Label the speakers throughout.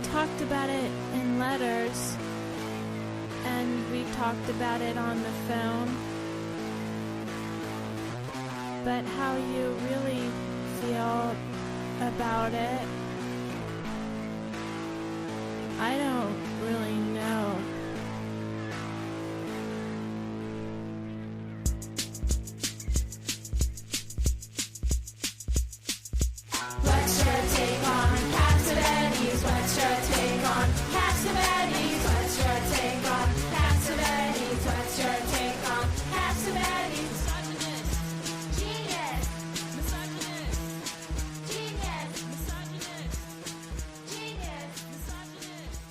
Speaker 1: talked about it in letters, and we talked about it on the phone. But how you really feel about it, I don't really know.
Speaker 2: What's your take on Cavalcanti? What's your take on Cavalcanti? What's your take on Cavalcanti? What's your take on Cavalcanti? Misogynist, genius, misogynist, genius, misogynist, genius, misogynist,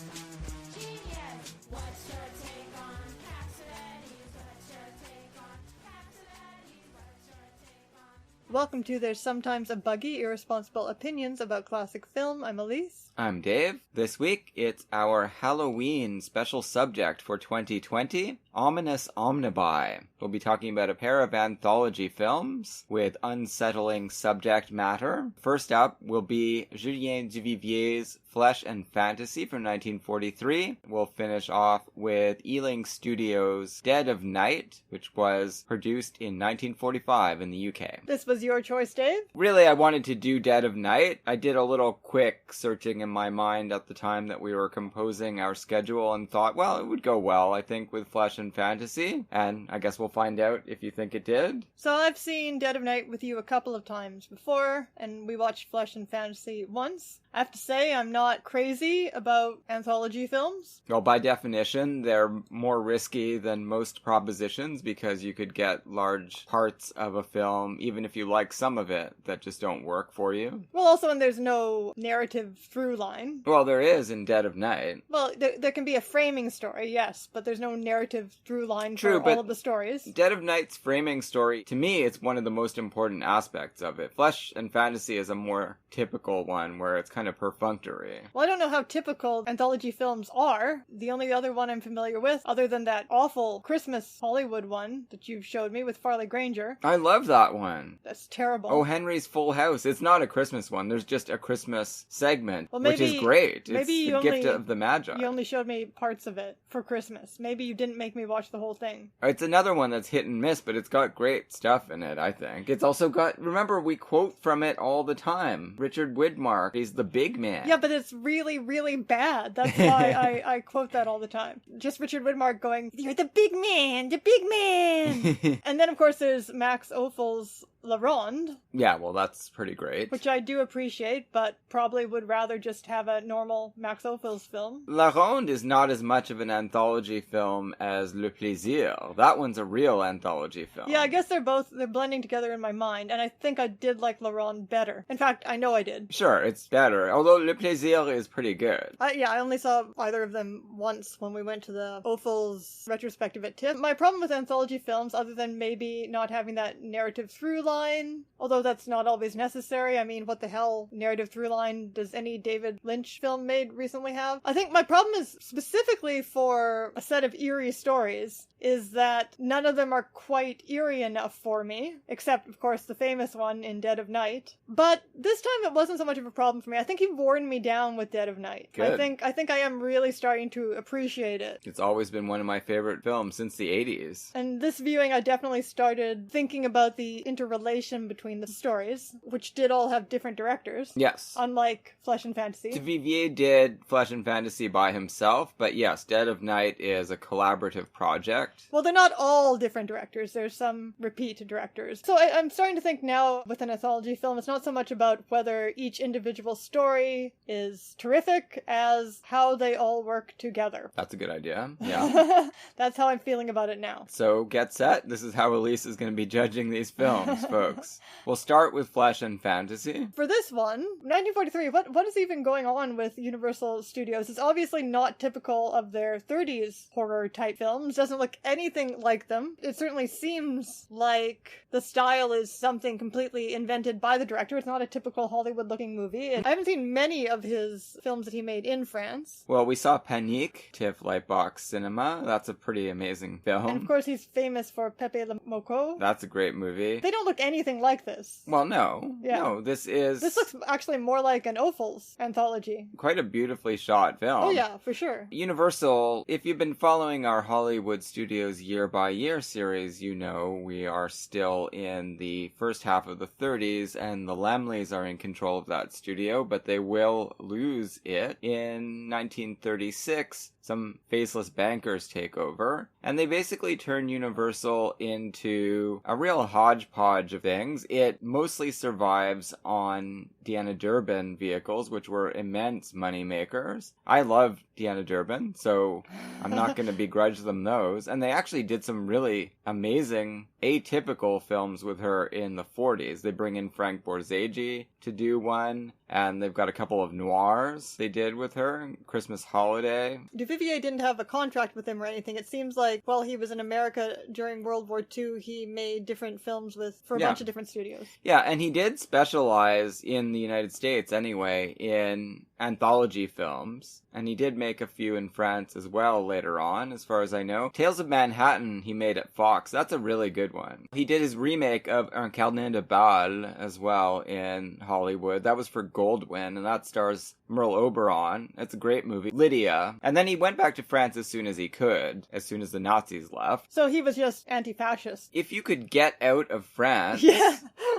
Speaker 2: genius. What's your take on Cavalcanti? What's your take on Cavalcanti? What's your take on?
Speaker 3: Welcome to There's Sometimes a Buggy, Irresponsible Opinions About Classic Film. I'm Elise.
Speaker 4: I'm Dave. This week, it's our Halloween special subject for 2020, Ominous Omnibi. We'll be talking about a pair of anthology films with unsettling subject matter. First up will be Julien Duvivier's Flesh and Fantasy from 1943. We'll finish off with Ealing Studios' Dead of Night, which was produced in 1945 in the UK.
Speaker 3: This was your choice, Dave?
Speaker 4: Really, I wanted to do Dead of Night. I did a little quick searching in my mind at the time that we were composing our schedule and thought, well, it would go well, I think, with Flesh and Fantasy. And I guess we'll find out if you think it did.
Speaker 3: So I've seen Dead of Night with you a couple of times before, and we watched Flesh and Fantasy once. I have to say, I'm not crazy about anthology films.
Speaker 4: Well, by definition, they're more risky than most propositions because you could get large parts of a film, even if you like some of it, that just don't work for you.
Speaker 3: Well, also when there's no narrative through line.
Speaker 4: Well, there is in Dead of Night.
Speaker 3: Well, there can be a framing story, yes, but there's no narrative through line
Speaker 4: True,
Speaker 3: for all
Speaker 4: but
Speaker 3: of the stories.
Speaker 4: Dead of Night's framing story, to me, it's one of the most important aspects of it. Flesh and Fantasy is a more typical one where it's kind of perfunctory.
Speaker 3: Well, I don't know how typical anthology films are. The only other one I'm familiar with, other than that awful Christmas Hollywood one that you showed me with Farley Granger.
Speaker 4: I love that one.
Speaker 3: That's terrible.
Speaker 4: Oh, Henry's Full House. It's not a Christmas one. There's just a Christmas segment,
Speaker 3: Well,
Speaker 4: which is great. It's
Speaker 3: maybe
Speaker 4: the gift of the Magi.
Speaker 3: You only showed me parts of it for Christmas. Maybe you didn't make me watch the whole thing.
Speaker 4: It's another one that's hit and miss, but it's got great stuff in it, I think. It's also got, remember, we quote from it all the time. Richard Widmark, he's the big man.
Speaker 3: Yeah, but it's really, really bad. That's why I quote that all the time. Just Richard Widmark going, "You're the big man, the big man." And then, of course, there's Max Ophuls' La Ronde.
Speaker 4: Yeah, well, that's pretty great.
Speaker 3: Which I do appreciate, but probably would rather just have a normal Max Ophuls film.
Speaker 4: La Ronde is not as much of an anthology film as Le Plaisir. That one's a real anthology film.
Speaker 3: Yeah, I guess they're blending together in my mind, and I think I did like La Ronde better. In fact, I know I did.
Speaker 4: Sure, it's better, although Le Plaisir is pretty good.
Speaker 3: I only saw either of them once when we went to the Ophuls retrospective at TIFF. My problem with anthology films, other than maybe not having that narrative through line, although that's not always necessary. I mean, what the hell narrative through line does any David Lynch film made recently have? I think my problem is specifically for a set of eerie stories is that none of them are quite eerie enough for me, except, of course, the famous one in Dead of Night. But this time it wasn't so much of a problem for me. I think he worn me down with Dead of Night.
Speaker 4: Good.
Speaker 3: I think I am really starting to appreciate it.
Speaker 4: It's always been one of my favorite films since the 80s.
Speaker 3: And this viewing, I definitely started thinking about the interrelation between the stories, which did all have different directors.
Speaker 4: Yes.
Speaker 3: Unlike Flesh and Fantasy.
Speaker 4: Duvivier did Flesh and Fantasy by himself, but yes, Dead of Night is a collaborative project.
Speaker 3: Well, they're not all different directors. There's some repeat directors. So I'm starting to think now with an anthology film, it's not so much about whether each individual story is terrific as how they all work together.
Speaker 4: That's a good idea. Yeah.
Speaker 3: That's how I'm feeling about it now.
Speaker 4: So get set. This is how Elise is going to be judging these films, folks. We'll start with Flesh and Fantasy.
Speaker 3: For this one, 1943, what is even going on with Universal Studios? It's obviously not typical of their 30s horror type films. Doesn't look anything like them. It certainly seems like the style is something completely invented by the director. It's not a typical Hollywood-looking movie. I haven't seen many of his films that he made in France.
Speaker 4: Well, we saw Panique, TIFF Lightbox Cinema. That's a pretty amazing film.
Speaker 3: And of course, he's famous for Pepe Le Moko.
Speaker 4: That's a great movie.
Speaker 3: They don't look anything like this.
Speaker 4: Well, no.
Speaker 3: Yeah.
Speaker 4: No, this
Speaker 3: looks actually more like an Ophuls anthology.
Speaker 4: quite a beautifully shot film.
Speaker 3: Oh yeah, for sure.
Speaker 4: Universal, if you've been following our Hollywood Studios Year by Year series, you know we are still in the first half of the 30s, and the Laemmles are in control of that studio, but they will lose it in 1936. Some faceless bankers take over, and they basically turn Universal into a real hodgepodge of things. It mostly survives on Deanna Durbin vehicles, which were immense money makers. I loved Deanna Durbin, so I'm not going to begrudge them those. And they actually did some really amazing, atypical films with her in the 40s. They bring in Frank Borzage to do one, and they've got a couple of noirs they did with her, Christmas Holiday.
Speaker 3: Duvivier didn't have a contract with him or anything. It seems like while he was in America during World War II, he made different films for a bunch of different studios.
Speaker 4: Yeah, and he did specialize in the United States anyway in anthology films, and he did make a few in France as well later on, as far as I know. Tales of Manhattan he made at Fox. That's a really good one. He did his remake of Un Carnet de Bal as well in Hollywood. That was for Goldwyn, and that stars Merle Oberon. It's a great movie. Lydia. And then he went back to France as soon as he could, as soon as the Nazis left.
Speaker 3: So he was just anti-fascist.
Speaker 4: If you could get out of France,
Speaker 3: yeah.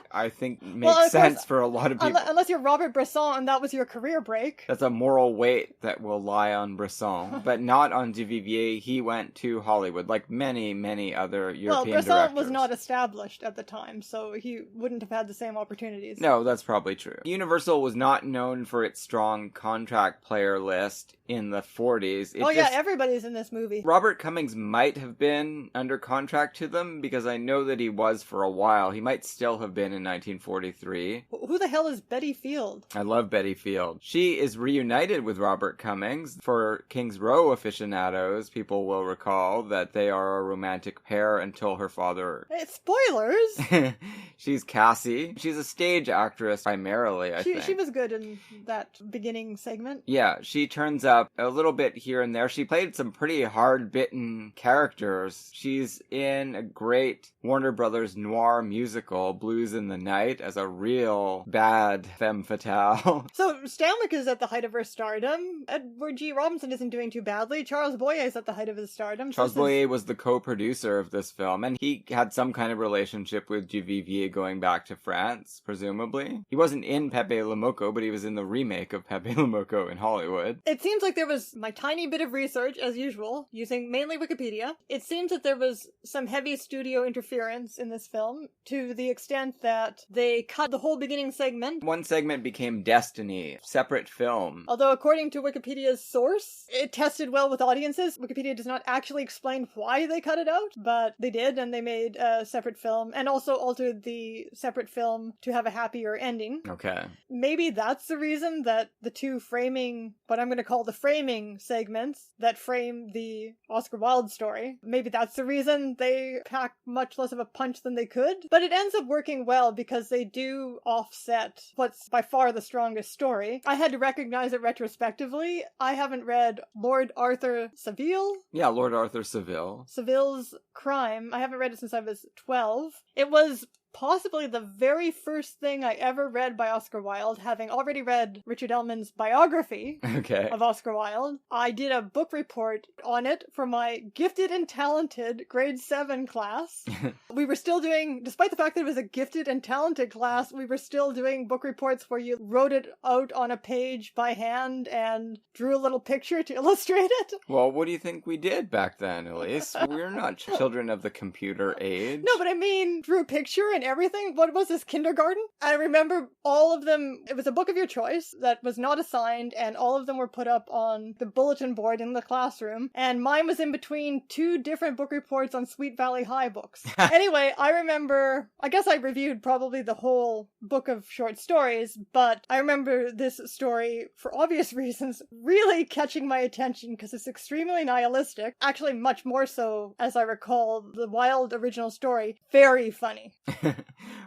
Speaker 4: I think makes sense for a lot of people.
Speaker 3: Unless you're Robert Bresson and that was your career break.
Speaker 4: That's a moral weight that will lie on Bresson, but not on Duvivier. He went to Hollywood, like many, many other European
Speaker 3: directors.
Speaker 4: directors.
Speaker 3: Bresson was not established at the time, so he wouldn't have had the same opportunities.
Speaker 4: No, that's probably true. Universal was not known for its strong contract player list in the 40s.
Speaker 3: Everybody's in this movie.
Speaker 4: Robert Cummings might have been under contract to them, because I know that he was for a while. He might still have been in 1943.
Speaker 3: Who the hell is Betty Field?
Speaker 4: I love Betty Field. She is reunited with Robert Cummings. For King's Row aficionados, people will recall that they are a romantic pair until her father...
Speaker 3: Hey, spoilers!
Speaker 4: She's Cassie. She's a stage actress primarily, I think.
Speaker 3: She was good in that beginning segment.
Speaker 4: Yeah, she turns up a little bit here and there. She played some pretty hard-bitten characters. She's in a great Warner Brothers noir musical, Blues in the Night, as a real bad femme fatale.
Speaker 3: So Stanwyck is at the height of her stardom. Edward G. Robinson isn't doing too badly. Charles Boyer is at the height of his stardom.
Speaker 4: Charles Boyer was the co-producer of this film, and he had some kind of relationship with Duvivier going back to France, presumably. He wasn't in Pepe Le Moko, but he was in the remake of Pepe Le Moko in Hollywood.
Speaker 3: It seems like there was my tiny bit of research, as usual, using mainly Wikipedia. It seems that there was some heavy studio interference in this film, to the extent that they cut the whole beginning segment.
Speaker 4: One segment became Destiny, separate film.
Speaker 3: Although according to Wikipedia's source, it tested well with audiences. Wikipedia does not actually explain why they cut it out, but they did, and they made a separate film, and also altered the separate film to have a happier ending.
Speaker 4: Okay.
Speaker 3: Maybe that's the reason that the two framing, what I'm going to call the framing segments that frame the Oscar Wilde story, maybe that's the reason they pack much less of a punch than they could. But it ends up working well because they do offset what's by far the strongest story. I had to recognize it retrospectively. I haven't read Lord Arthur Savile.
Speaker 4: Yeah, Lord Arthur Savile.
Speaker 3: Savile's Crime. I haven't read it since I was 12. It was possibly the very first thing I ever read by Oscar Wilde, having already read Richard Ellman's biography of Oscar Wilde. I did a book report on it for my gifted and talented grade 7 class. We were still doing, despite the fact that it was a gifted and talented class, we were still doing book reports where you wrote it out on a page by hand and drew a little picture to illustrate it.
Speaker 4: Well, what do you think we did back then, Elise? We're not children of the computer age.
Speaker 3: No, but I mean, drew a picture and assign everything. What was this, kindergarten? I remember all of them, it was a book of your choice that was not assigned, and all of them were put up on the bulletin board in the classroom, and mine was in between two different book reports on Sweet Valley High books. Anyway, I remember, I guess I reviewed probably the whole book of short stories, but I remember this story, for obvious reasons, really catching my attention because it's extremely nihilistic. Actually, much more so, as I recall, the Wilde original story. Very funny.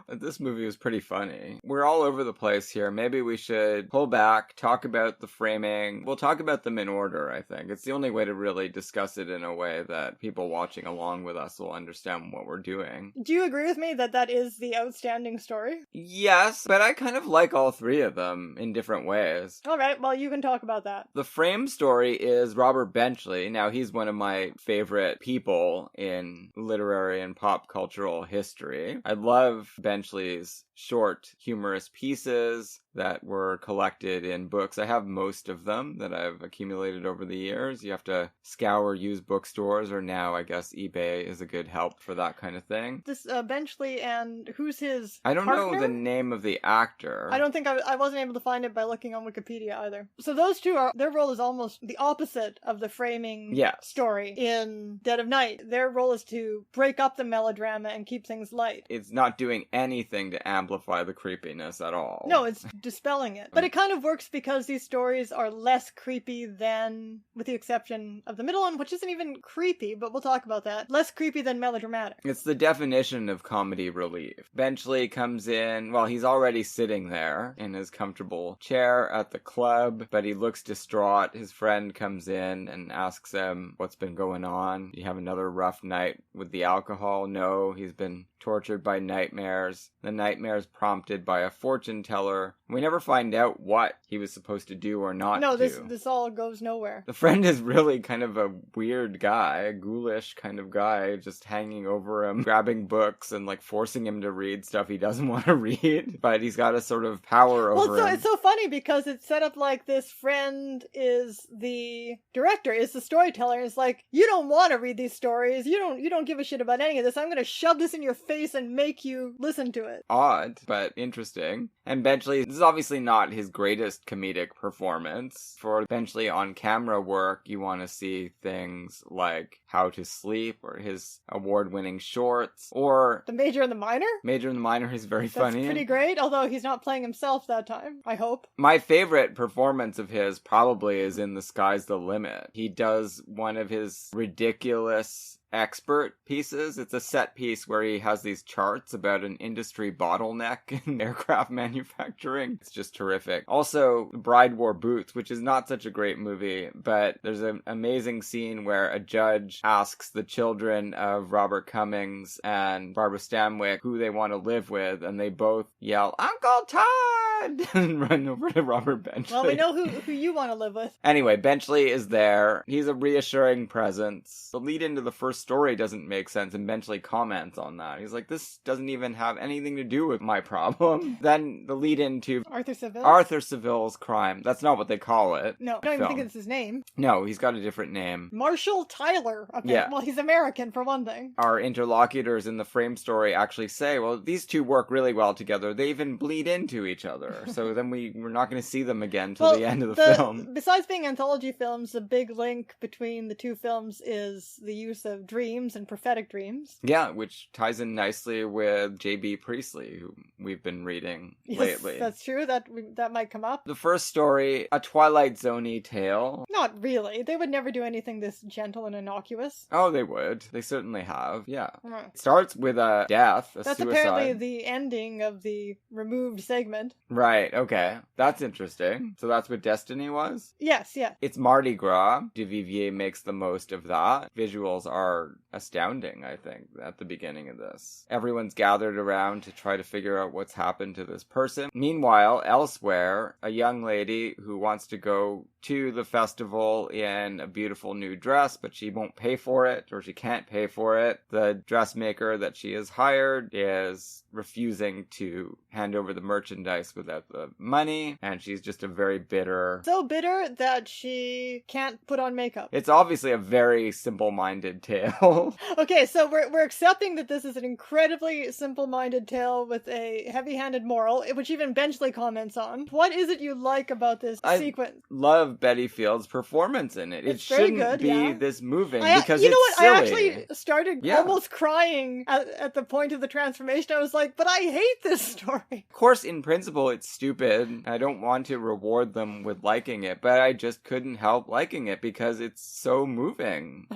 Speaker 4: This movie was pretty funny. We're all over the place here. Maybe we should pull back, talk about the framing. We'll talk about them in order, I think. It's the only way to really discuss it in a way that people watching along with us will understand what we're doing.
Speaker 3: Do you agree with me that that is the outstanding story?
Speaker 4: Yes, but I kind of like all three of them in different ways.
Speaker 3: All right, well, you can talk about that.
Speaker 4: The frame story is Robert Benchley. Now, he's one of my favorite people in literary and pop cultural history. I love Benchley's short, humorous pieces that were collected in books. I have most of them that I've accumulated over the years. You have to scour used bookstores, or now I guess eBay is a good help for that kind of thing.
Speaker 3: This Benchley, and who's his
Speaker 4: I don't
Speaker 3: partner?
Speaker 4: know the name of the actor.
Speaker 3: I don't think I wasn't able to find it by looking on Wikipedia either. So those two their role is almost the opposite of the framing story in Dead of Night. Their role is to break up the melodrama and keep things light.
Speaker 4: It's not doing anything to amplify the creepiness at all.
Speaker 3: No, it's dispelling it. But it kind of works because these stories are less creepy than, with the exception of the middle one, which isn't even creepy, but we'll talk about that. Less creepy than melodramatic.
Speaker 4: It's the definition of comedy relief. Benchley comes in, well, he's already sitting there in his comfortable chair at the club, but he looks distraught. His friend comes in and asks him what's been going on. You have another rough night with the alcohol? No, he's been tortured by nightmares. The nightmares prompted by a fortune teller. We never find out what he was supposed to do or not
Speaker 3: No,
Speaker 4: do.
Speaker 3: this all goes nowhere.
Speaker 4: The friend is really kind of a weird guy, a ghoulish kind of guy, just hanging over him, grabbing books and like forcing him to read stuff he doesn't want to read, but he's got a sort of power over him.
Speaker 3: It's so funny because it's set up like this friend is the director, is the storyteller. It's like, you don't want to read these stories. You don't give a shit about any of this. I'm going to shove this in your face and make you listen to it.
Speaker 4: Odd, but interesting. And Benchley, this is obviously not his greatest comedic performance. For Benchley on camera work, you want to see things like How to Sleep, or his award-winning shorts, or
Speaker 3: The Major and the Minor?
Speaker 4: Major and the Minor is very funny.
Speaker 3: That's pretty great, although he's not playing himself that time, I hope.
Speaker 4: My favorite performance of his probably is in The Sky's the Limit. He does one of his ridiculous expert pieces. It's a set piece where he has these charts about an industry bottleneck in aircraft manufacturing. It's just terrific. Also, Bride Wore Boots, which is not such a great movie, but there's an amazing scene where a judge asks the children of Robert Cummings and Barbara Stanwyck who they want to live with, and they both yell, "Uncle Todd!" and run over to Robert Benchley.
Speaker 3: Well, we know who you want to live with.
Speaker 4: Anyway, Benchley is there. He's a reassuring presence. The lead into the first story doesn't make sense, and Benchley comments on that. He's like, this doesn't even have anything to do with my problem. Then the lead into Arthur Seville's crime. That's not what they call it.
Speaker 3: No, I don't even think it's his name.
Speaker 4: No, he's got a different name.
Speaker 3: Marshall Tyler. Okay. Yeah. Well, he's American, for one thing.
Speaker 4: Our interlocutors in the frame story actually say, well, these two work really well together. They even bleed into each other. So then we're not going to see them again till the end of the film.
Speaker 3: Besides being anthology films, the big link between the two films is the use of dreams and prophetic dreams.
Speaker 4: Yeah, which ties in nicely with J.B. Priestley, who we've been reading lately.
Speaker 3: That's true. That might come up.
Speaker 4: The first story, a Twilight Zone-y tale.
Speaker 3: Not really. They would never do anything this gentle and innocuous.
Speaker 4: Oh, they would. They certainly have, yeah. It starts with a death, a
Speaker 3: That's
Speaker 4: suicide.
Speaker 3: That's apparently the ending of the removed segment.
Speaker 4: Right, okay. That's interesting. So that's what Destiny was?
Speaker 3: Yes, yeah.
Speaker 4: It's Mardi Gras. Duvivier makes the most of that. Visuals are astounding, I think, at the beginning of this. Everyone's gathered around to try to figure out what's happened to this person. Meanwhile, elsewhere, a young lady who wants to go to the festival in a beautiful new dress, but she won't pay for it, or she can't pay for it. The dressmaker that she has hired is refusing to hand over the merchandise with without the money, and she's just a very bitter...
Speaker 3: So bitter that she can't put on makeup.
Speaker 4: It's obviously a very simple-minded tale.
Speaker 3: Okay, so we're accepting that this is an incredibly simple-minded tale with a heavy-handed moral, which even Benchley comments on. What is it you like about this sequence?
Speaker 4: Love Betty Field's performance in it. It shouldn't be this moving because
Speaker 3: you know
Speaker 4: it's
Speaker 3: what?
Speaker 4: silly.
Speaker 3: I actually started almost crying at the point of the transformation. I was like, but I hate this story.
Speaker 4: Of course, in principle, it's stupid. I don't want to reward them with liking it, but I just couldn't help liking it because it's so moving.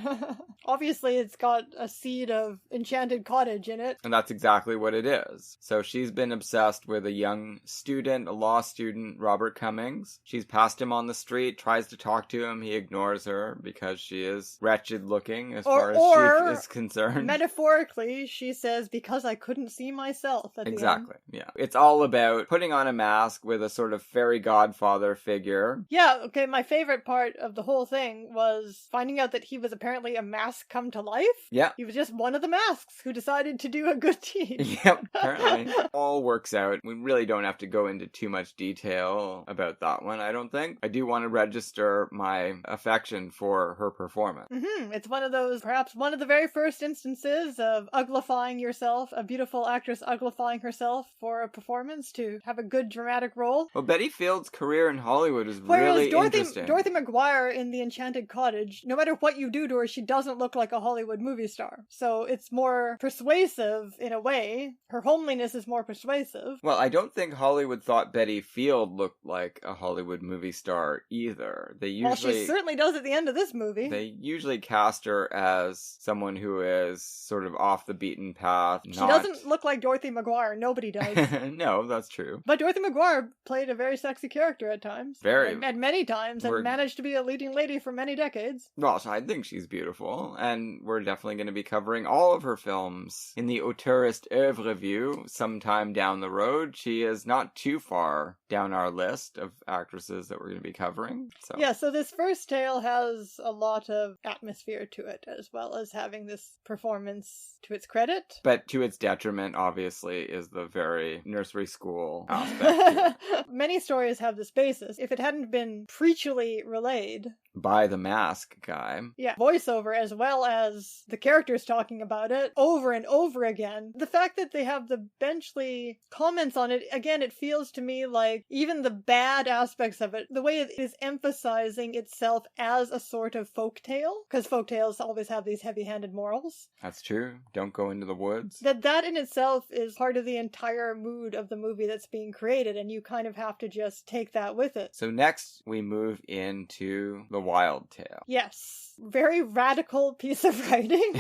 Speaker 3: Obviously, it's got a seed of Enchanted Cottage in it.
Speaker 4: And that's exactly what it is. So she's been obsessed with a young student, a law student, Robert Cummings. She's passed him on the street, tries to talk to him. He ignores her because she is wretched looking as far as she is concerned.
Speaker 3: Metaphorically, she says, because I couldn't see myself at the end.
Speaker 4: Exactly, yeah. It's all about putting on a mask with a sort of fairy godfather figure.
Speaker 3: Yeah, okay, my favorite part of the whole thing was finding out that he was apparently a mask come to life.
Speaker 4: Yeah.
Speaker 3: He was just one of the masks who decided to do a good deed.
Speaker 4: Yep, apparently. All works out. We really don't have to go into too much detail about that one, I don't think. I do want to register my affection for her performance.
Speaker 3: It's one of those, perhaps one of the very first instances of uglifying yourself, a beautiful actress uglifying herself for a performance to have a good dramatic role.
Speaker 4: Well, Betty Field's career in Hollywood is
Speaker 3: Whereas
Speaker 4: really interesting.
Speaker 3: Dorothy McGuire in The Enchanted Cottage, no matter what you do to her, she doesn't look like a Hollywood movie star. So it's more persuasive in a way. Her homeliness is more persuasive.
Speaker 4: Well, I don't think Hollywood thought Betty Field looked like a Hollywood movie star either.
Speaker 3: Well, she certainly does at the end of this movie.
Speaker 4: They usually cast her as someone who is sort of off the beaten path.
Speaker 3: She doesn't look like Dorothy McGuire. Nobody does.
Speaker 4: No, that's true.
Speaker 3: But Dorothy McGuire played a very sexy character at times.
Speaker 4: Very.
Speaker 3: And many times, and managed to be a leading lady for many decades.
Speaker 4: Well, I think she's beautiful, and we're definitely going to be covering all of her films in the auteurist oeuvre review sometime down the road. She is not too far down our list of actresses that we're going to be covering. So.
Speaker 3: Yeah, so this first tale has a lot of atmosphere to it, as well as having this performance to its credit.
Speaker 4: But to its detriment, obviously, is the very nursery school aspect.
Speaker 3: Many stories have this basis. If it hadn't been preachily relayed
Speaker 4: by the mask guy.
Speaker 3: Yeah, voiceover as well as the characters talking about it over and over again. The fact that they have the Benchley comments on it, again, it feels to me like even the bad aspects of it, the way it is emphasizing itself as a sort of folktale, because folktales always have these heavy-handed morals.
Speaker 4: That's true. Don't go into the woods.
Speaker 3: That in itself is part of the entire mood of the movie that's being created, and you kind of have to just take that with it.
Speaker 4: So next we move into the Wilde tale.
Speaker 3: Yes. Very radical piece of writing.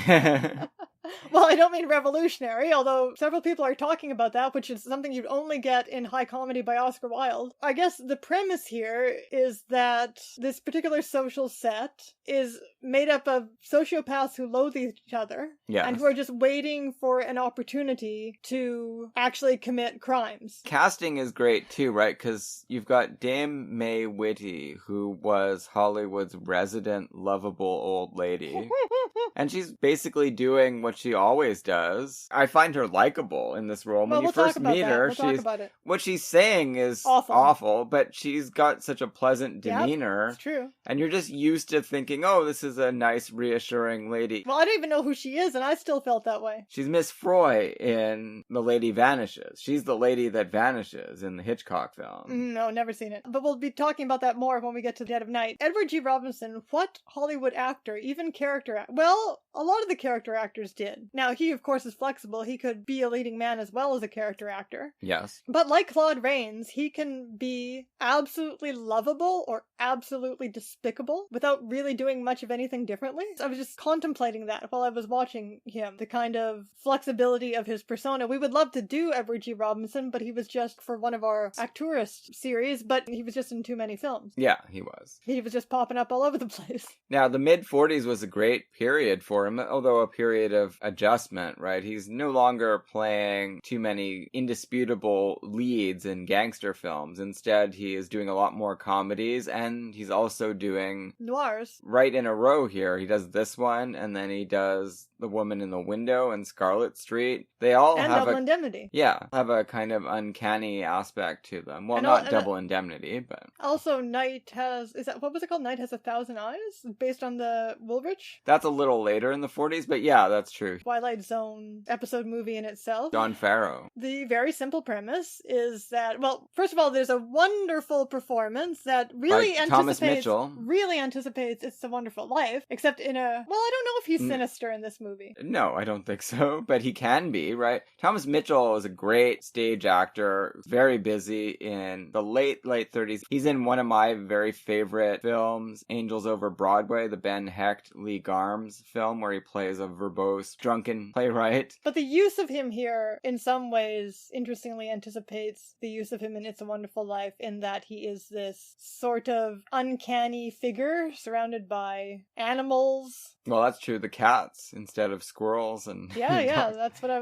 Speaker 3: Well, I don't mean revolutionary, although several people are talking about that, which is something you'd only get in high comedy by Oscar Wilde. I guess the premise here is that this particular social set is made up of sociopaths who loathe each other,
Speaker 4: yes,
Speaker 3: and who are just waiting for an opportunity to actually commit crimes.
Speaker 4: Casting is great too, right? Because you've got Dame Mae Whitty, who was Hollywood's resident lovable old lady. And she's basically doing what she always does. I find her likable in this role. When you first meet her, what she's saying is awful, but she's got such a pleasant demeanor.
Speaker 3: Yep, it's true.
Speaker 4: And you're just used to thinking, oh, this is a nice, reassuring lady.
Speaker 3: Well, I don't even know who she is, and I still felt that way.
Speaker 4: She's Miss Froy in The Lady Vanishes. She's the lady that vanishes in the Hitchcock film.
Speaker 3: No, never seen it. But we'll be talking about that more when we get to Dead of Night. Edward G. Robinson, what Hollywood actor, even character actor? Well, a lot of the character actors did. Now, he, of course, is flexible. He could be a leading man as well as a character actor.
Speaker 4: Yes.
Speaker 3: But like Claude Rains, he can be absolutely lovable or absolutely despicable without really doing much of anything differently. So I was just contemplating that while I was watching him, the kind of flexibility of his persona. We would love to do Edward G. Robinson, but he was just for one of our Actourist series, but he was just in too many films.
Speaker 4: Yeah, he was.
Speaker 3: He was just popping up all over the place.
Speaker 4: Now, the mid-40s was a great period period for him, although a period of adjustment, right? He's no longer playing too many indisputable leads in gangster films. Instead, he is doing a lot more comedies, and he's also doing
Speaker 3: Noirs.
Speaker 4: right in a row here. He does this one, and then he does The Woman in the Window and Scarlet Street. They all
Speaker 3: And
Speaker 4: have
Speaker 3: Double Indemnity.
Speaker 4: have a kind of uncanny aspect to them. Well,
Speaker 3: And
Speaker 4: not
Speaker 3: al-
Speaker 4: Double Indemnity, but
Speaker 3: Also, Night has... what was it called? Night Has 1,000 Eyes? Based on the Woolrich?
Speaker 4: that's a little later in the 40s, but yeah, that's true.
Speaker 3: Twilight Zone episode movie in itself.
Speaker 4: John Farrow.
Speaker 3: The very simple premise is that, well, first of all, there's a wonderful performance that really
Speaker 4: By Thomas
Speaker 3: anticipates
Speaker 4: Mitchell.
Speaker 3: really anticipates It's a Wonderful Life, except in a, well, I don't know if he's sinister in this movie.
Speaker 4: No, I don't think so, but he can be, right? Thomas Mitchell is a great stage actor, very busy in the late 30s. He's in one of my very favorite films, Angels Over Broadway, the Ben Hecht, Lee Garms film, where he plays a verbose, drunken playwright.
Speaker 3: But the use of him here, in some ways, interestingly anticipates the use of him in It's a Wonderful Life, in that he is this sort of uncanny figure surrounded by animals.
Speaker 4: Well, that's true. The cats instead of squirrels and
Speaker 3: Yeah, that's what I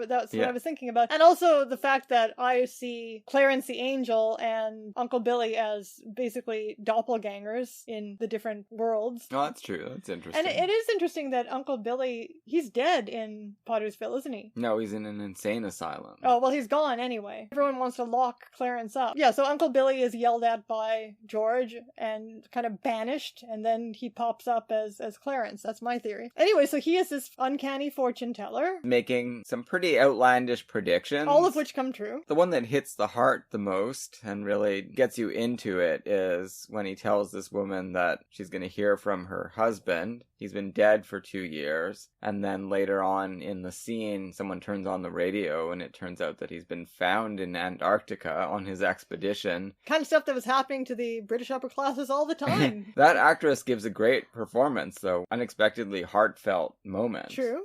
Speaker 3: was thinking about. And also the fact that I see Clarence the Angel and Uncle Billy as basically doppelgangers in the different worlds.
Speaker 4: Oh, that's true. That's interesting.
Speaker 3: And it is interesting that Uncle Billy, he's dead in Pottersville, isn't he?
Speaker 4: No, he's in an insane asylum.
Speaker 3: Oh, well, he's gone anyway. Everyone wants to lock Clarence up. Yeah, so Uncle Billy is yelled at by George and kind of banished, and then he pops up as Clarence. That's my theory. Anyway, so he is this uncanny fortune teller.
Speaker 4: Making some pretty outlandish predictions.
Speaker 3: All of which come true.
Speaker 4: The one that hits the heart the most and really gets you into it is when he tells this woman that she's going to hear from her husband. He's been dead for 2 years. And then later on in the scene, someone turns on the radio and it turns out that he's been found in Antarctica on his expedition.
Speaker 3: Kind of stuff that was happening to the British upper classes all the time.
Speaker 4: That actress gives a great performance, though. Unexpectedly heartfelt moment.
Speaker 3: True.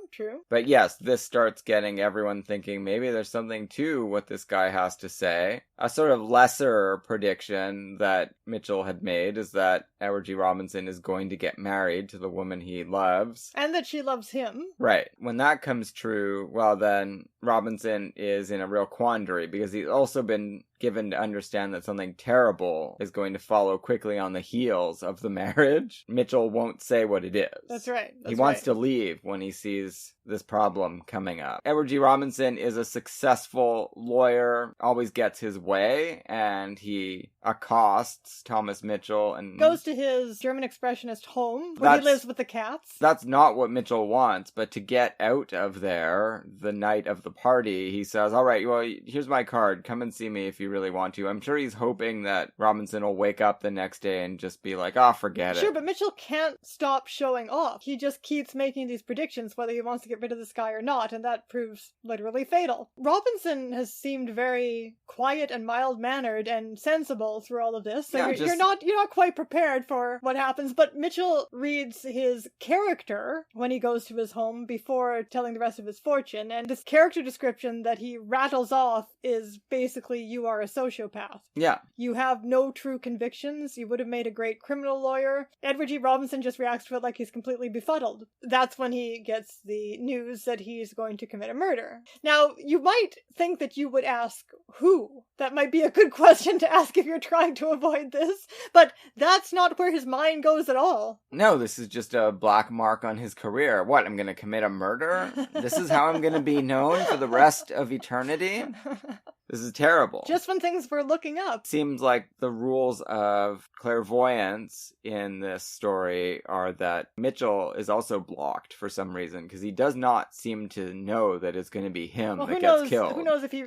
Speaker 4: But yes, this starts getting everyone thinking maybe there's something to what this guy has to say. A sort of lesser prediction that Mitchell had made is that Edward G. Robinson is going to get married to the woman he loves.
Speaker 3: And that she loves him.
Speaker 4: Right. When that comes true, well then, Robinson is in a real quandary because he's also been given to understand that something terrible is going to follow quickly on the heels of the marriage. Mitchell won't say what it is.
Speaker 3: That's right.
Speaker 4: He wants to leave when he sees this problem coming up. Edward G. Robinson is a successful lawyer, always gets his way, and he accosts Thomas Mitchell and
Speaker 3: goes to his German expressionist home where he lives with the cats.
Speaker 4: That's not what Mitchell wants, but to get out of there the night of the party, he says, all right, well, here's my card. Come and see me if you really want to. I'm sure he's hoping that Robinson will wake up the next day and just be like, forget it.
Speaker 3: Sure, but Mitchell can't stop showing off. He just keeps making these predictions whether he wants to get rid of this guy or not, and that proves literally fatal. Robinson has seemed very quiet and mild-mannered and sensible through all of this, so you're not quite prepared for what happens, but Mitchell reads his character when he goes to his home before telling the rest of his fortune, and this character description that he rattles off is basically, you are a sociopath.
Speaker 4: Yeah.
Speaker 3: You have no true convictions. You would have made a great criminal lawyer. Edward G. Robinson just reacts to it like he's completely befuddled. That's when he gets the news that he's going to commit a murder. Now, you might think that you would ask, who? That might be a good question to ask if you're trying to avoid this, but that's not where his mind goes at all.
Speaker 4: No, this is just a black mark on his career. What, I'm going to commit a murder? This is how I'm going to be known for the rest of eternity? This is terrible.
Speaker 3: Just when things were looking up.
Speaker 4: Seems like the rules of clairvoyance in this story are that Mitchell is also blocked for some reason, because he does not seem to know that it's going to be him that gets killed.
Speaker 3: Who knows if he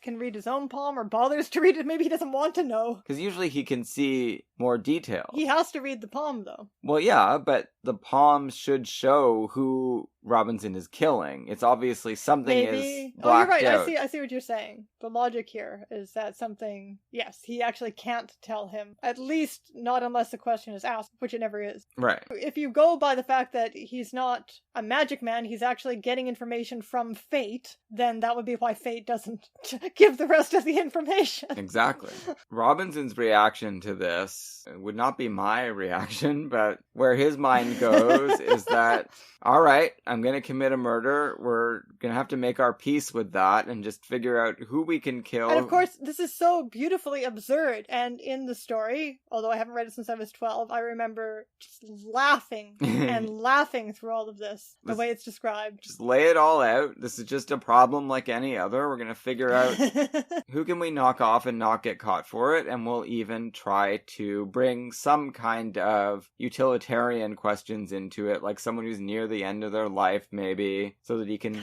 Speaker 3: can read his own palm or bothers to read it? Maybe he doesn't want to know.
Speaker 4: Because usually he can see more detail.
Speaker 3: He has to read the palm, though.
Speaker 4: Well, yeah, but the palm should show who Robinson is killing. It's obviously something is blacked
Speaker 3: out.
Speaker 4: Out.
Speaker 3: I see what you're saying. The logic here is that something, yes, he actually can't tell him. At least not unless the question is asked, which it never is.
Speaker 4: Right.
Speaker 3: If you go by the fact that he's not a magic man, he's actually getting information from fate, then that would be why fate doesn't give the rest of the information.
Speaker 4: Exactly. Robinson's reaction to this piece. It would not be my reaction, but where his mind goes is that, all right, I'm going to commit a murder. We're going to have to make our peace with that and just figure out who we can kill.
Speaker 3: And of course, this is so beautifully absurd. And in the story, although I haven't read it since I was 12, I remember just laughing and laughing through all of this, the way it's described.
Speaker 4: Just lay it all out. This is just a problem like any other. We're going to figure out who can we knock off and not get caught for it, and we'll even try to bring some kind of utilitarian questions into it, like someone who's near the end of their life, maybe, so that he can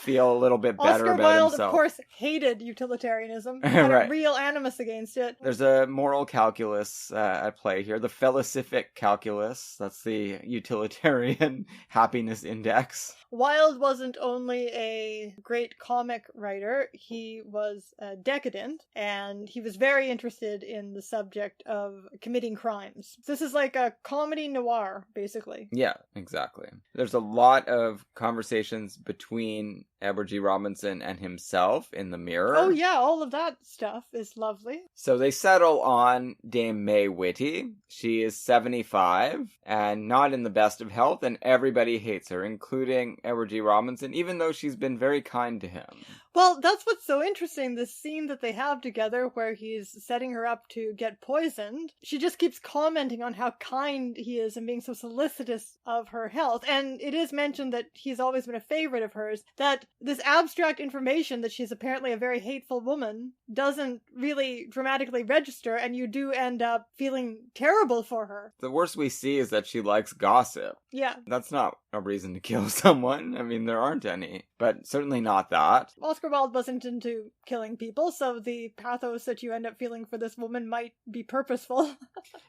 Speaker 4: feel a little bit better
Speaker 3: Oscar
Speaker 4: about
Speaker 3: Wilde,
Speaker 4: himself.
Speaker 3: Of course, hated utilitarianism. Had
Speaker 4: Right.
Speaker 3: a real animus against it.
Speaker 4: There's a moral calculus at play here, the felicific calculus. That's the utilitarian happiness index.
Speaker 3: Wilde wasn't only a great comic writer, he was a decadent, and he was very interested in the subject of committing crimes. So this is like a comedy noir, basically.
Speaker 4: Yeah, exactly. There's a lot of conversations between Edward G. Robinson and himself in the mirror.
Speaker 3: Oh yeah, all of that stuff is lovely.
Speaker 4: So they settle on Dame May Whitty. She is 75 and not in the best of health, and everybody hates her, including Edward G. Robinson, even though she's been very kind to him.
Speaker 3: Well, that's what's so interesting, this scene that they have together where he's setting her up to get poisoned. She just keeps commenting on how kind he is and being so solicitous of her health. And it is mentioned that he's always been a favorite of hers, that this abstract information that she's apparently a very hateful woman doesn't really dramatically register, and you do end up feeling terrible for her.
Speaker 4: The worst we see is that she likes gossip.
Speaker 3: Yeah.
Speaker 4: That's not a reason to kill someone. I mean, there aren't any, but certainly not that.
Speaker 3: Oscar Wilde wasn't into killing people, so the pathos that you end up feeling for this woman might be purposeful.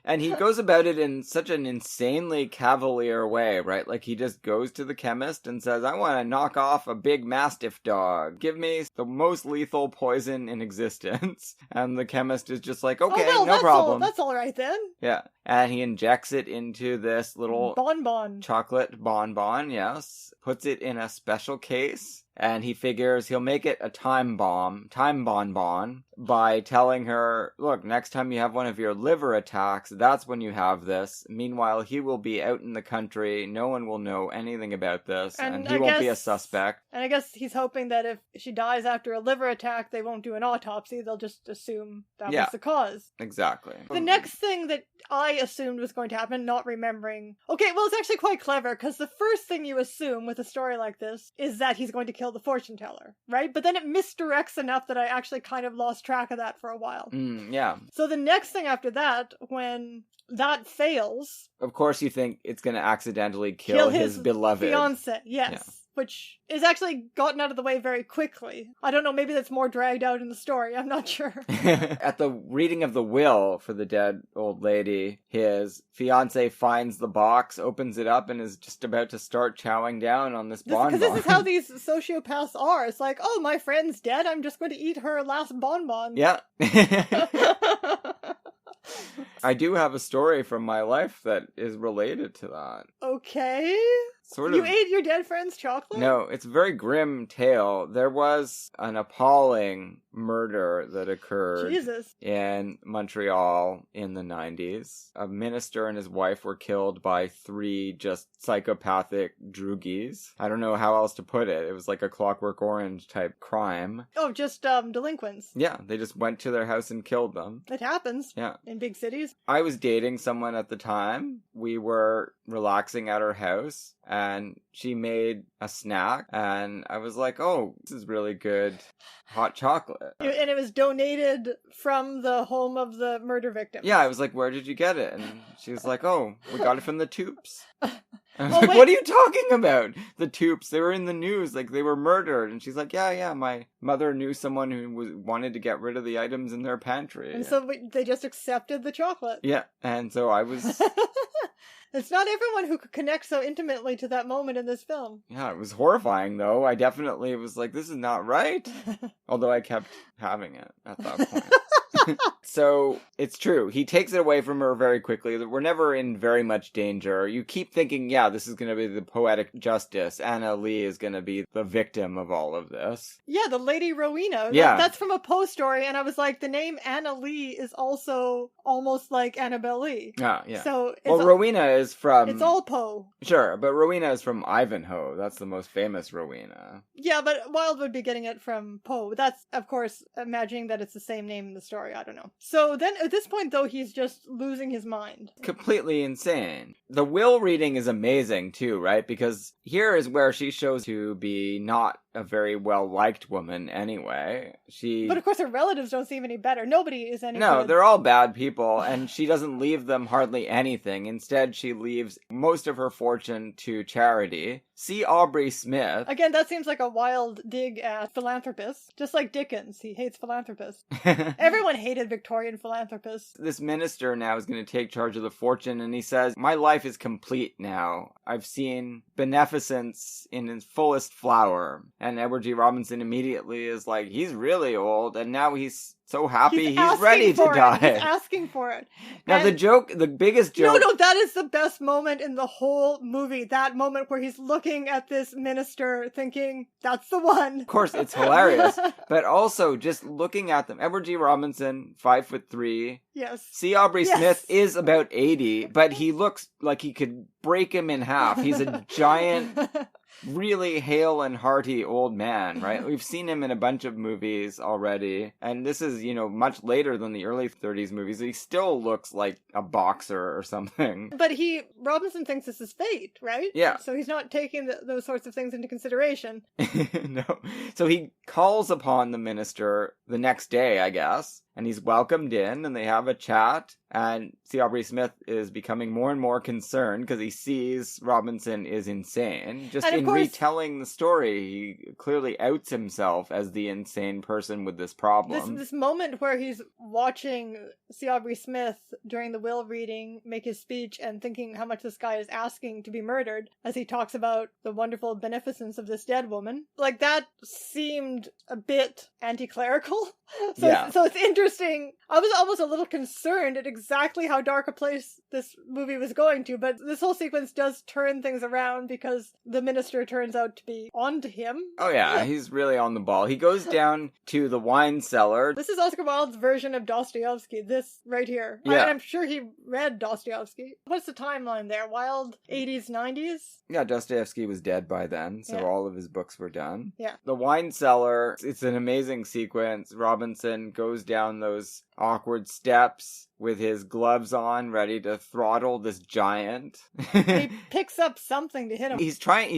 Speaker 4: And he goes about it in such an insanely cavalier way, right? Like, he just goes to the chemist and says, I want to knock off a big mastiff dog. Give me the most lethal poison in existence. And the chemist is just like, okay,
Speaker 3: oh, well,
Speaker 4: no problem.
Speaker 3: That's all right then.
Speaker 4: Yeah. And he injects it into this little
Speaker 3: bonbon.
Speaker 4: Chocolate bonbon, yes. Puts it in a special case. And he figures he'll make it a time bonbon, by telling her, look, next time you have one of your liver attacks, that's when you have this. Meanwhile, he will be out in the country. No one will know anything about this. And he won't be a suspect.
Speaker 3: And I guess he's hoping that if she dies after a liver attack, they won't do an autopsy. They'll just assume that was the cause.
Speaker 4: Exactly.
Speaker 3: The next thing that I assumed was going to happen, not remembering... Okay, well, it's actually quite clever, because the first thing you assume with a story like this is that he's going to kill the fortune teller, right? But then it misdirects enough that I actually kind of lost track of that for a while.
Speaker 4: Yeah.
Speaker 3: So the next thing after that, when that fails...
Speaker 4: Of course you think it's going to accidentally kill his beloved
Speaker 3: fiancé, yes. Yeah. Which is actually gotten out of the way very quickly. I don't know, maybe that's more dragged out in the story, I'm not sure.
Speaker 4: At the reading of the will for the dead old lady, his fiancé finds the box, opens it up, and is just about to start chowing down on this bonbon.
Speaker 3: Because this is how these sociopaths are. It's like, oh, my friend's dead, I'm just going to eat her last bonbon.
Speaker 4: Yeah. I do have a story from my life that is related to that.
Speaker 3: Okay.
Speaker 4: Sort
Speaker 3: You
Speaker 4: of.
Speaker 3: ate your dead friend's chocolate?
Speaker 4: No, it's a very grim tale. There was an appalling murder that occurred in Montreal in the 90s. A minister and his wife were killed by 3 just psychopathic droogies. I don't know how else to put it. It was like a Clockwork Orange type crime.
Speaker 3: Oh, just delinquents.
Speaker 4: Yeah, they just went to their house and killed them.
Speaker 3: It happens.
Speaker 4: Yeah.
Speaker 3: In big cities.
Speaker 4: I was dating someone at the time. We were relaxing at her house, and she made a snack, and I was like, oh, this is really good hot chocolate.
Speaker 3: And it was donated from the home of the murder victim.
Speaker 4: Yeah, I was like, where did you get it? And she was like, oh, we got it from the Toops. I was
Speaker 3: Oh,
Speaker 4: like,
Speaker 3: wait.
Speaker 4: what are you talking about? The Toops, they were in the news, like they were murdered. And she's like, yeah, my mother knew someone who wanted to get rid of the items in their pantry.
Speaker 3: And so they just accepted the chocolate.
Speaker 4: Yeah, and so I was...
Speaker 3: It's not everyone who could connect so intimately to that moment in this film.
Speaker 4: Yeah, it was horrifying, though. I definitely was like, this is not right. Although I kept having it at that point. So, it's true. He takes it away from her very quickly. We're never in very much danger. You keep thinking, yeah, this is going to be the poetic justice. Anna Lee is going to be the victim of all of this.
Speaker 3: Yeah, the Lady Rowena.
Speaker 4: Yeah.
Speaker 3: That's from a Poe story, and I was like, the name Anna Lee is also almost like Annabelle Lee.
Speaker 4: Ah, yeah.
Speaker 3: So
Speaker 4: Well, Rowena is from...
Speaker 3: It's all Poe.
Speaker 4: Sure, but Rowena is from Ivanhoe. That's the most famous Rowena.
Speaker 3: Yeah, but Wilde would be getting it from Poe. That's, of course, imagining that it's the same name in the story. I don't know. So then, at this point, though, he's just losing his mind.
Speaker 4: Completely insane. The will reading is amazing, too, right? Because here is where she shows to be not a very well-liked woman anyway.
Speaker 3: But of course her relatives don't seem any better. Nobody is any
Speaker 4: No,
Speaker 3: good.
Speaker 4: they're all bad people, and she doesn't leave them hardly anything. Instead, she leaves most of her fortune to charity. See Aubrey Smith.
Speaker 3: Again, that seems like a wild dig at philanthropists. Just like Dickens, he hates philanthropists. Everyone hated Victorian philanthropists.
Speaker 4: This minister now is going to take charge of the fortune, and he says, my life is complete now. I've seen beneficence in its fullest flower. And Edward G. Robinson immediately is like, he's really old, and now he's so happy he's ready to die.
Speaker 3: He's asking for it.
Speaker 4: Now,
Speaker 3: And
Speaker 4: the biggest joke...
Speaker 3: No, that is the best moment in the whole movie. That moment where he's looking at this minister thinking, that's the one.
Speaker 4: Of course, it's hilarious. But also, just looking at them. Edward G. Robinson, 5'3".
Speaker 3: Yes.
Speaker 4: C. Aubrey
Speaker 3: Yes.
Speaker 4: Smith is about 80, but he looks like he could break him in half. He's a giant... really hale and hearty old man, right? We've seen him in a bunch of movies already, and this is, much later than the early 30s movies. He still looks like a boxer or something.
Speaker 3: But Robinson thinks this is fate, right?
Speaker 4: Yeah.
Speaker 3: So he's not taking those sorts of things into consideration.
Speaker 4: No. So he calls upon the minister the next day, I guess, and he's welcomed in, and they have a chat, and C. Aubrey Smith is becoming more and more concerned because he sees Robinson is insane. Just in retelling the story, he clearly outs himself as the insane person with this problem.
Speaker 3: This moment where he's watching C. Aubrey Smith during the will reading make his speech and thinking how much this guy is asking to be murdered as he talks about the wonderful beneficence of this dead woman. Like, that seemed a bit anti-clerical. So it's interesting. I was almost a little concerned at exactly how dark a place this movie was going to, but this whole sequence does turn things around because the minister turns out to be onto him.
Speaker 4: Oh yeah, he's really on the ball. He goes down to the wine cellar.
Speaker 3: This is Oscar Wilde's version of Dostoevsky, this right here.
Speaker 4: Yeah.
Speaker 3: I'm sure he read Dostoevsky. What's the timeline there? Wilde, 80s, 90s?
Speaker 4: Yeah, Dostoevsky was dead by then, so all of his books were done.
Speaker 3: Yeah.
Speaker 4: The wine cellar, it's an amazing sequence. Robinson goes down those awkward steps with his gloves on, ready to throttle this giant.
Speaker 3: He picks up something to hit him.
Speaker 4: He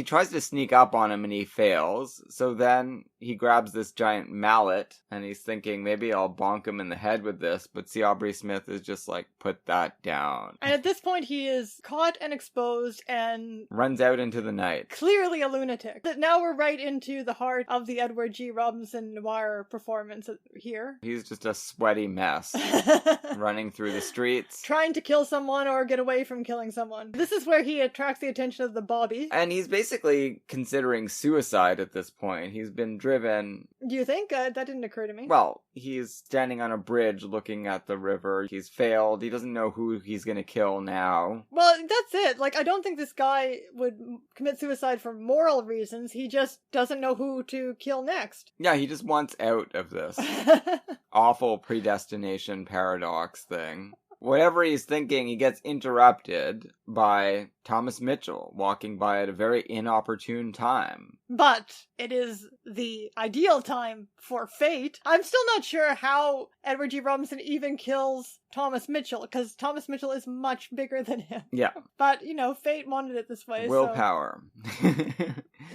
Speaker 4: tries to sneak up on him and he fails. So then he grabs this giant mallet and he's thinking, maybe I'll bonk him in the head with this. But C. Aubrey Smith is just like, put that down.
Speaker 3: And at this point he is caught and exposed and
Speaker 4: runs out into the night.
Speaker 3: Clearly a lunatic. Now we're right into the heart of the Edward G. Robinson noir performance here.
Speaker 4: He's just a sweaty mess. Running through the streets.
Speaker 3: Trying to kill someone or get away from killing someone. This is where he attracts the attention of the Bobby.
Speaker 4: And he's basically considering suicide at this point. He's been driven...
Speaker 3: Do you think? That didn't occur to me.
Speaker 4: Well, he's standing on a bridge looking at the river. He's failed. He doesn't know who he's gonna kill now.
Speaker 3: Well, that's it. Like, I don't think this guy would commit suicide for moral reasons. He just doesn't know who to kill next.
Speaker 4: Yeah, he just wants out of this awful predestination paradox thing. Whatever he's thinking, he gets interrupted by Thomas Mitchell walking by at a very inopportune time.
Speaker 3: But it is the ideal time for fate. I'm still not sure how Edward G. Robinson even kills Thomas Mitchell, because Thomas Mitchell is much bigger than him.
Speaker 4: Yeah.
Speaker 3: But, fate wanted it this way.
Speaker 4: Willpower.
Speaker 3: So.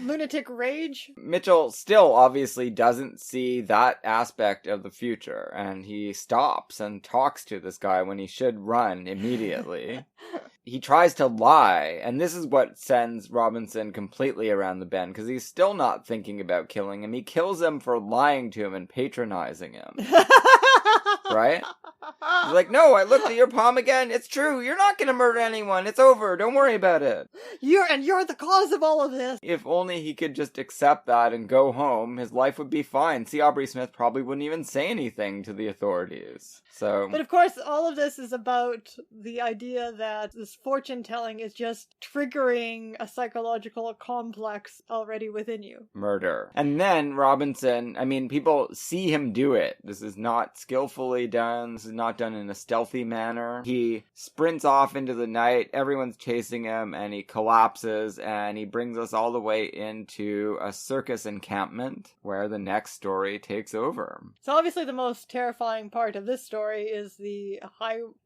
Speaker 3: Lunatic rage.
Speaker 4: Mitchell still obviously doesn't see that aspect of the future, and he stops and talks to this guy when he should run immediately. He tries to lie, and this is what sends Robinson completely around the bend, because he's still not thinking about killing him. He kills him for lying to him and patronizing him. Right? He's like, no, I looked at your palm again. It's true. You're not going to murder anyone. It's over. Don't worry about it.
Speaker 3: You're the cause of all of this.
Speaker 4: If only he could just accept that and go home, his life would be fine. See, Aubrey Smith probably wouldn't even say anything to the authorities. So,
Speaker 3: but of course, all of this is about the idea that this fortune telling is just triggering a psychological complex already within you.
Speaker 4: Murder. And then Robinson, I mean, people see him do it. This is not skillfully done. This is not done in a stealthy manner. He sprints off into the night. Everyone's chasing him and he collapses and he brings us all the way into a circus encampment where the next story takes over.
Speaker 3: So obviously the most terrifying part of this story is the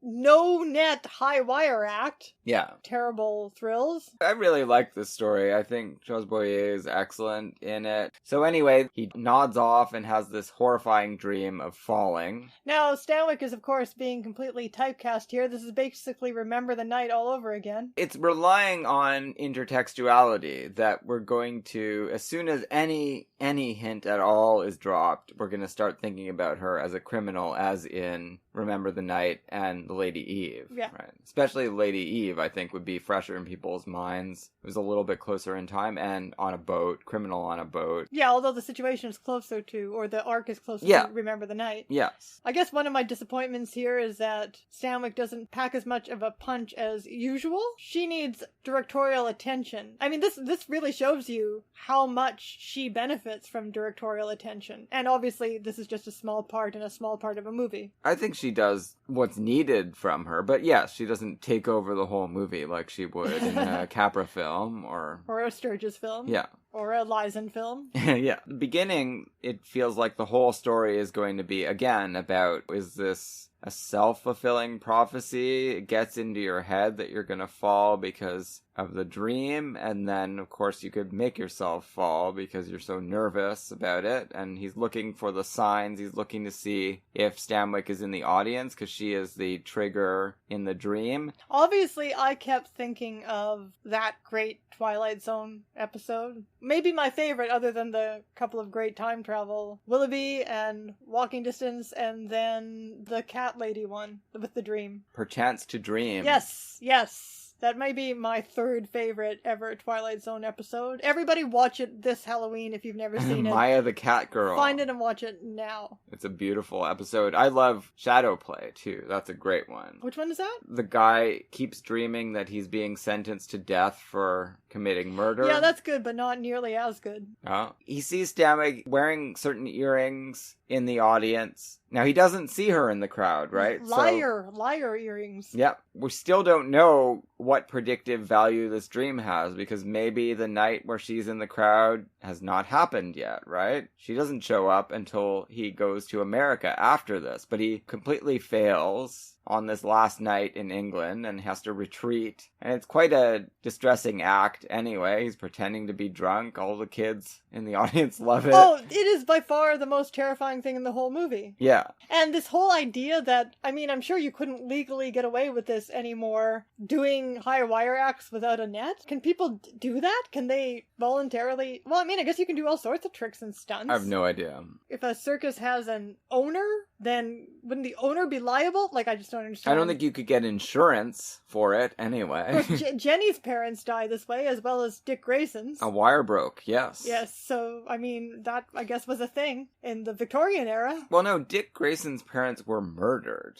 Speaker 3: no-net high-wire act.
Speaker 4: Yeah.
Speaker 3: Terrible thrills.
Speaker 4: I really like this story. I think Charles Boyer is excellent in it. So anyway, he nods off and has this horrifying dream of falling.
Speaker 3: Now, Stanwyck is, of course, being completely typecast here. This is basically Remember the Night all over again.
Speaker 4: It's relying on intertextuality, that we're going to, as soon as any hint at all is dropped, we're going to start thinking about her as a criminal, as in Remember the Night and the Lady Eve.
Speaker 3: Yeah.
Speaker 4: Right. Especially Lady Eve, I think, would be fresher in people's minds. It was a little bit closer in time, and on a boat, criminal on a boat.
Speaker 3: Yeah, although the situation is closer to, or the arc is closer
Speaker 4: Yeah.
Speaker 3: to Remember the Night.
Speaker 4: Yes.
Speaker 3: I guess one of my disappointments here is that Stanwyck doesn't pack as much of a punch as usual. She needs directorial attention. I mean, this really shows you how much she benefits from directorial attention. And obviously, this is just a small part in a small part of a movie.
Speaker 4: I think she does what's needed from her, but yes, she doesn't take over the whole movie like she would in a Capra film or
Speaker 3: a Sturgis film.
Speaker 4: Yeah.
Speaker 3: Or a Lyson film.
Speaker 4: Yeah. The beginning, it feels like the whole story is going to be, again, about, is this a self-fulfilling prophecy? It gets into your head that you're going to fall because of the dream, and then, of course, you could make yourself fall because you're so nervous about it, and he's looking for the signs. He's looking to see if Stanwyck is in the audience, because she is the trigger in the dream.
Speaker 3: Obviously, I kept thinking of that great Twilight Zone episode. Maybe my favorite, other than the couple of great time travel, Willoughby and Walking Distance, and then the cat lady one with the dream.
Speaker 4: Perchance to Dream.
Speaker 3: Yes. That may be my third favorite ever Twilight Zone episode. Everybody watch it this Halloween if you've never seen it.
Speaker 4: Maya the Cat Girl.
Speaker 3: Find it and watch it now.
Speaker 4: It's a beautiful episode. I love Shadow Play, too. That's a great one.
Speaker 3: Which one is that?
Speaker 4: The guy keeps dreaming that he's being sentenced to death for committing murder.
Speaker 3: Yeah, that's good, but not nearly as good.
Speaker 4: Oh. He sees Stanwyck wearing certain earrings in the audience. Now, he doesn't see her in the crowd, right?
Speaker 3: Liar earrings.
Speaker 4: Yep. We still don't know what predictive value this dream has, because maybe the night where she's in the crowd has not happened yet, right? She doesn't show up until he goes to America after this, but he completely fails on this last night in England and has to retreat. And it's quite a distressing act anyway. He's pretending to be drunk. All the kids in the audience love it.
Speaker 3: Oh, it is by far the most terrifying thing in the whole movie.
Speaker 4: Yeah.
Speaker 3: And this whole idea that, I mean, I'm sure you couldn't legally get away with this anymore, doing high wire acts without a net. Can people do that? Can they voluntarily? Well, I mean, I guess you can do all sorts of tricks and stunts.
Speaker 4: I have no idea.
Speaker 3: If a circus has an owner, then wouldn't the owner be liable? Like, I just don't understand.
Speaker 4: I don't think you could get insurance for it anyway.
Speaker 3: Jenny's parents died this way, as well as Dick Grayson's.
Speaker 4: A wire broke, yes.
Speaker 3: Yes, so, I mean, that, I guess, was a thing in the Victorian era.
Speaker 4: Well, no, Dick Grayson's parents were murdered.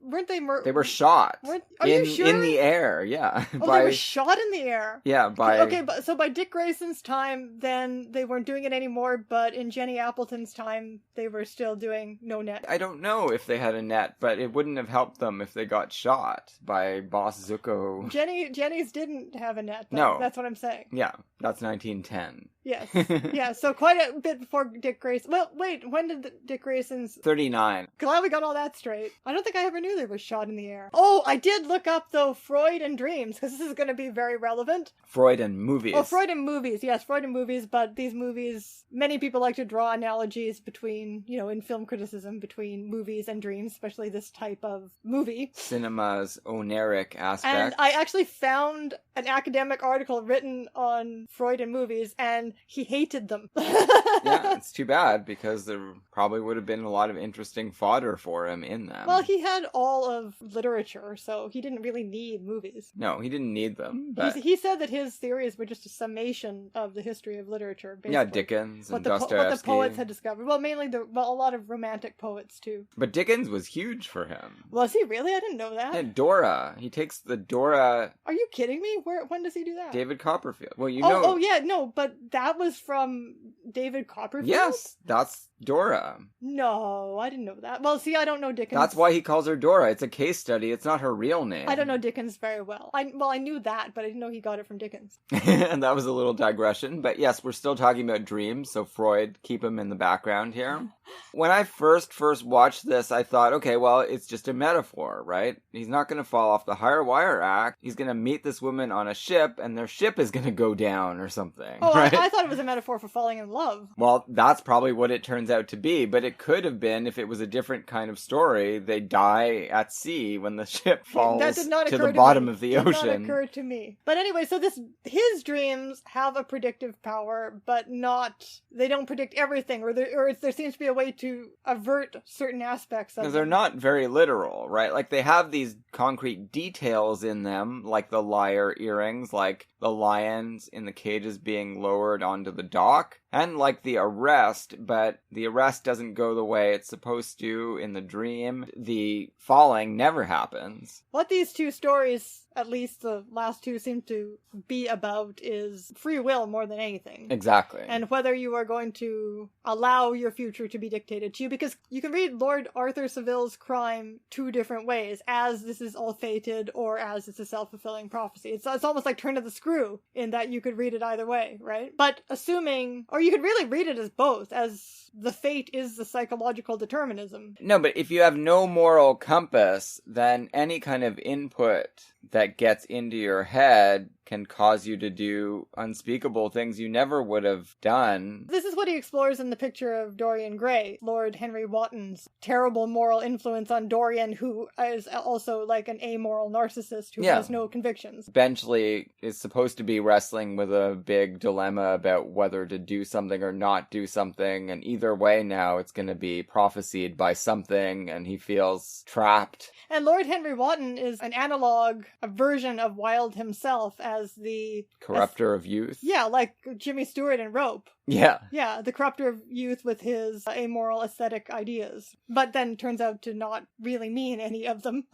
Speaker 3: Weren't they murdered?
Speaker 4: They were shot.
Speaker 3: Are you sure?
Speaker 4: In the air, yeah.
Speaker 3: Oh, they were shot in the air?
Speaker 4: Yeah, by...
Speaker 3: Okay, so by Dick Grayson's time, then they weren't doing it anymore, but in Jenny Appleton's time, they were still doing no net.
Speaker 4: I don't know if they had a net, but it wouldn't have helped them if they got shot by Boss Zuko.
Speaker 3: Jenny's didn't have a net, though.
Speaker 4: No.
Speaker 3: That's what I'm saying.
Speaker 4: Yeah, that's 1910.
Speaker 3: Yes. Yeah, so quite a bit before Dick Grayson. Well, wait, when did Dick Grayson's...
Speaker 4: 39.
Speaker 3: Glad we got all that straight. I don't think I ever knew they were shot in the air. Oh, I did look up, though, Freud and dreams, because this is going to be very relevant.
Speaker 4: Freud and movies.
Speaker 3: Oh, Freud and movies. Yes, Freud and movies, but these movies, many people like to draw analogies between, in film criticism, between movies and dreams, especially this type of movie.
Speaker 4: Cinema's oniric aspect.
Speaker 3: And I actually found an academic article written on Freudian movies, and he hated them.
Speaker 4: Yeah, it's too bad, because there probably would have been a lot of interesting fodder for him in them.
Speaker 3: Well, he had all of literature, so he didn't really need movies.
Speaker 4: No, he didn't need them. But...
Speaker 3: He said that his theories were just a summation of the history of literature, basically.
Speaker 4: Yeah, Dickens and Dostoevsky.
Speaker 3: What the poets had discovered. Well, mainly a lot of romantic poets, too.
Speaker 4: But Dickens was huge for him.
Speaker 3: Was he really? I didn't know that.
Speaker 4: And Dora. He takes the Dora...
Speaker 3: Are you kidding me? When does he do that?
Speaker 4: David Copperfield. Well, you know...
Speaker 3: Oh, yeah, no, but that was from David Copperfield?
Speaker 4: Yes, that's Dora.
Speaker 3: No, I didn't know that. Well, see, I don't know Dickens.
Speaker 4: That's why he calls her Dora. It's a case study. It's not her real name.
Speaker 3: I don't know Dickens very well. I knew that, but I didn't know he got it from Dickens.
Speaker 4: And that was a little digression. But yes, we're still talking about dreams, so Freud, keep him in the background here. When I first watched this, I thought, okay, well, it's just a metaphor, right? He's not going to fall off the higher wire act. He's going to meet this woman on a ship, and their ship is going to go down or something.
Speaker 3: Oh,
Speaker 4: right?
Speaker 3: I thought it was a metaphor for falling in love.
Speaker 4: Well, that's probably what it turns out to be, but it could have been, if it was a different kind of story, they die at sea when the ship falls to the bottom of the ocean.
Speaker 3: That did not occur to me. But anyway, so his dreams have a predictive power, but they don't predict everything, or there seems to be a way to avert certain aspects of them.
Speaker 4: They're not very literal, right? Like, they have these concrete details in them, like the lyre earrings, like the lions in the cages being lowered onto the dock, and like the arrest, but the arrest doesn't go the way it's supposed to in the dream. The falling never happens.
Speaker 3: What these two stories, at least the last two, seem to be about is free will more than anything.
Speaker 4: Exactly.
Speaker 3: And whether you are going to allow your future to be dictated to you, because you can read Lord Arthur Saville's Crime two different ways, as this is all fated or as it's a self-fulfilling prophecy. It's almost like Turn of the Screw, in that you could read it either way, right? But assuming, or you could really read it as both, as the fate is the psychological determinism.
Speaker 4: No, but if you have no moral compass, then any kind of input that gets into your head can cause you to do unspeakable things you never would have done.
Speaker 3: This is what he explores in the picture of Dorian Gray, Lord Henry Wotton's terrible moral influence on Dorian, who is also like an amoral narcissist who has no convictions.
Speaker 4: Benchley is supposed to be wrestling with a big dilemma about whether to do something or not do something, and either way now it's going to be prophesied by something, and he feels trapped.
Speaker 3: And Lord Henry Wotton is an analog, a version of Wilde himself as the...
Speaker 4: corrupter of youth?
Speaker 3: Yeah, like Jimmy Stewart in Rope.
Speaker 4: Yeah.
Speaker 3: Yeah, the corrupter of youth with his amoral aesthetic ideas. But then turns out to not really mean any of them.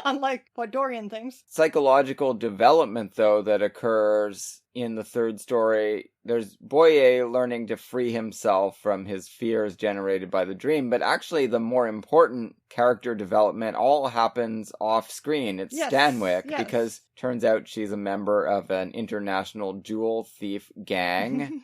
Speaker 3: Unlike what Dorian thinks.
Speaker 4: Psychological development, though, that occurs in the third story, there's Boyer learning to free himself from his fears generated by the dream, but actually the more important character development all happens off screen. It's Stanwyck, because turns out she's a member of an international jewel thief gang.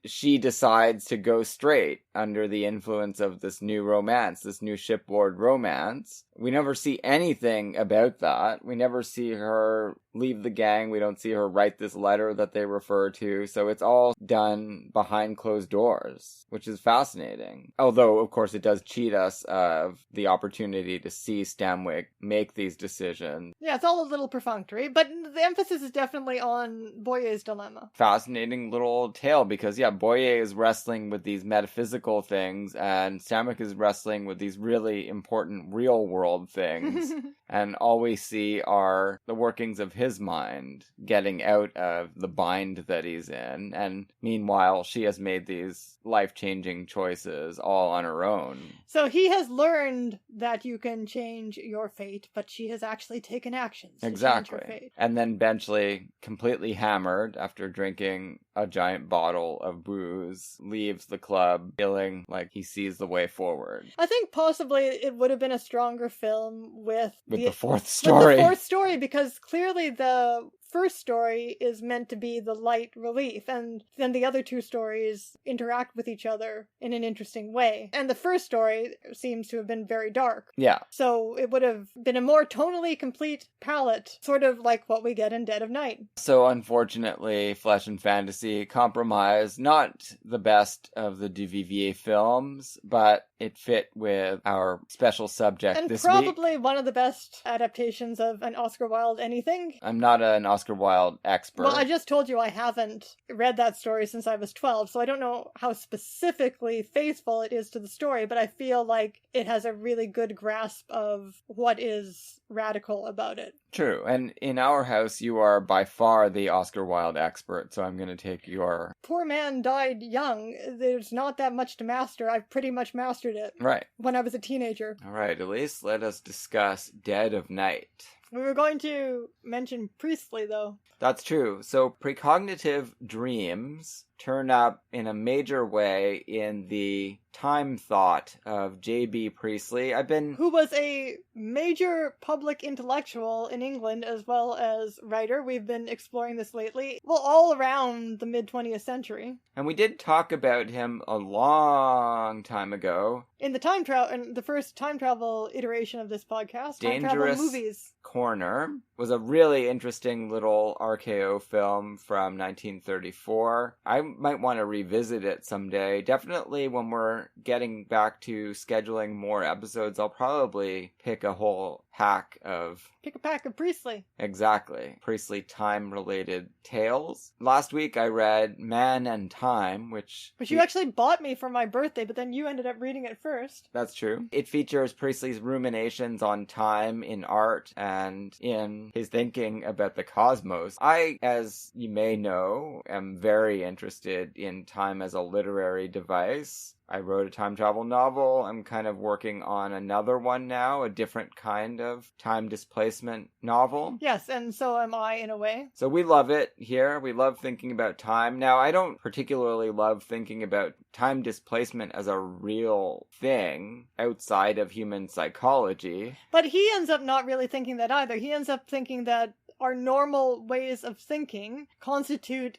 Speaker 4: She decides to go straight under the influence of this new romance, this new shipboard romance. We never see anything about that. We never see her leave the gang. We don't see her write this letter that they refer to. So it's all done behind closed doors, which is fascinating. Although, of course, it does cheat us of the opportunity to see Stanwyck make these decisions.
Speaker 3: Yeah, it's all a little perfunctory, but the emphasis is definitely on Boyer's dilemma.
Speaker 4: Fascinating little tale, because, Boyer is wrestling with these metaphysical things, and Stanwyck is wrestling with these really important real-world things. And all we see are the workings of his mind getting out of the bind that he's in. And meanwhile, she has made these life-changing choices all on her own.
Speaker 3: So he has learned that you can change your fate, but she has actually taken actions to change her fate.
Speaker 4: And then Benchley, completely hammered after drinking a giant bottle of booze, leaves the club feeling like he sees the way forward.
Speaker 3: I think possibly it would have been a stronger film with
Speaker 4: the fourth story.
Speaker 3: With the fourth story, because clearly the first story is meant to be the light relief, and then the other two stories interact with each other in an interesting way. And the first story seems to have been very dark.
Speaker 4: Yeah.
Speaker 3: So it would have been a more tonally complete palette, sort of like what we get in Dead of Night.
Speaker 4: So unfortunately, Flesh and Fantasy compromised not the best of the Duvivier films, but it fit with our special subject
Speaker 3: and
Speaker 4: this week.
Speaker 3: And probably one of the best adaptations of an Oscar Wilde anything.
Speaker 4: I'm not an Oscar Oscar Wilde expert.
Speaker 3: Well, I just told you I haven't read that story since I was 12, so I don't know how specifically faithful it is to the story, but I feel like it has a really good grasp of what is radical about it.
Speaker 4: True, and in our house, you are by far the Oscar Wilde expert, so I'm going to take your...
Speaker 3: Poor man died young. There's not that much to master. I've pretty much mastered it.
Speaker 4: Right.
Speaker 3: When I was a teenager.
Speaker 4: All right, Elise, let us discuss Dead of Night.
Speaker 3: We were going to mention Priestley, though.
Speaker 4: That's true. So precognitive dreams turn up in a major way in the time thought of J.B. Priestley.
Speaker 3: Who was a major public intellectual in England as well as writer. We've been exploring this lately. Well, all around the mid-20th century.
Speaker 4: And we did talk about him a long time ago.
Speaker 3: In the first time travel iteration of this podcast, time
Speaker 4: Dangerous
Speaker 3: travel movies.
Speaker 4: Corner was a really interesting little RKO film from 1934. I might want to revisit it someday. Definitely when we're getting back to scheduling more episodes, I'll probably pick a whole pack of...
Speaker 3: Pick a pack of Priestley.
Speaker 4: Exactly. Priestley time-related tales. Last week I read Man and Time, which...
Speaker 3: Which you actually bought me for my birthday, but then you ended up reading it first.
Speaker 4: That's true. It features Priestley's ruminations on time in art and in his thinking about the cosmos. I, as you may know, am very interested in time as a literary device. I wrote a time travel novel. I'm kind of working on another one now, a different kind of time displacement novel.
Speaker 3: Yes, and so am I in a way.
Speaker 4: So we love it here. We love thinking about time. Now, I don't particularly love thinking about time displacement as a real thing outside of human psychology.
Speaker 3: But he ends up not really thinking that either. He ends up thinking that our normal ways of thinking constitute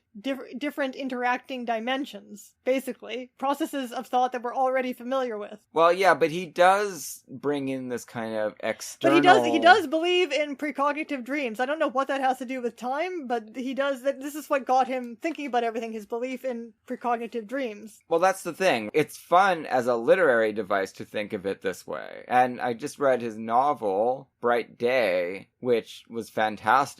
Speaker 3: different interacting dimensions, basically. Processes of thought that we're already familiar with.
Speaker 4: Well, yeah, but he does bring in this kind of external...
Speaker 3: But he does believe in precognitive dreams. I don't know what that has to do with time, but he does. This is what got him thinking about everything, his belief in precognitive dreams.
Speaker 4: Well, that's the thing. It's fun as a literary device to think of it this way. And I just read his novel, Bright Day, which was fantastic.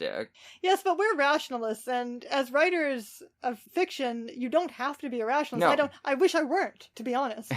Speaker 3: Yes, but we're rationalists, and as writers of fiction, you don't have to be a rationalist.
Speaker 4: No.
Speaker 3: I wish I weren't, to be honest.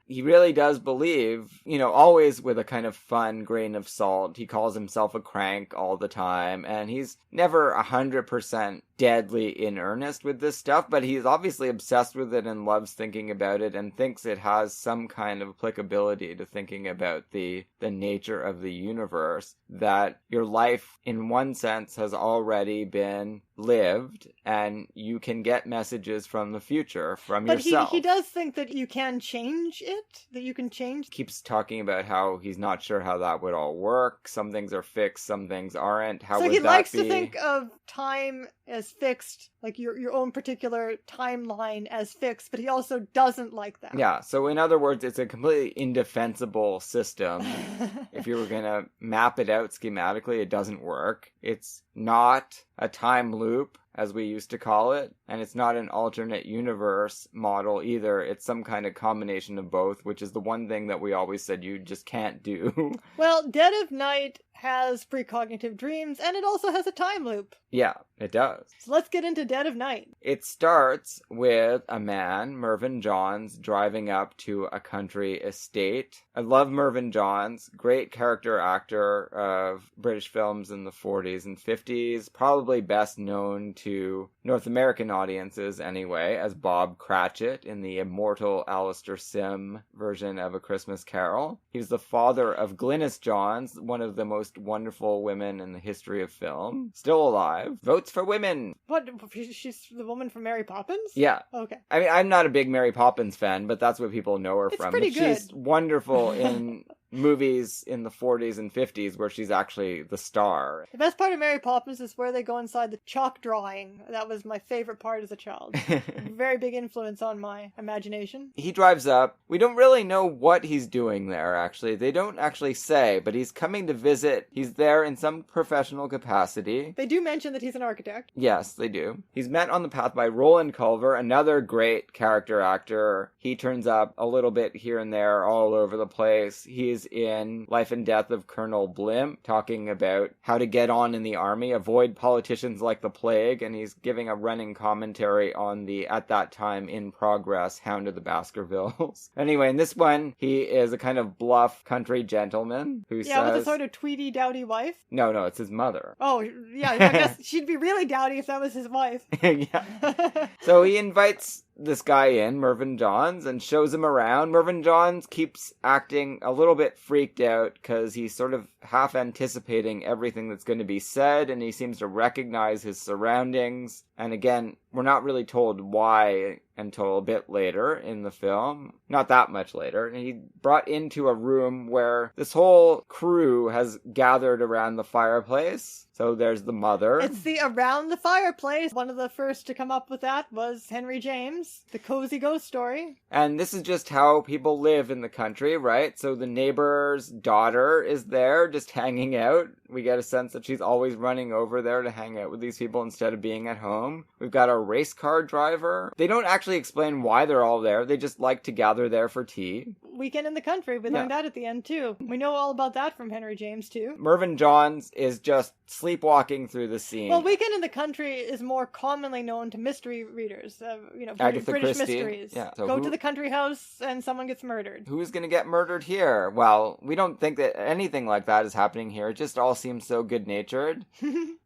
Speaker 4: He really does believe, always with a kind of fun grain of salt. He calls himself a crank all the time, and he's never 100% deadly in earnest with this stuff, but he's obviously obsessed with it and loves thinking about it and thinks it has some kind of applicability to thinking about the nature of the universe, that your life, in one sense, has already been lived, and you can get messages from the future, from yourself.
Speaker 3: But he does think that you can change it, that you can change.
Speaker 4: Keeps talking about how he's not sure how that would all work. Some things are fixed, some things aren't. How would that be?
Speaker 3: So he likes to think of time as fixed, like your own particular timeline as fixed, but he also doesn't like that.
Speaker 4: Yeah, so in other words, it's a completely indefensible system. If you were going to map it out schematically, it doesn't work. It's not a time loop, as we used to call it, and it's not an alternate universe model either. It's some kind of combination of both, which is the one thing that we always said you just can't do.
Speaker 3: Well, Dead of Night has precognitive dreams, and it also has a time loop.
Speaker 4: Yeah, it does.
Speaker 3: So let's get into Dead of Night.
Speaker 4: It starts with a man, Mervyn Johns, driving up to a country estate. I love Mervyn Johns, great character actor of British films in the 40s and 50s, probably best known to North American audiences anyway, as Bob Cratchit in the immortal Alistair Sim version of A Christmas Carol. He was the father of Glynis Johns, one of the most wonderful women in the history of film. Still alive. Votes for women.
Speaker 3: What? She's the woman from Mary Poppins?
Speaker 4: Yeah.
Speaker 3: Okay.
Speaker 4: I mean, I'm not a big Mary Poppins fan, but that's what people know her from.
Speaker 3: It's pretty good.
Speaker 4: She's wonderful in movies in the 40s and 50s where she's actually the star.
Speaker 3: The best part of Mary Poppins is where they go inside the chalk drawing. That was my favorite part as a child. Very big influence on my imagination.
Speaker 4: He drives up. We don't really know what he's doing there, actually. They don't actually say, but he's coming to visit. He's there in some professional capacity.
Speaker 3: They do mention that he's an architect.
Speaker 4: Yes, they do. He's met on the path by Roland Culver, another great character actor. He turns up a little bit here and there all over the place. He's he's in Life and Death of Colonel Blimp, talking about how to get on in the army, avoid politicians like the plague, and he's giving a running commentary on the, at that time, in progress Hound of the Baskervilles. Anyway, in this one, he is a kind of bluff country gentleman who
Speaker 3: Yeah,
Speaker 4: says...
Speaker 3: with a sort of tweedy, dowdy wife.
Speaker 4: No, it's his mother.
Speaker 3: Oh, yeah, I guess she'd be really dowdy if that was his wife.
Speaker 4: Yeah. So he invites this guy in, Mervyn Johns, and shows him around. Mervyn Johns keeps acting a little bit freaked out because he's sort of half anticipating everything that's going to be said, and he seems to recognize his surroundings. And again, we're not really told why until a bit later in the film. Not that much later. And he brought into a room where this whole crew has gathered around the fireplace. So there's the mother.
Speaker 3: It's the around the fireplace. One of the first to come up with that was Henry James, the cozy ghost story.
Speaker 4: And this is just how people live in the country, right? So the neighbor's daughter is there just hanging out. We get a sense that she's always running over there to hang out with these people instead of being at home. We've got a race car driver. They don't actually explain why they're all there. They just like to gather there for tea.
Speaker 3: Weekend in the Country. We learned that at the end, too. We know all about that from Henry James, too.
Speaker 4: Mervyn Johns is just sleepwalking through the scene.
Speaker 3: Well, Weekend in the Country is more commonly known to mystery readers. British
Speaker 4: Christie.
Speaker 3: mysteries.
Speaker 4: Yeah. So
Speaker 3: Go to the country house and someone gets murdered.
Speaker 4: Who's going to get murdered here? Well, we don't think that anything like that is happening here. It just all seems so good-natured.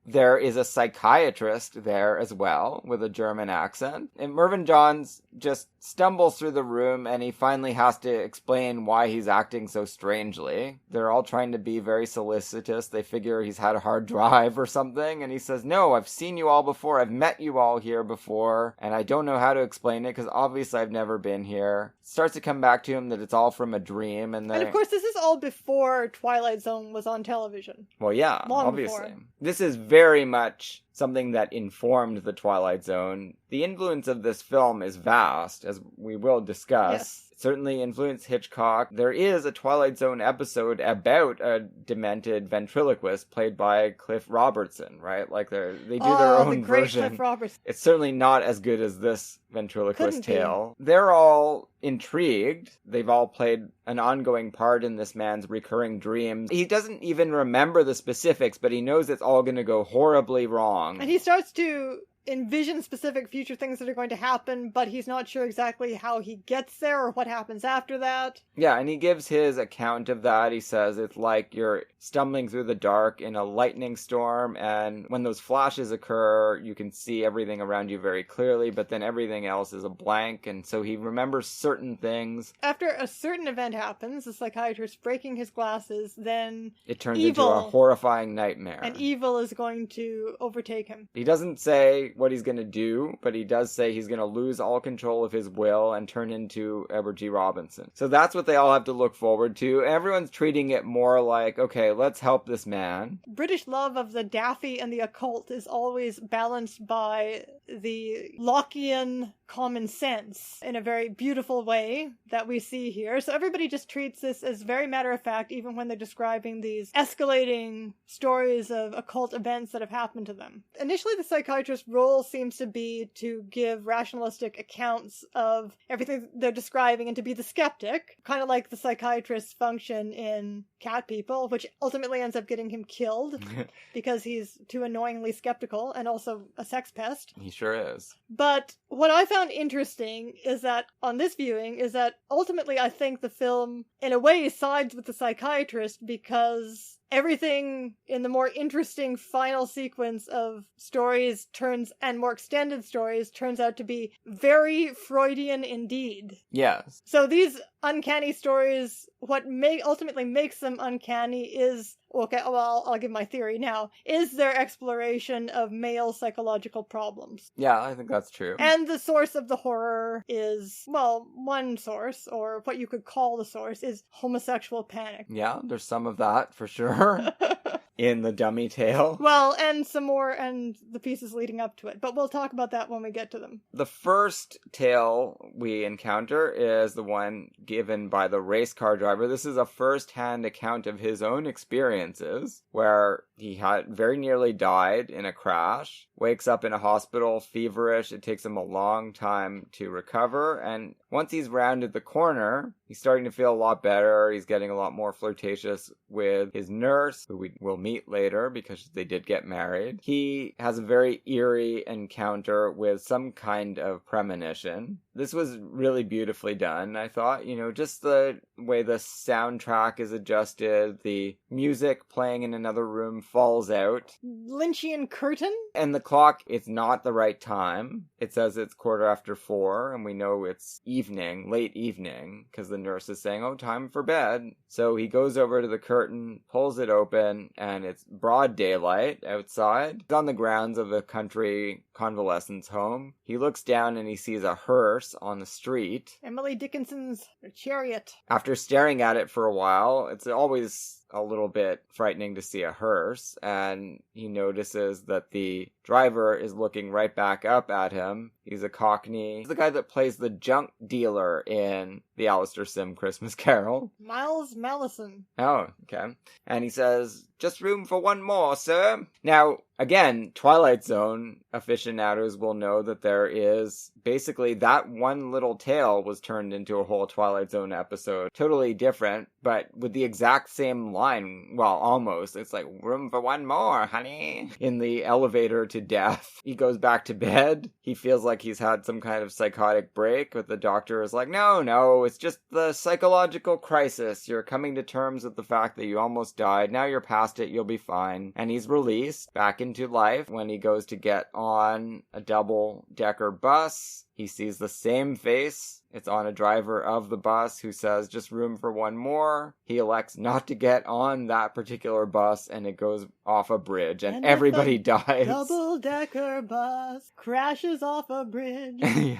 Speaker 4: There is a psychiatrist there as well, with a German accent. And Mervyn Johns just stumbles through the room, and he finally has to explain why he's acting so strangely. They're all trying to be very solicitous. They figure he's had a hard drive or something, and he says, no, I've seen you all before. I've met you all here before, and I don't know how to explain it, because obviously I've never been here. It starts to come back to him that it's all from a dream, and
Speaker 3: of course, this is all before Twilight Zone was on television.
Speaker 4: Well, yeah,
Speaker 3: Long
Speaker 4: obviously.
Speaker 3: before.
Speaker 4: This is very much something that informed the Twilight Zone. The influence of this film is vast, as we will discuss.
Speaker 3: Yes.
Speaker 4: It certainly influenced Hitchcock. There is a Twilight Zone episode about a demented ventriloquist played by Cliff Robertson, right? Like they do their own
Speaker 3: the great
Speaker 4: version.
Speaker 3: Cliff Robertson.
Speaker 4: It's certainly not as good as this ventriloquist
Speaker 3: Couldn't be.
Speaker 4: tale. They're all intrigued. They've all played an ongoing part in this man's recurring dreams. He doesn't even remember the specifics, but he knows it's all going to go horribly wrong.
Speaker 3: And he starts to envision specific future things that are going to happen, but he's not sure exactly how he gets there or what happens after that.
Speaker 4: Yeah, and he gives his account of that. He says it's like you're stumbling through the dark in a lightning storm, and when those flashes occur, you can see everything around you very clearly, but then everything else is a blank, and so he remembers certain things.
Speaker 3: After a certain event happens, the psychiatrist breaking his glasses, then
Speaker 4: It turns
Speaker 3: evil,
Speaker 4: into a horrifying nightmare.
Speaker 3: and evil is going to overtake him.
Speaker 4: He doesn't say what he's going to do, but he does say he's going to lose all control of his will and turn into Edward G. Robinson. So that's what they all have to look forward to. Everyone's treating it more like, okay, let's help this man.
Speaker 3: British love of the daffy and the occult is always balanced by the Lockean common sense in a very beautiful way that we see here. So everybody just treats this as very matter of fact, even when they're describing these escalating stories of occult events that have happened to them. Initially, the psychiatrist's role seems to be to give rationalistic accounts of everything they're describing and to be the skeptic, kind of like the psychiatrist's function in Cat People, which ultimately ends up getting him killed because he's too annoyingly skeptical and also a sex pest.
Speaker 4: He sure is.
Speaker 3: But what I found interesting is that on this viewing is that ultimately I think the film in a way sides with the psychiatrist because everything in the more interesting final sequence of stories and more extended stories turns out to be very Freudian indeed.
Speaker 4: Yes.
Speaker 3: So these uncanny stories, what ultimately makes them uncanny is, okay, well, I'll give my theory now, is their exploration of male psychological problems.
Speaker 4: Yeah, I think that's true.
Speaker 3: And the source of the horror is, well, one source, or what you could call the source, is homosexual panic.
Speaker 4: Yeah, there's some of that for sure. In the dummy tale.
Speaker 3: Well, and some more, and the pieces leading up to it. But we'll talk about that when we get to them.
Speaker 4: The first tale we encounter is the one given by the race car driver. This is a first-hand account of his own experiences, where he had very nearly died in a crash, wakes up in a hospital, feverish. It takes him a long time to recover, and once he's rounded the corner, he's starting to feel a lot better. He's getting a lot more flirtatious with his nurse, who we will meet later because they did get married. He has a very eerie encounter with some kind of premonition. This was really beautifully done, I thought. Just the way the soundtrack is adjusted, the music playing in another room falls out.
Speaker 3: Lynchian curtain?
Speaker 4: And the clock, it's not the right time. It says it's 4:15, and we know it's evening, late evening, because the nurse is saying, oh, time for bed. So he goes over to the curtain, pulls it open, and it's broad daylight outside. He's on the grounds of a country convalescence home. He looks down and he sees a hearse on the street.
Speaker 3: Emily Dickinson's chariot.
Speaker 4: After staring at it for a while, it's always a little bit frightening to see a hearse, and he notices that the driver is looking right back up at him. He's a Cockney. He's the guy that plays the junk dealer in the Alistair Sim Christmas Carol.
Speaker 3: Miles Malleson.
Speaker 4: Oh, okay. And he says, just room for one more, sir. Now, again, Twilight Zone aficionados will know that there is basically that one little tale was turned into a whole Twilight Zone episode. Totally different, but with the exact same line. Well, almost. It's like, room for one more, honey. In the elevator to death. He goes back to bed. He feels like he's had some kind of psychotic break, but the doctor is like, no, it's just the psychological crisis. You're coming to terms with the fact that you almost died. Now you're past it. You'll be fine. And he's released back into life when he goes to get on a double-decker bus. He sees the same face. It's on a driver of the bus who says, just room for one more. He elects not to get on that particular bus, and it goes off a bridge, and everybody dies.
Speaker 3: Double-decker bus crashes off a bridge.
Speaker 4: Yeah.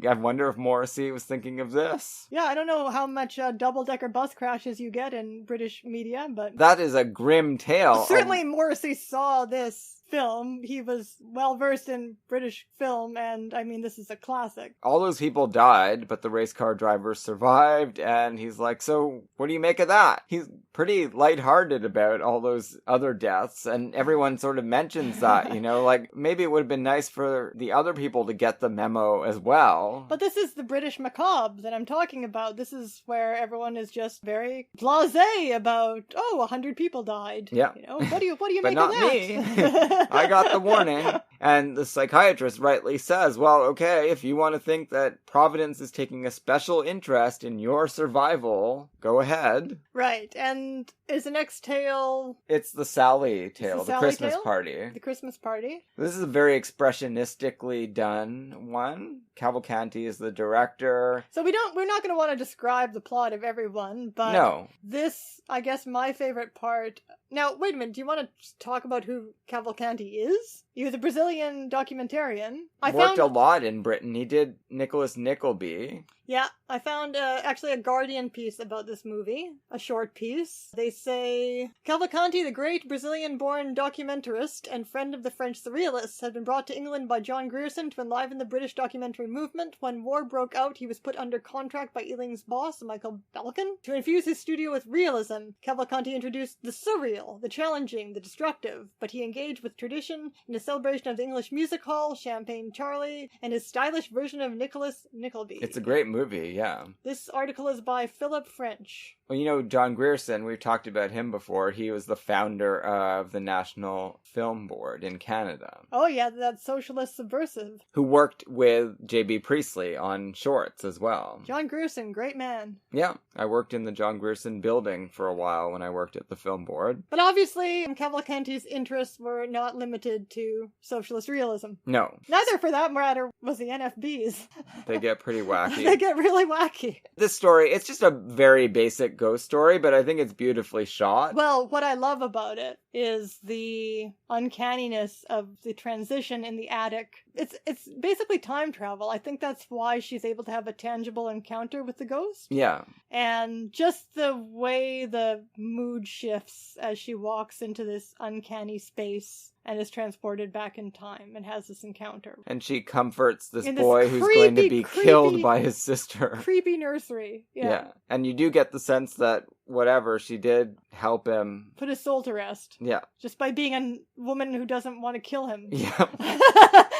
Speaker 4: I wonder if Morrissey was thinking of this.
Speaker 3: Yeah, I don't know how much double-decker bus crashes you get in British media, but...
Speaker 4: That is a grim tale.
Speaker 3: Certainly Morrissey saw this film. He was well-versed in British film, and I mean, this is a classic.
Speaker 4: All those people died, but the race car driver survived, and he's like, so what do you make of that? He's pretty lighthearted about all those other deaths, and everyone sort of mentions that, like, maybe it would have been nice for the other people to get the memo as well.
Speaker 3: But this is the British macabre that I'm talking about. This is where everyone is just very blasé about, 100 people died.
Speaker 4: Yeah.
Speaker 3: What do you
Speaker 4: but
Speaker 3: make of that?
Speaker 4: Not me. I got the warning. And the psychiatrist rightly says, well, okay, if you want to think that Providence is taking a special interest in your survival, go ahead.
Speaker 3: Right. And is the next tale...
Speaker 4: It's the Sally tale, the Christmas
Speaker 3: tale?
Speaker 4: Party.
Speaker 3: The Christmas Party.
Speaker 4: This is a very expressionistically done one. Cavalcanti is the director.
Speaker 3: So we're not going to want to describe the plot of every one, but
Speaker 4: no.
Speaker 3: This, I guess, my favorite part... Now, wait a minute, do you want to talk about who Cavalcanti is? He was a Brazilian documentarian.
Speaker 4: Worked a lot in Britain. He did Nicholas Nickleby.
Speaker 3: Yeah, I found actually a Guardian piece about this movie, a short piece. They say, Cavalcanti, the great Brazilian-born documentarist and friend of the French surrealists, had been brought to England by John Grierson to enliven the British documentary movement. When war broke out, he was put under contract by Ealing's boss, Michael Redgrave, to infuse his studio with realism. Cavalcanti introduced the surreal, the challenging, the destructive, but he engaged with tradition in a celebration of the English music hall, Champagne Charlie, and his stylish version of Nicholas Nickleby.
Speaker 4: It's a great movie, yeah.
Speaker 3: This article is by Philip French.
Speaker 4: Well, John Grierson, we've talked about him before. He was the founder of the National Film Board in Canada.
Speaker 3: Oh, yeah, that socialist subversive.
Speaker 4: Who worked with J.B. Priestley on shorts as well.
Speaker 3: John Grierson, great man.
Speaker 4: Yeah, I worked in the John Grierson building for a while when I worked at the Film Board.
Speaker 3: But obviously, Cavalcanti's interests were not limited to socialist realism.
Speaker 4: No.
Speaker 3: Neither, for that matter, was the NFBs.
Speaker 4: They get pretty wacky.
Speaker 3: They get really wacky.
Speaker 4: This story, it's just a very basic ghost story, but I think it's beautifully shot.
Speaker 3: Well, what I love about it is the uncanniness of the transition in the attic. It's basically time travel. I think that's why she's able to have a tangible encounter with the ghost.
Speaker 4: Yeah.
Speaker 3: And just the way the mood shifts as she walks into this uncanny space and is transported back in time and has this encounter.
Speaker 4: And she comforts this
Speaker 3: in
Speaker 4: boy who's going to be killed by his sister.
Speaker 3: Creepy nursery. Yeah.
Speaker 4: And you do get the sense that whatever, she did help him.
Speaker 3: Put his soul to rest.
Speaker 4: Yeah.
Speaker 3: Just by being a woman who doesn't want to kill him.
Speaker 4: Yeah.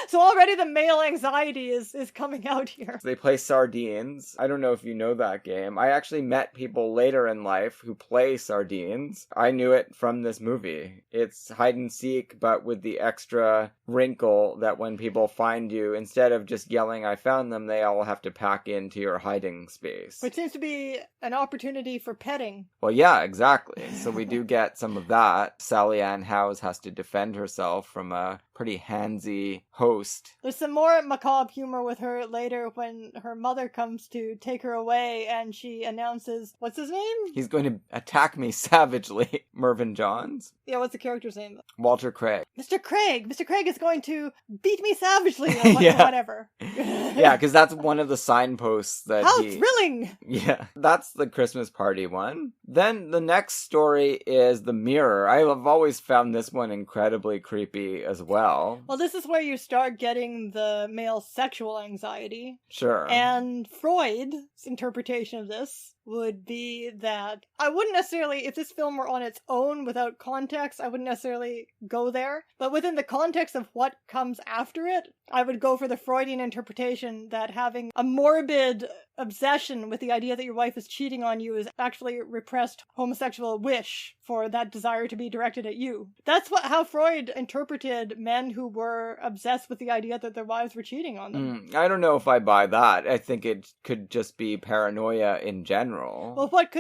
Speaker 3: So already the male anxiety is coming out here.
Speaker 4: They play sardines. I don't know if you know that game. I actually met people later in life who play sardines. I knew it from this movie. It's hide and seek, but with the extra wrinkle that when people find you, instead of just yelling, I found them, they all have to pack into your hiding space.
Speaker 3: Which seems to be an opportunity for petting.
Speaker 4: Well, yeah, exactly. So we do get some of that. Sally Ann Howes has to defend herself from a pretty handsy host.
Speaker 3: There's some more macabre humor with her later when her mother comes to take her away and she announces, what's his name?
Speaker 4: He's going to attack me savagely. Mervyn Johns?
Speaker 3: Yeah, what's the character's name?
Speaker 4: Walter Craig.
Speaker 3: Mr. Craig! Mr. Craig is going to beat me savagely or
Speaker 4: Yeah.
Speaker 3: whatever.
Speaker 4: Yeah, because that's one of the signposts that
Speaker 3: How thrilling!
Speaker 4: Yeah, that's the Christmas party one. Then the next story is The Mirror. I have always found this one incredibly creepy as well.
Speaker 3: Well, this is where you start getting the male sexual anxiety.
Speaker 4: Sure.
Speaker 3: And Freud's interpretation of this would be that I wouldn't necessarily, if this film were on its own without context, I wouldn't necessarily go there. But within the context of what comes after it, I would go for the Freudian interpretation that having a morbid obsession with the idea that your wife is cheating on you is actually a repressed homosexual wish for that desire to be directed at you. That's how Freud interpreted men who were obsessed with the idea that their wives were cheating on them.
Speaker 4: I don't know if I buy that. I think it could just be paranoia in general.
Speaker 3: Well, what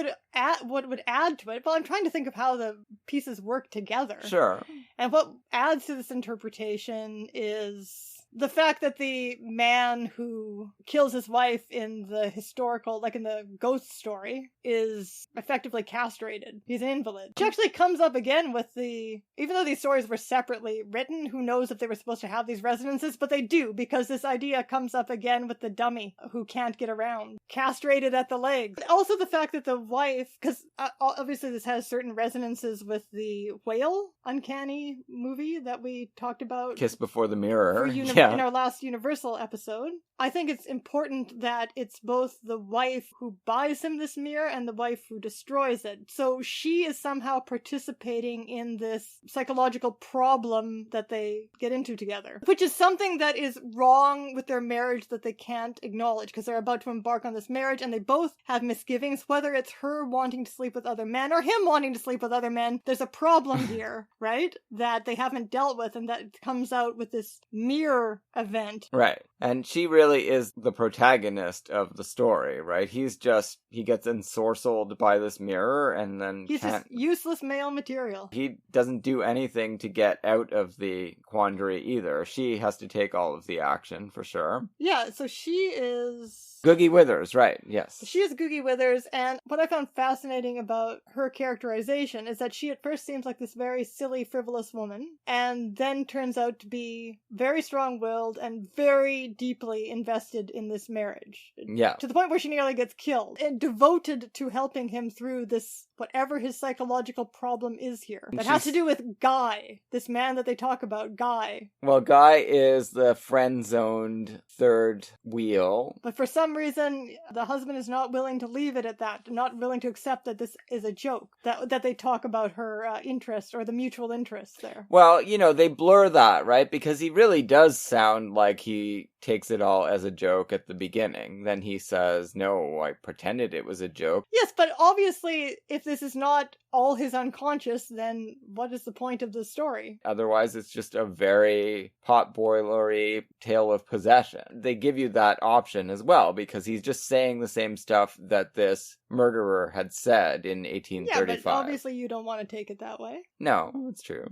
Speaker 3: would add to it? Well, I'm trying to think of how the pieces work together.
Speaker 4: Sure.
Speaker 3: And what adds to this interpretation is the fact that the man who kills his wife in the historical, like in the ghost story, is effectively castrated. He's an invalid. Which actually comes up again with even though these stories were separately written, who knows if they were supposed to have these resonances, but they do, because this idea comes up again with the dummy who can't get around. Castrated at the legs. Also the fact that the wife, because obviously this has certain resonances with the Whale uncanny movie that we talked about.
Speaker 4: Kiss Before the Mirror.
Speaker 3: In our last Universal episode. I think it's important that it's both the wife who buys him this mirror and the wife who destroys it. So she is somehow participating in this psychological problem that they get into together. Which is something that is wrong with their marriage that they can't acknowledge, because they're about to embark on this marriage and they both have misgivings, whether it's her wanting to sleep with other men or him wanting to sleep with other men. There's a problem here, right? That they haven't dealt with, and that comes out with this mirror event.
Speaker 4: Right. And she really is the protagonist of the story, right? He gets ensorcelled by this mirror and then
Speaker 3: he's just useless male material.
Speaker 4: He doesn't do anything to get out of the quandary either. She has to take all of the action, for sure.
Speaker 3: Yeah, so she is...
Speaker 4: Googie Withers, right, yes.
Speaker 3: She is Googie Withers, and what I found fascinating about her characterization is that she at first seems like this very silly, frivolous woman, and then turns out to be very strong-willed and very deeply invested in this marriage.
Speaker 4: Yeah.
Speaker 3: To the point where she nearly gets killed, and devoted to helping him through this, whatever his psychological problem is here. That has to do with Guy, this man that they talk about, Guy.
Speaker 4: Well, Guy is the friend-zoned third wheel.
Speaker 3: But for some reason, the husband is not willing to leave it at that, not willing to accept that this is a joke, that they talk about her interest, or the mutual interest there.
Speaker 4: Well, they blur that, right? Because he really does sound like he takes it all as a joke at the beginning. Then he says, no, I pretended it was a joke.
Speaker 3: Yes, but obviously, if this is not all his unconscious, then what is the point of the story?
Speaker 4: Otherwise, it's just a very potboilery tale of possession. They give you that option as well, because he's just saying the same stuff that this murderer had said in 1835.
Speaker 3: Yeah, but obviously you don't want to take it that way.
Speaker 4: No, it's true.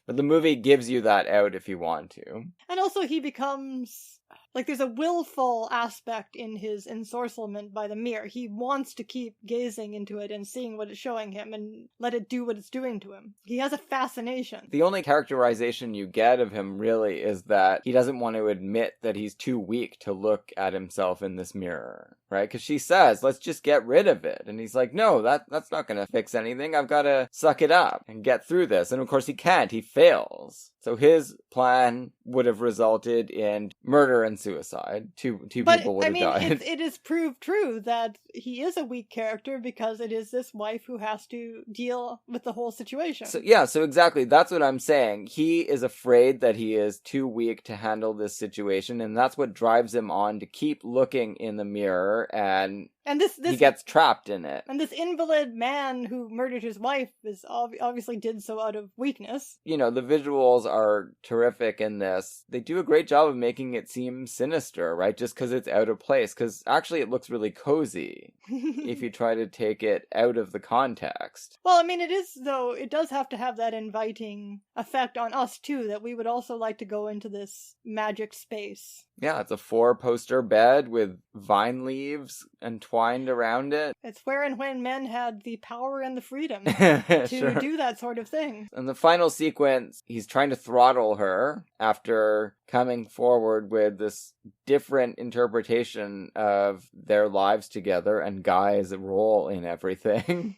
Speaker 4: But the movie gives you that out if you want to.
Speaker 3: And also he becomes... like, there's a willful aspect in his ensorcelment by the mirror. He wants to keep gazing into it and seeing what it's showing him and let it do what it's doing to him. He has a fascination.
Speaker 4: The only characterization you get of him really is that he doesn't want to admit that he's too weak to look at himself in this mirror, right? Because she says, let's just get rid of it. And he's like, no, that's not going to fix anything. I've got to suck it up and get through this. And of course he can't. He fails. So his plan would have resulted in murder and suicide. Two
Speaker 3: But,
Speaker 4: people would
Speaker 3: I
Speaker 4: have
Speaker 3: mean,
Speaker 4: died.
Speaker 3: it is proved true that he is a weak character because it is this wife who has to deal with the whole situation.
Speaker 4: So exactly, that's what I'm saying. He is afraid that he is too weak to handle this situation, and that's what drives him on to keep looking in the mirror, and
Speaker 3: this
Speaker 4: he gets trapped in it.
Speaker 3: And this invalid man who murdered his wife is obviously did so out of weakness.
Speaker 4: You know, the visuals are terrific in this. They do a great job of making it seem sinister, right? Just because it's out of place. Because actually it looks really cozy if you try to take it out of the context.
Speaker 3: Well, I mean, it does have to have that inviting effect on us, too, that we would also like to go into this magic space.
Speaker 4: Yeah, it's a 4-poster bed with vine leaves entwined around it.
Speaker 3: It's where and when men had the power and the freedom to do that sort of thing.
Speaker 4: In the final sequence, he's trying to throttle her after coming forward with this different interpretation of their lives together and Guy's role in everything.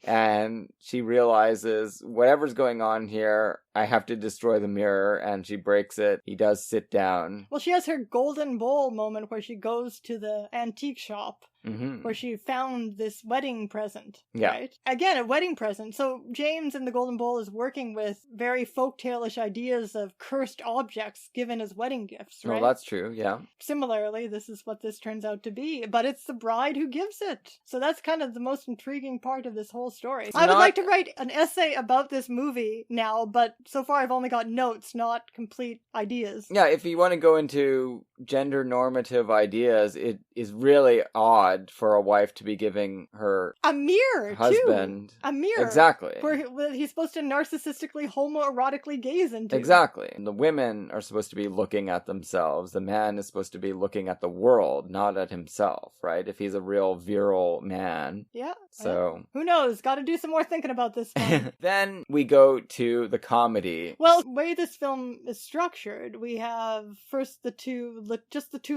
Speaker 4: And she realizes whatever's going on here, I have to destroy the mirror, and she breaks it. He does sit down.
Speaker 3: Well, she has her golden bowl moment where she goes to the antique shop where she found this wedding present.
Speaker 4: Yeah.
Speaker 3: Right? Again, a wedding present. So James in the Golden Bowl is working with very folktale-ish ideas of cursed objects given as wedding gifts, right?
Speaker 4: Well, that's true, yeah.
Speaker 3: Similarly, this is what this turns out to be, but it's the bride who gives it. So that's kind of the most intriguing part of this whole story. I would like to write an essay about this movie now, but so far I've only got notes, not complete ideas.
Speaker 4: Yeah, if you want to go into gender normative ideas, it is really odd for a wife to be giving her
Speaker 3: a mirror
Speaker 4: husband
Speaker 3: too. A mirror,
Speaker 4: exactly,
Speaker 3: where he's supposed to narcissistically, homoerotically gaze into.
Speaker 4: Exactly, and the women are supposed to be looking at themselves. The man is supposed to be looking at the world, not at himself. Right? If he's a real virile man.
Speaker 3: Yeah.
Speaker 4: So
Speaker 3: who knows? Got to do some more thinking about this one.
Speaker 4: Then we go to the comedy.
Speaker 3: Well, the way this film is structured, we have first the two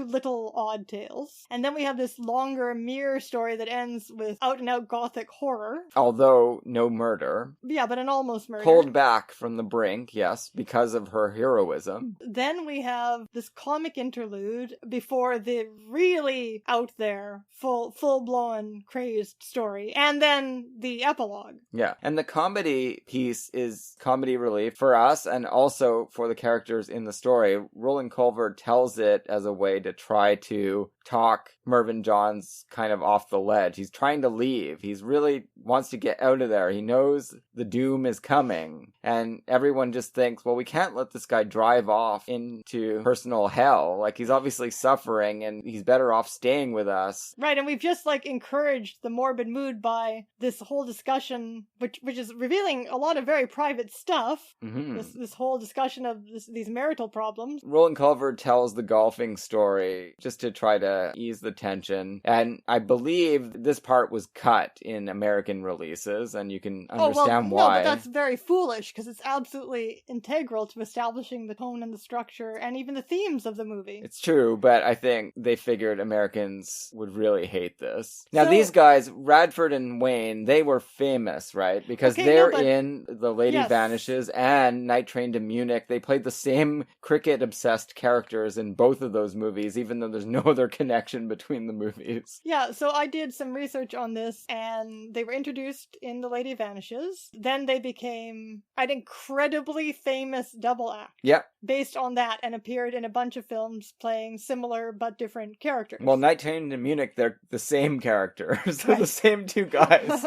Speaker 3: little odd tales, and then we have this longer mirror story that ends with out-and-out gothic horror.
Speaker 4: Although no murder.
Speaker 3: Yeah, but an almost murder.
Speaker 4: Pulled back from the brink, yes, because of her heroism.
Speaker 3: Then we have this comic interlude before the really out there, full-blown crazed story, and then the epilogue.
Speaker 4: Yeah, and the comedy piece is comedy relief for us and also for the characters in the story. Roland Culver tells it as a way to try to talk Mervyn Johns kind of off the ledge. He's trying to leave. He's really wants to get out of there. He knows the doom is coming. And everyone just thinks, well, we can't let this guy drive off into personal hell. Like, he's obviously suffering and he's better off staying with us.
Speaker 3: Right, and we've just, encouraged the morbid mood by this whole discussion, which is revealing a lot of very private stuff. Mm-hmm. This whole discussion of these marital problems.
Speaker 4: Roland Culver tells the golfing story just to try to ease the tension. And I believe this part was cut in American releases, and you can understand why.
Speaker 3: No, but that's very foolish, because it's absolutely integral to establishing the tone and the structure, and even the themes of the movie.
Speaker 4: It's true, but I think they figured Americans would really hate this. Now, these guys, Radford and Wayne, they were famous, right? Because in The Lady Vanishes and Night Train to Munich. They played the same cricket-obsessed characters in both of those movies, even though there's no other connection between the movies.
Speaker 3: Yeah, so I did some research on this, and they were introduced in The Lady Vanishes. Then they became an incredibly famous double act.
Speaker 4: Yeah.
Speaker 3: Based on that, and appeared in a bunch of films playing similar but different characters.
Speaker 4: Well, Night Train to Munich, they're the same characters. They're the same two guys.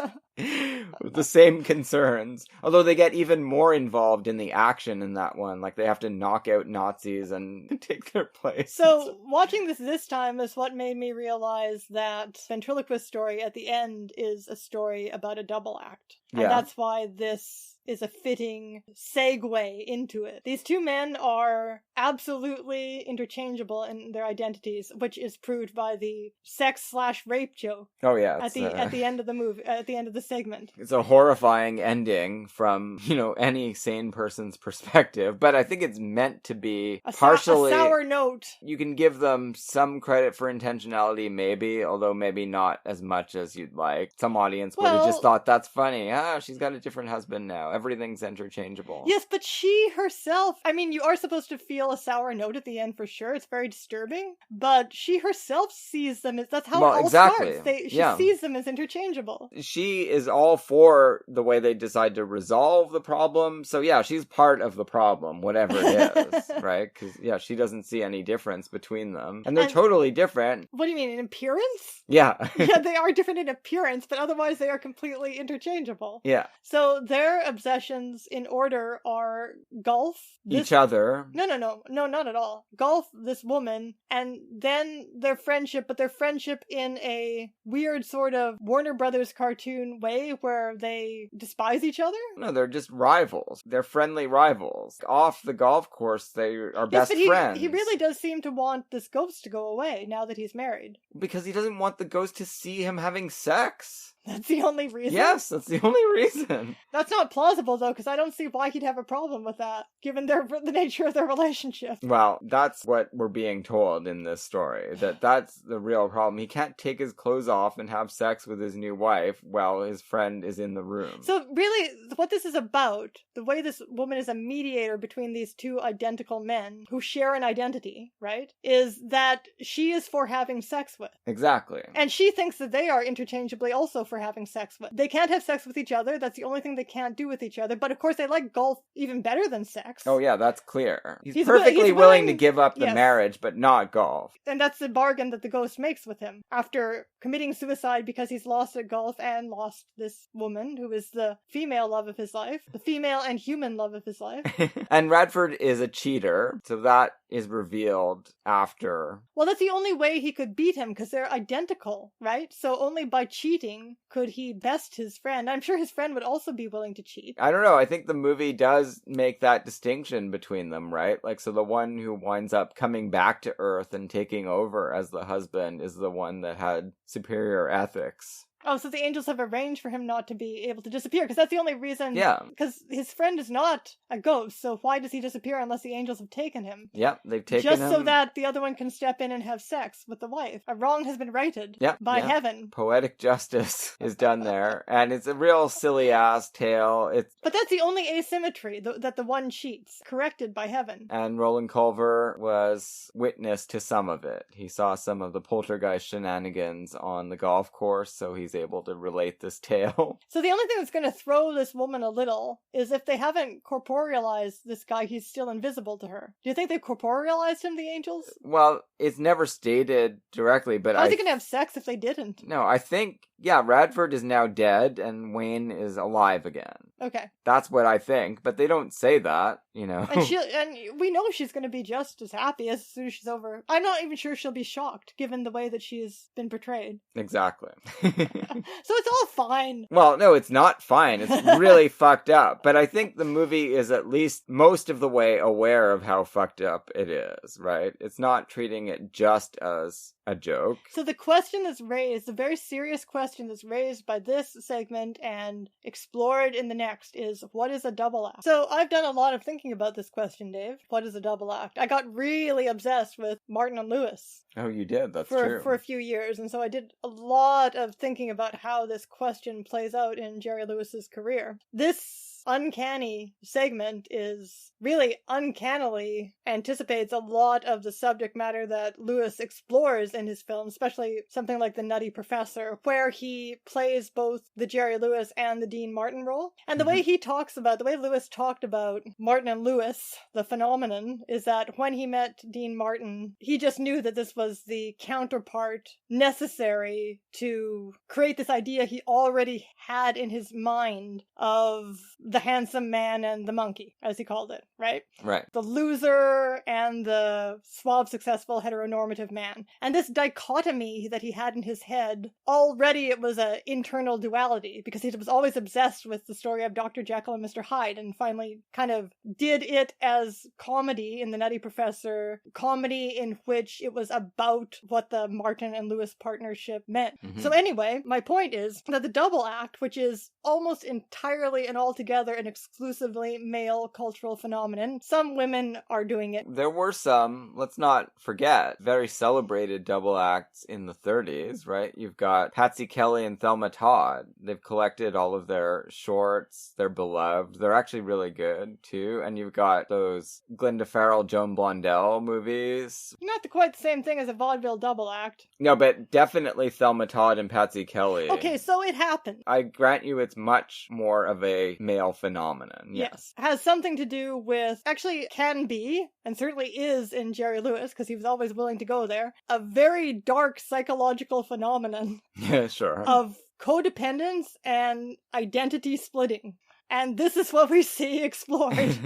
Speaker 4: With the same concerns. Although they get even more involved in the action in that one. Like, they have to knock out Nazis and take their place.
Speaker 3: So, watching this time is what made me realize that Ventriloquist story at the end is a story about a double act. And that's why this is a fitting segue into it. These two men are absolutely interchangeable in their identities, which is proved by the sex/rape joke.
Speaker 4: Oh yeah,
Speaker 3: at the end of the movie, at the end of the segment.
Speaker 4: It's a horrifying ending from any sane person's perspective, but I think it's meant to be partially
Speaker 3: a sour note.
Speaker 4: You can give them some credit for intentionality, maybe, although maybe not as much as you'd like. Some audience would have just thought that's funny. She's got a different husband now. everything's interchangeable.
Speaker 3: Yes, but she herself, I mean, you are supposed to feel a sour note at the end for sure. It's very disturbing. But she herself sees them as, that's how it all starts. She sees them as interchangeable.
Speaker 4: She is all for the way they decide to resolve the problem. So yeah, she's part of the problem, whatever it is, right? Because she doesn't see any difference between them. And they're totally different.
Speaker 3: What do you mean, in appearance?
Speaker 4: Yeah.
Speaker 3: Yeah, they are different in appearance, but otherwise they are completely interchangeable.
Speaker 4: Yeah.
Speaker 3: So their obsessions in order are golf.
Speaker 4: Each other.
Speaker 3: No, not at all. Golf, this woman, and then their friendship, but their friendship in a weird sort of Warner Brothers cartoon way where they despise each other?
Speaker 4: No, they're just rivals. They're friendly rivals. Off the golf course, they are best friends.
Speaker 3: He really does seem to want this ghost to go away now that he's married.
Speaker 4: Because he doesn't want the ghost to see him having sex.
Speaker 3: That's the only reason?
Speaker 4: Yes, that's the only reason.
Speaker 3: That's not plausible, though, because I don't see why he'd have a problem with that, given the nature of their relationship.
Speaker 4: Well, that's what we're being told in this story, that's the real problem. He can't take his clothes off and have sex with his new wife while his friend is in the room.
Speaker 3: So really, what this is about, the way this woman is a mediator between these two identical men who share an identity, right, is that she is for having sex with.
Speaker 4: Exactly.
Speaker 3: And she thinks that they are interchangeably also for having sex with. They can't have sex with each other. That's the only thing they can't do with each other. But of course, they like golf even better than sex.
Speaker 4: Oh yeah, that's clear. He's perfectly willing to give up the marriage, but not golf.
Speaker 3: And that's the bargain that the ghost makes with him after committing suicide because he's lost at golf and lost this woman who is the female love of his life, the female and human love of his life.
Speaker 4: And Radford is a cheater, so that is revealed after.
Speaker 3: Well, that's the only way he could beat him because they're identical, right? So only by cheating could he best his friend. I'm sure his friend would also be willing to cheat.
Speaker 4: I don't know. I think the movie does make that distinction between them, right? Like, so the one who winds up coming back to Earth and taking over as the husband is the one that had superior ethics.
Speaker 3: Oh, so the angels have arranged for him not to be able to disappear, because that's the only reason.
Speaker 4: Yeah.
Speaker 3: Because his friend is not a ghost, so why does he disappear unless the angels have taken him?
Speaker 4: Yep, they've taken him.
Speaker 3: Just so that the other one can step in and have sex with the wife. A wrong has been righted by heaven.
Speaker 4: Poetic justice is done there, and it's a real silly-ass tale.
Speaker 3: But that's the only asymmetry, that the one cheats, corrected by heaven.
Speaker 4: And Roland Culver was witness to some of it. He saw some of the poltergeist shenanigans on the golf course, so he's able to relate this tale.
Speaker 3: So the only thing that's going to throw this woman a little is if they haven't corporealized this guy, he's still invisible to her. Do you think they corporealized him, the angels?
Speaker 4: Well, it's never stated directly, but
Speaker 3: How are they going to have sex if they didn't?
Speaker 4: No, I think, Radford is now dead and Wayne is alive again.
Speaker 3: Okay.
Speaker 4: That's what I think, but they don't say that, you know.
Speaker 3: And we know she's going to be just as happy as soon as she's over. I'm not even sure she'll be shocked, given the way that she's been portrayed.
Speaker 4: Exactly.
Speaker 3: So it's all fine.
Speaker 4: Well, no, it's not fine. It's really fucked up. But I think the movie is at least most of the way aware of how fucked up it is, right? It's not treating it just as a joke.
Speaker 3: So the question that's raised, the very serious question that's raised by this segment and explored in the next is, what is a double act? So I've done a lot of thinking about this question, Dave. What is a double act? I got really obsessed with Martin and Lewis.
Speaker 4: Oh, you did? That's true.
Speaker 3: For a few years, and so I did a lot of thinking about how this question plays out in Jerry Lewis's career. This uncanny segment is really uncannily anticipates a lot of the subject matter that Lewis explores in his film, especially something like The Nutty Professor, where he plays both the Jerry Lewis and the Dean Martin role. And the way the way Lewis talked about Martin and Lewis, the phenomenon, is that when he met Dean Martin, he just knew that this was the counterpart necessary to create this idea he already had in his mind of the handsome man and the monkey, as he called it, right?
Speaker 4: Right.
Speaker 3: The loser and the suave, successful, heteronormative man. And this dichotomy that he had in his head, already it was an internal duality, because he was always obsessed with the story of Dr. Jekyll and Mr. Hyde, and finally kind of did it as comedy in The Nutty Professor, comedy in which it was about what the Martin and Lewis partnership meant. So anyway, my point is that the double act, which is almost entirely and altogether altogether an exclusively male cultural phenomenon. Some women are doing it.
Speaker 4: There were some, let's not forget, very celebrated double acts in the 30s, right? You've got Patsy Kelly and Thelma Todd. They've collected all of their shorts. They're beloved. They're actually really good, too. And you've got those Glinda Farrell, Joan Blondell movies.
Speaker 3: Not quite the same thing as a vaudeville double act.
Speaker 4: No, but definitely Thelma Todd and Patsy Kelly.
Speaker 3: Okay, so it happened.
Speaker 4: I grant you it's much more of a male phenomenon.
Speaker 3: Yes. Has something to do with, actually can be, and certainly is in Jerry Lewis, because he was always willing to go there, a very dark psychological phenomenon.
Speaker 4: Yeah, sure.
Speaker 3: Of codependence and identity splitting. And this is what we see explored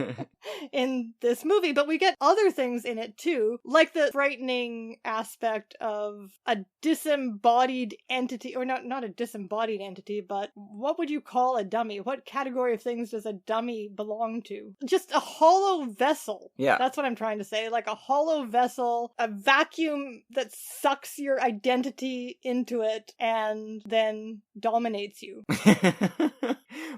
Speaker 3: in this movie. But we get other things in it, too, like the frightening aspect of a disembodied entity, or not a disembodied entity, but what would you call a dummy? What category of things does a dummy belong to? Just a hollow vessel.
Speaker 4: Yeah.
Speaker 3: That's what I'm trying to say. Like a hollow vessel, a vacuum that sucks your identity into it and then dominates you.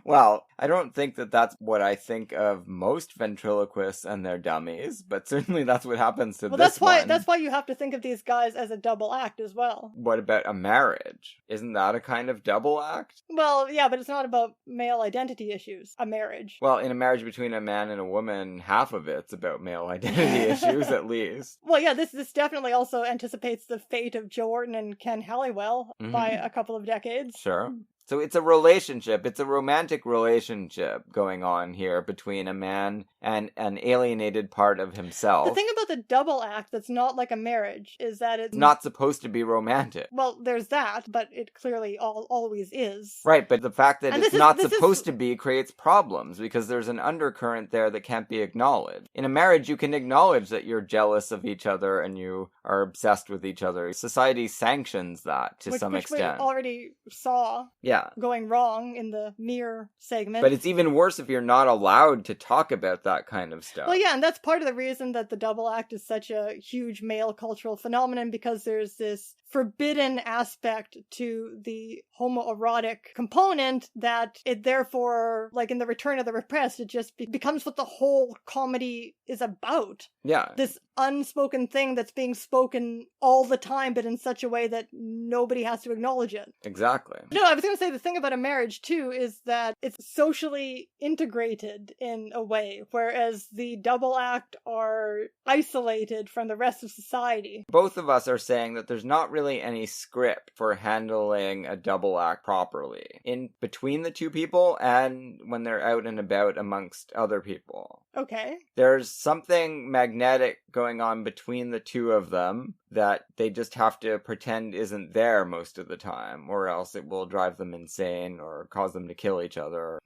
Speaker 4: Well, I don't think that that's what I think of most ventriloquists and their dummies, but certainly that's what happens to this one.
Speaker 3: That's why you have to think of these guys as a double act as well.
Speaker 4: What about a marriage? Isn't that a kind of double act?
Speaker 3: Well, yeah, but it's not about male identity issues, a marriage.
Speaker 4: Well, in a marriage between a man and a woman, half of it's about male identity issues, at least.
Speaker 3: Well, yeah, this definitely also anticipates the fate of Joe Orton and Ken Halliwell by a couple of decades.
Speaker 4: Sure. So it's a relationship, it's a romantic relationship going on here between a man and an alienated part of himself.
Speaker 3: The thing about the double act that's not like a marriage is that it's
Speaker 4: not supposed to be romantic.
Speaker 3: Well, there's that, but it clearly always is.
Speaker 4: Right, but the fact that it's not supposed to be creates problems because there's an undercurrent there that can't be acknowledged. In a marriage, you can acknowledge that you're jealous of each other and you are obsessed with each other. Society sanctions that to some extent.
Speaker 3: Which we already saw.
Speaker 4: Yeah.
Speaker 3: Going wrong in the mirror segment.
Speaker 4: But it's even worse if you're not allowed to talk about that kind of stuff.
Speaker 3: Well, yeah, and that's part of the reason that the double act is such a huge male cultural phenomenon, because there's this forbidden aspect to the homoerotic component that it therefore, like in The Return of the Repressed, it just becomes what the whole comedy is about.
Speaker 4: Yeah.
Speaker 3: This unspoken thing that's being spoken all the time, but in such a way that nobody has to acknowledge it.
Speaker 4: Exactly.
Speaker 3: No, I was going to say the thing about a marriage, too, is that it's socially integrated in a way, whereas the double act are isolated from the rest of society.
Speaker 4: Both of us are saying that there's not really any script for handling a double act properly in between the two people and when they're out and about amongst other people.
Speaker 3: Okay.
Speaker 4: There's something magnetic going on between the two of them that they just have to pretend isn't there most of the time, or else it will drive them insane or cause them to kill each other.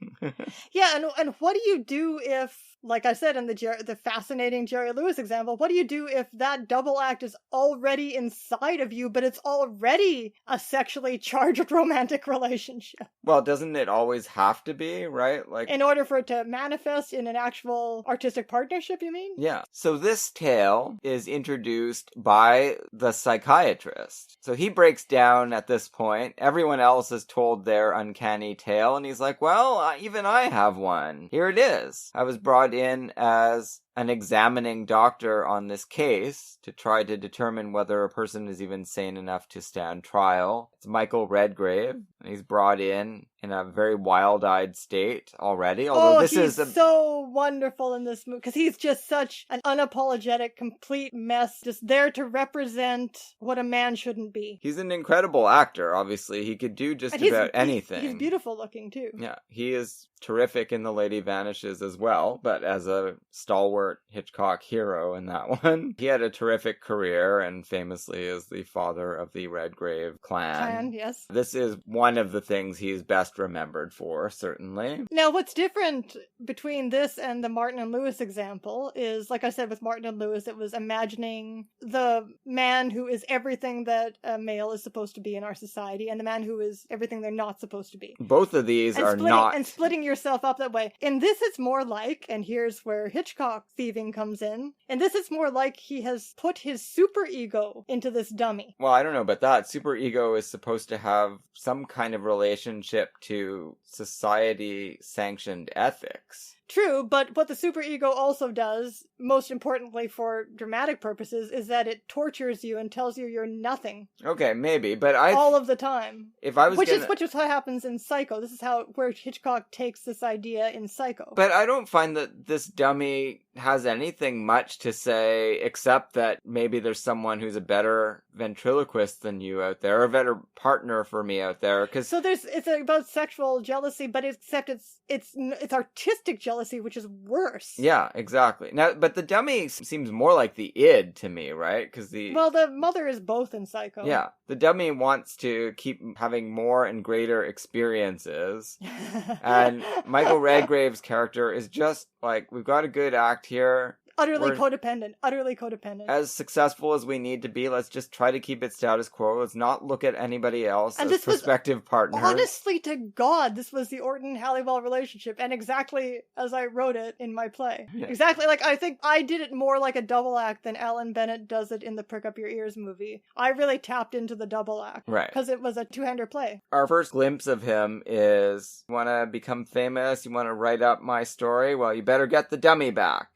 Speaker 3: Yeah, and what do you do if, like I said in the fascinating Jerry Lewis example, what do you do if that double act is already inside of you, but it's already a sexually charged romantic relationship?
Speaker 4: Well, doesn't it always have to be, right? Like,
Speaker 3: in order for it to manifest in an actual artistic partnership, you mean?
Speaker 4: Yeah. So this tale is introduced by the psychiatrist. So he breaks down at this point. Everyone else has told their uncanny tale, and he's like, well, even I have one. Here it is. I was brought in as an examining doctor on this case to try to determine whether a person is even sane enough to stand trial. It's Michael Redgrave, and he's brought in a very wild-eyed state already. Although
Speaker 3: he's so wonderful in this movie, because he's just such an unapologetic, complete mess, just there to represent what a man shouldn't be.
Speaker 4: He's an incredible actor, obviously. He could do just about anything.
Speaker 3: He's beautiful looking, too.
Speaker 4: Yeah, he is terrific in The Lady Vanishes as well, but as a stalwart Hitchcock hero in that one. He had a terrific career and famously is the father of the Redgrave clan.
Speaker 3: Yes.
Speaker 4: This is one of the things he's best remembered for, certainly.
Speaker 3: Now, what's different between this and the Martin and Lewis example is, like I said, with Martin and Lewis, it was imagining the man who is everything that a male is supposed to be in our society and the man who is everything they're not supposed to be.
Speaker 4: Both of these are not.
Speaker 3: And splitting yourself up that way. In this, it's more like, and here's where Hitchcock thieving comes in, and this is more like he has put his superego into this dummy.
Speaker 4: Well, I don't know about that. Superego is supposed to have some kind of relationship to society-sanctioned ethics.
Speaker 3: True, but what the superego also does, most importantly for dramatic purposes, is that it tortures you and tells you you're nothing.
Speaker 4: Okay, maybe, but
Speaker 3: all of the time.
Speaker 4: If I was
Speaker 3: which is what happens in Psycho. This is where Hitchcock takes this idea in Psycho.
Speaker 4: But I don't find that this dummy has anything much to say except that maybe there's someone who's a better ventriloquist than you out there, or a better partner for me out there.
Speaker 3: So it's about sexual jealousy, but except it's artistic jealousy, which is worse.
Speaker 4: Yeah, exactly. Now, but the dummy seems more like the id to me, right?
Speaker 3: Well, the mother is both in Psycho.
Speaker 4: Yeah, the dummy wants to keep having more and greater experiences, and Michael Redgrave's character is just like, we've got a good act here.
Speaker 3: Utterly codependent.
Speaker 4: As successful as we need to be, let's just try to keep it status quo. Let's not look at anybody else as prospective partners.
Speaker 3: Honestly to God, this was the Orton-Halliwell relationship, and exactly as I wrote it in my play. Yeah. Exactly, I think I did it more like a double act than Alan Bennett does it in the Prick Up Your Ears movie. I really tapped into the double act.
Speaker 4: Right.
Speaker 3: Because it was a two-hander play.
Speaker 4: Our first glimpse of him is, you want to become famous? You want to write up my story? Well, you better get the dummy back.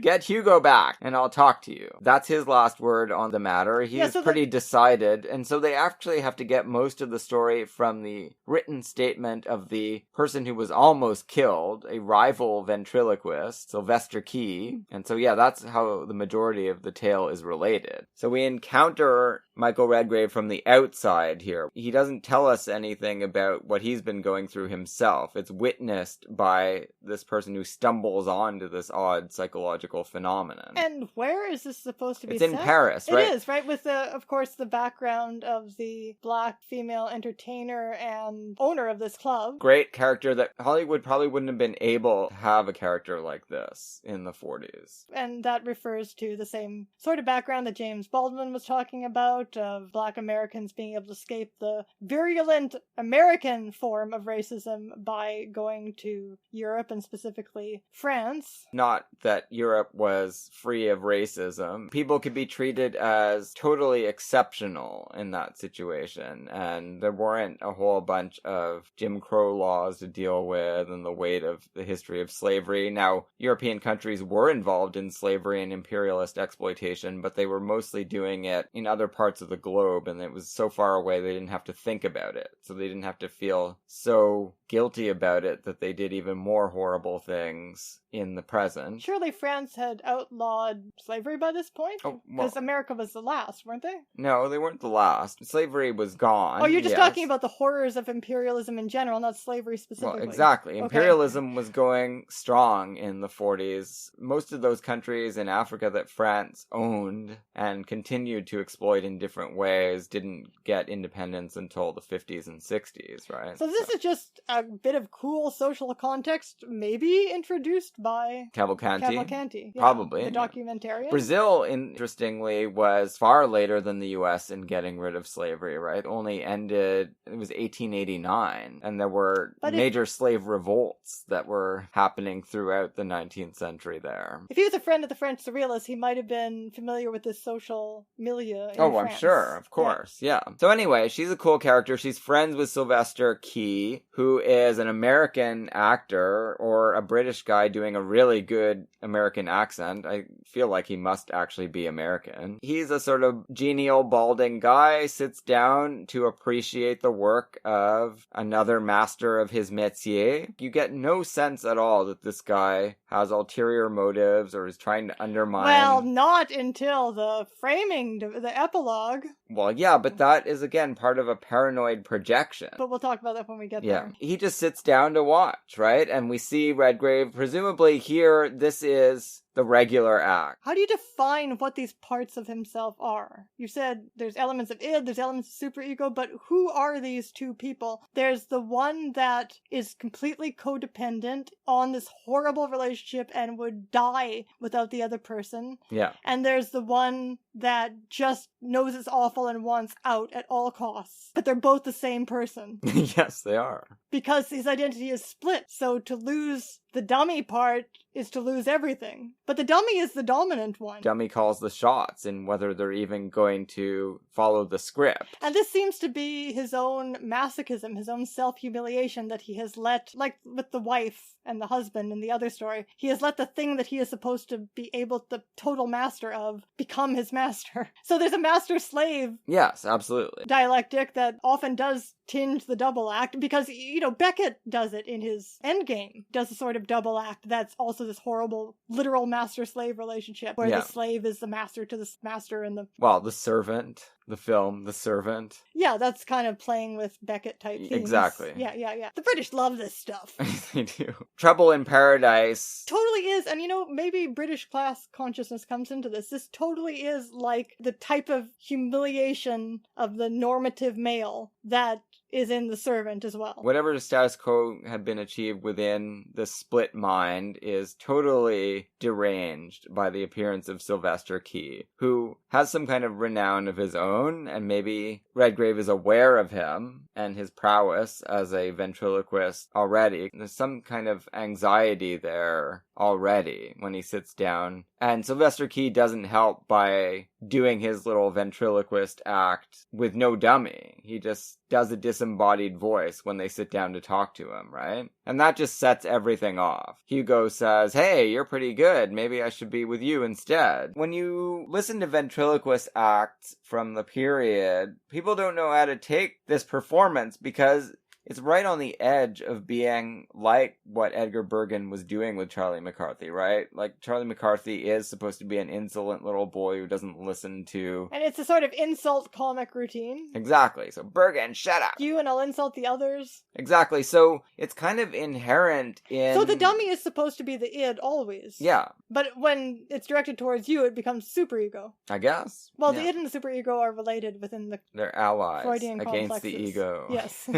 Speaker 4: Get Hugo back and I'll talk to you. That's his last word on the matter. He's pretty decided, and so they actually have to get most of the story from the written statement of the person who was almost killed, a rival ventriloquist, Sylvester Key. And so that's how the majority of the tale is related. So we encounter Michael Redgrave from the outside here. He doesn't tell us anything about what he's been going through himself. It's witnessed by this person who stumbles onto this odd psychological phenomenon.
Speaker 3: And where is this supposed to be
Speaker 4: set? It's in Paris,
Speaker 3: right? It is, right? With, of course, the background of the black female entertainer and owner of this club.
Speaker 4: Great character that Hollywood probably wouldn't have been able to have a character like this in the 40s.
Speaker 3: And that refers to the same sort of background that James Baldwin was talking about, of black Americans being able to escape the virulent American form of racism by going to Europe, and specifically France.
Speaker 4: Not that Europe was free of racism. People could be treated as totally exceptional in that situation, and there weren't a whole bunch of Jim Crow laws to deal with and the weight of the history of slavery. Now, European countries were involved in slavery and imperialist exploitation, but they were mostly doing it in other parts of the globe, and it was so far away they didn't have to think about it. So they didn't have to feel so guilty about it that they did even more horrible things in the present.
Speaker 3: Surely France had outlawed slavery by this point? Because America was the last, weren't they?
Speaker 4: No, they weren't the last. Slavery was gone.
Speaker 3: Oh, you're just talking about the horrors of imperialism in general, not slavery specifically.
Speaker 4: Well, exactly. Imperialism was going strong in the 40s. Most of those countries in Africa that France owned and continued to exploit in different ways didn't get independence until the 50s and 60s, right?
Speaker 3: So this is just a bit of cool social context, maybe introduced by
Speaker 4: Cavalcanti.
Speaker 3: Yeah,
Speaker 4: probably.
Speaker 3: The documentarian.
Speaker 4: Brazil, interestingly, was far later than the US in getting rid of slavery, right? Only ended, it was 1889, and there were major slave revolts that were happening throughout the 19th century there.
Speaker 3: If he was a friend of the French surrealists, he might have been familiar with this social milieu in France.
Speaker 4: I'm sure, of course, yeah. So anyway, she's a cool character. She's friends with Sylvester Key, who is an American actor, or a British guy doing a really good American accent. I feel like he must actually be American. He's a sort of genial, balding guy, sits down to appreciate the work of another master of his métier. You get no sense at all that this guy has ulterior motives or is trying to undermine...
Speaker 3: Well, not until the framing, the epilogue.
Speaker 4: Well, yeah, but that is, again, part of a paranoid projection.
Speaker 3: But we'll talk about that when we get there.
Speaker 4: He just sits down to watch, right? And we see Redgrave, presumably here, this is the regular act.
Speaker 3: How do you define what these parts of himself are? You said there's elements of id, there's elements of superego, but who are these two people? There's the one that is completely codependent on this horrible relationship and would die without the other person.
Speaker 4: Yeah.
Speaker 3: And there's the one that just knows it's awful and wants out at all costs. But they're both the same person.
Speaker 4: Yes, they are.
Speaker 3: Because his identity is split, so to lose the dummy part is to lose everything. But the dummy is the dominant one.
Speaker 4: Dummy calls the shots in whether they're even going to follow the script.
Speaker 3: And this seems to be his own masochism, his own self-humiliation that he has let, like with the wife and the husband in the other story, he has let the thing that he is supposed to be able, the total master of, become his master. So there's a master-slave
Speaker 4: Yes, absolutely.
Speaker 3: dialectic that often does tinge the double act, because, you know, Beckett does it in his Endgame, does a sort of double act that's also this horrible literal master-slave relationship where the slave is the master to the master and the...
Speaker 4: Well, The Servant, the film, The Servant.
Speaker 3: Yeah, that's kind of playing with Beckett-type themes.
Speaker 4: Exactly.
Speaker 3: Yeah. The British love this stuff.
Speaker 4: They do. Trouble in Paradise.
Speaker 3: Totally is, and you know, maybe British class consciousness comes into this. This totally is like the type of humiliation of the normative male that is in The Servant as well.
Speaker 4: Whatever the status quo had been achieved within the split mind is totally deranged by the appearance of Sylvester Key, who has some kind of renown of his own, and maybe Redgrave is aware of him and his prowess as a ventriloquist already. There's some kind of anxiety there already when he sits down. And Sylvester Key doesn't help by doing his little ventriloquist act with no dummy. He just does a disembodied voice when they sit down to talk to him, right? And that just sets everything off. Hugo says, "Hey, you're pretty good. Maybe I should be with you instead." When you listen to ventriloquist acts from the period, people don't know how to take this performance because it's right on the edge of being like what Edgar Bergen was doing with Charlie McCarthy, right? Like, Charlie McCarthy is supposed to be an insolent little boy who doesn't listen to...
Speaker 3: And it's a sort of insult comic routine.
Speaker 4: Exactly. So, Bergen, shut up!
Speaker 3: You and I'll insult the others.
Speaker 4: Exactly. So, it's kind of inherent in...
Speaker 3: So the dummy is supposed to be the id always.
Speaker 4: Yeah.
Speaker 3: But when it's directed towards you, it becomes superego.
Speaker 4: I guess.
Speaker 3: Well,
Speaker 4: yeah.
Speaker 3: the id and the superego are related within the...
Speaker 4: They're allies
Speaker 3: Freudian
Speaker 4: against
Speaker 3: complexes.
Speaker 4: the ego.
Speaker 3: Yes.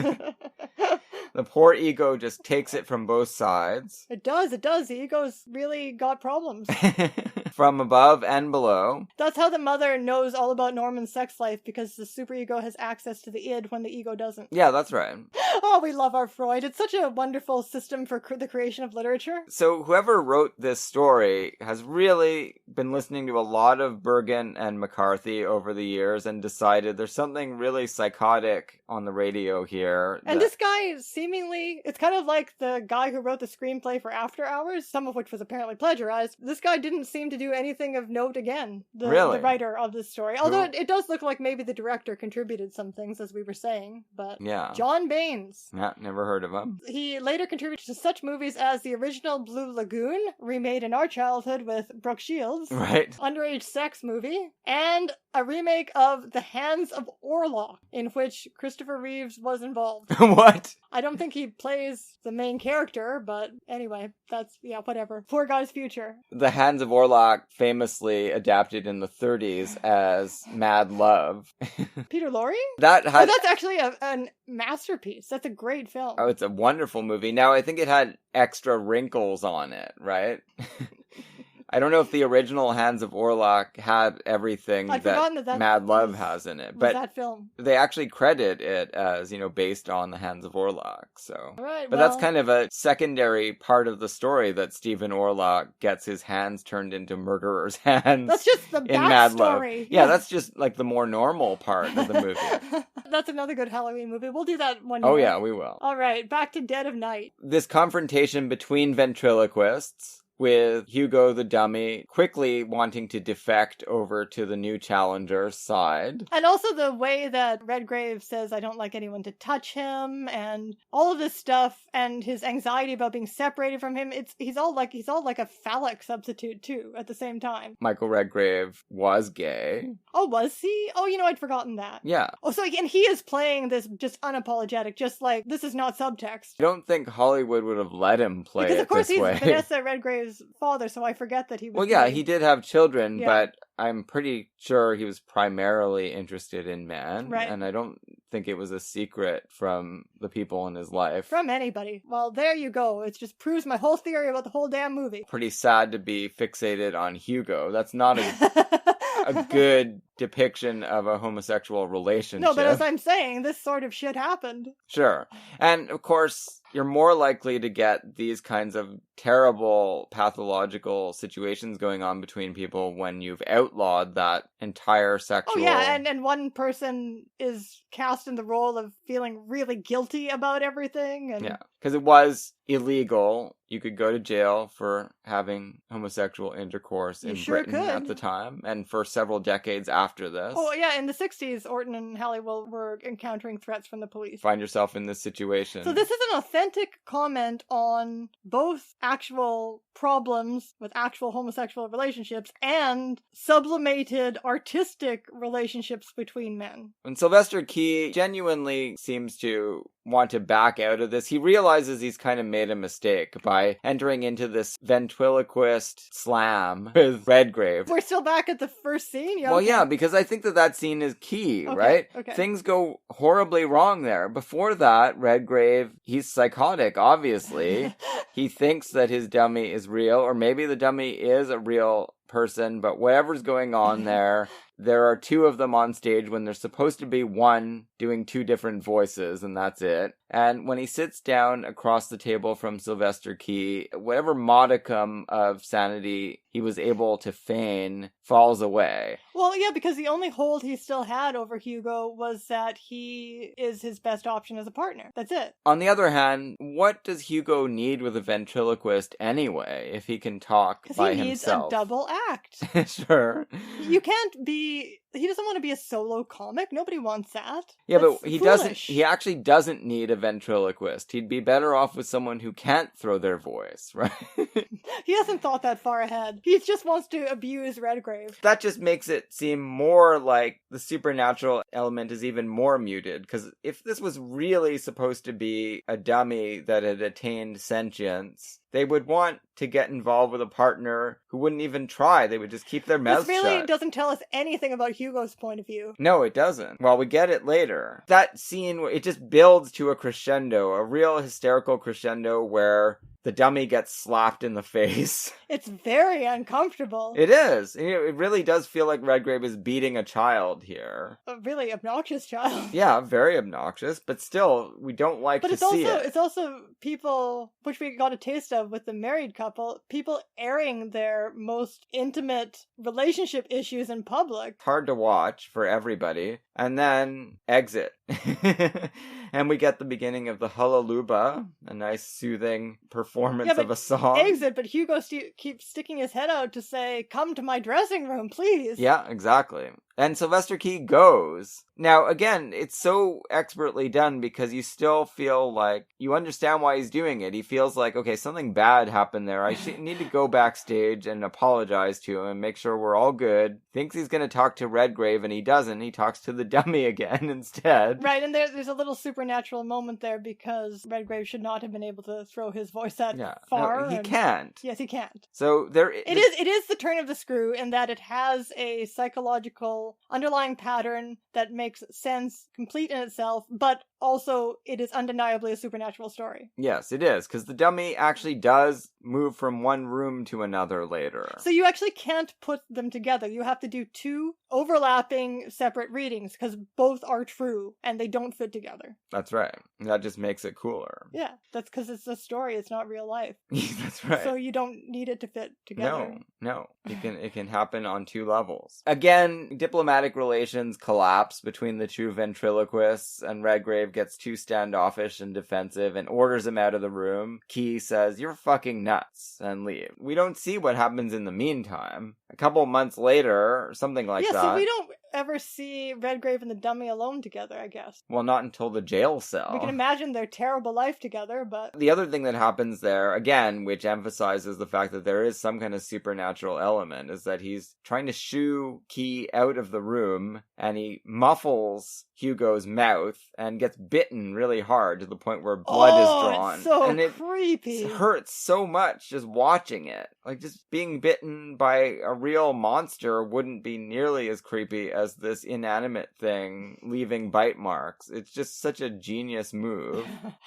Speaker 4: The poor ego just takes it from both sides.
Speaker 3: It does. The ego's really got problems.
Speaker 4: From above and below.
Speaker 3: That's how the mother knows all about Norman's sex life, because the superego has access to the id when the ego doesn't.
Speaker 4: Yeah, that's right.
Speaker 3: Oh, we love our Freud. It's such a wonderful system for the creation of literature.
Speaker 4: So whoever wrote this story has really been listening to a lot of Bergen and McCarthy over the years and decided there's something really psychotic on the radio here.
Speaker 3: And this guy seemingly, it's kind of like the guy who wrote the screenplay for After Hours, some of which was apparently plagiarized. This guy didn't seem to do anything of note again, the writer of this story. Although it does look like maybe the director contributed some things, as we were saying. But
Speaker 4: yeah.
Speaker 3: John Baines.
Speaker 4: Yeah, never heard of him.
Speaker 3: He later contributed to such movies as the original Blue Lagoon, remade in our childhood with Brooke Shields.
Speaker 4: Right.
Speaker 3: Underage sex movie. And a remake of The Hands of Orlac, in which Christopher Reeves was involved.
Speaker 4: What?
Speaker 3: I don't think he plays the main character, but anyway, that's, yeah, whatever. Poor guy's future.
Speaker 4: The Hands of Orlac famously adapted in the 30s as Mad Love.
Speaker 3: Peter Lorre?
Speaker 4: That's
Speaker 3: actually a masterpiece. That's a great film.
Speaker 4: Oh, it's a wonderful movie. Now, I think it had extra wrinkles on it, right? I don't know if the original Hands of Orlac had everything that Mad Love has in it, but
Speaker 3: that film.
Speaker 4: They actually credit it as, based on the Hands of Orlac, so.
Speaker 3: Right,
Speaker 4: but that's kind of a secondary part of the story, that Stephen Orlac gets his hands turned into murderers' hands.
Speaker 3: That's just the
Speaker 4: in Mad Love.
Speaker 3: Yeah,
Speaker 4: that's just like the more normal part of the movie.
Speaker 3: That's another good Halloween movie. We'll do that one day.
Speaker 4: Oh yeah, we will.
Speaker 3: All right, back to Dead of Night.
Speaker 4: This confrontation between ventriloquists, with Hugo the dummy quickly wanting to defect over to the new challenger's side.
Speaker 3: And also the way that Redgrave says, I don't like anyone to touch him, and all of this stuff, and his anxiety about being separated from him. He's all like a phallic substitute too, at the same time.
Speaker 4: Michael Redgrave was gay.
Speaker 3: Oh, was he? Oh, I'd forgotten that.
Speaker 4: Yeah.
Speaker 3: Oh, so and he is playing this just unapologetic, just like, this is not subtext.
Speaker 4: I don't think Hollywood would have let him play
Speaker 3: because
Speaker 4: it
Speaker 3: of course
Speaker 4: this way.
Speaker 3: He's Vanessa Redgrave's father, so I forget that he was.
Speaker 4: Well, yeah, he did have children, but I'm pretty sure he was primarily interested in men,
Speaker 3: right.
Speaker 4: And I don't think it was a secret from the people in his life.
Speaker 3: From anybody. Well, there you go. It just proves my whole theory about the whole damn movie.
Speaker 4: Pretty sad to be fixated on Hugo. That's not a good depiction of a homosexual relationship.
Speaker 3: No, but as I'm saying, this sort of shit happened.
Speaker 4: Sure. And, of course, you're more likely to get these kinds of terrible pathological situations going on between people when you've outlawed that entire sexual...
Speaker 3: Oh, yeah, and one person is cast in the role of feeling really guilty about everything. And...
Speaker 4: Yeah, because it was illegal. You could go to jail for having homosexual intercourse in Britain at the time, and for several decades after this.
Speaker 3: Oh, yeah, in the 60s, Orton and Halliwell were encountering threats from the police.
Speaker 4: Find yourself in this situation.
Speaker 3: So this is an authentic comment on both actual problems with actual homosexual relationships and sublimated artistic relationships between men.
Speaker 4: And Sylvester Key genuinely seems to want to back out of this. He realizes he's kind of made a mistake by entering into this ventriloquist slam with Redgrave.
Speaker 3: We're still back at the first scene? Yeah,
Speaker 4: well,
Speaker 3: okay.
Speaker 4: yeah, because I think that scene is key, right?
Speaker 3: Okay.
Speaker 4: Things go horribly wrong there. Before that, Redgrave, he's psychotic, obviously. He thinks that his dummy is real, or maybe the dummy is a real person, but whatever's going on there are two of them on stage when there's supposed to be one doing two different voices, and that's it. And when he sits down across the table from Sylvester Key, whatever modicum of sanity he was able to feign falls away.
Speaker 3: Well, yeah, because the only hold he still had over Hugo was that he is his best option as a partner. That's it.
Speaker 4: On the other hand, what does Hugo need with a ventriloquist anyway, if he can talk by himself?
Speaker 3: Because he needs a double act.
Speaker 4: Sure.
Speaker 3: You can't be... He doesn't want to be a solo comic. Nobody wants that.
Speaker 4: Yeah,
Speaker 3: That's
Speaker 4: but he
Speaker 3: foolish.
Speaker 4: doesn't. He actually doesn't need a ventriloquist. He'd be better off with someone who can't throw their voice, right?
Speaker 3: He hasn't thought that far ahead. He just wants to abuse Redgrave.
Speaker 4: That just makes it seem more like the supernatural element is even more muted. Because if this was really supposed to be a dummy that had attained sentience, they would want to get involved with a partner who wouldn't even try. They would just keep their mouths shut.
Speaker 3: This really doesn't tell us anything about Hugo's point of view.
Speaker 4: No, it doesn't. Well, we get it later. That scene, it just builds to a crescendo, a real hysterical crescendo where the dummy gets slapped in the face.
Speaker 3: It's very uncomfortable.
Speaker 4: It is. It really does feel like Redgrave is beating a child here.
Speaker 3: A really obnoxious child.
Speaker 4: Yeah, very obnoxious, but still, we don't like to see it.
Speaker 3: It's also people, which we got a taste of with the married couple, people airing their most intimate relationship issues in public.
Speaker 4: Hard to watch for everybody. And then, exit. And we get the beginning of the Hullaluba, a nice soothing performance of a song.
Speaker 3: Exit, but Hugo keeps sticking his head out to say, "Come to my dressing room, please."
Speaker 4: Yeah, exactly. And Sylvester Key goes. Now, again, it's so expertly done because you still feel like you understand why he's doing it. He feels like, okay, something bad happened there. I need to go backstage and apologize to him and make sure we're all good. Thinks he's going to talk to Redgrave, and he doesn't. He talks to the dummy again instead.
Speaker 3: Right, and there's a little supernatural moment there because Redgrave should not have been able to throw his voice that far.
Speaker 4: No, he can't.
Speaker 3: Yes, he can't.
Speaker 4: So
Speaker 3: it is the turn of the screw in that it has a psychological underlying pattern that makes sense, complete in itself, but also it is undeniably a supernatural story.
Speaker 4: Yes, it is, because the dummy actually does move from one room to another later.
Speaker 3: So you actually can't put them together. You have to do two overlapping separate readings, because both are true, and they don't fit together.
Speaker 4: That's right. That just makes it cooler.
Speaker 3: Yeah, that's because it's a story, it's not real life.
Speaker 4: That's right.
Speaker 3: So you don't need it to fit together.
Speaker 4: No. It can happen on two levels. Again, diplomatic relations collapse between the two ventriloquists, and Redgrave gets too standoffish and defensive and orders him out of the room. Key says, "You're fucking nuts," and leave. We don't see what happens in the meantime. A couple months later, or something like that.
Speaker 3: Yeah, so we don't ever see Redgrave and the dummy alone together, I guess.
Speaker 4: Well, not until the jail cell.
Speaker 3: We can imagine their terrible life together, but...
Speaker 4: The other thing that happens there, again, which emphasizes the fact that there is some kind of supernatural element, is that he's trying to shoo Key out of the room, and he muffles Hugo's mouth and gets bitten really hard to the point where blood is drawn.
Speaker 3: It's so
Speaker 4: and
Speaker 3: creepy.
Speaker 4: It hurts so much just watching it. Like, just being bitten by a real monster wouldn't be nearly as creepy as this inanimate thing leaving bite marks. It's just such a genius move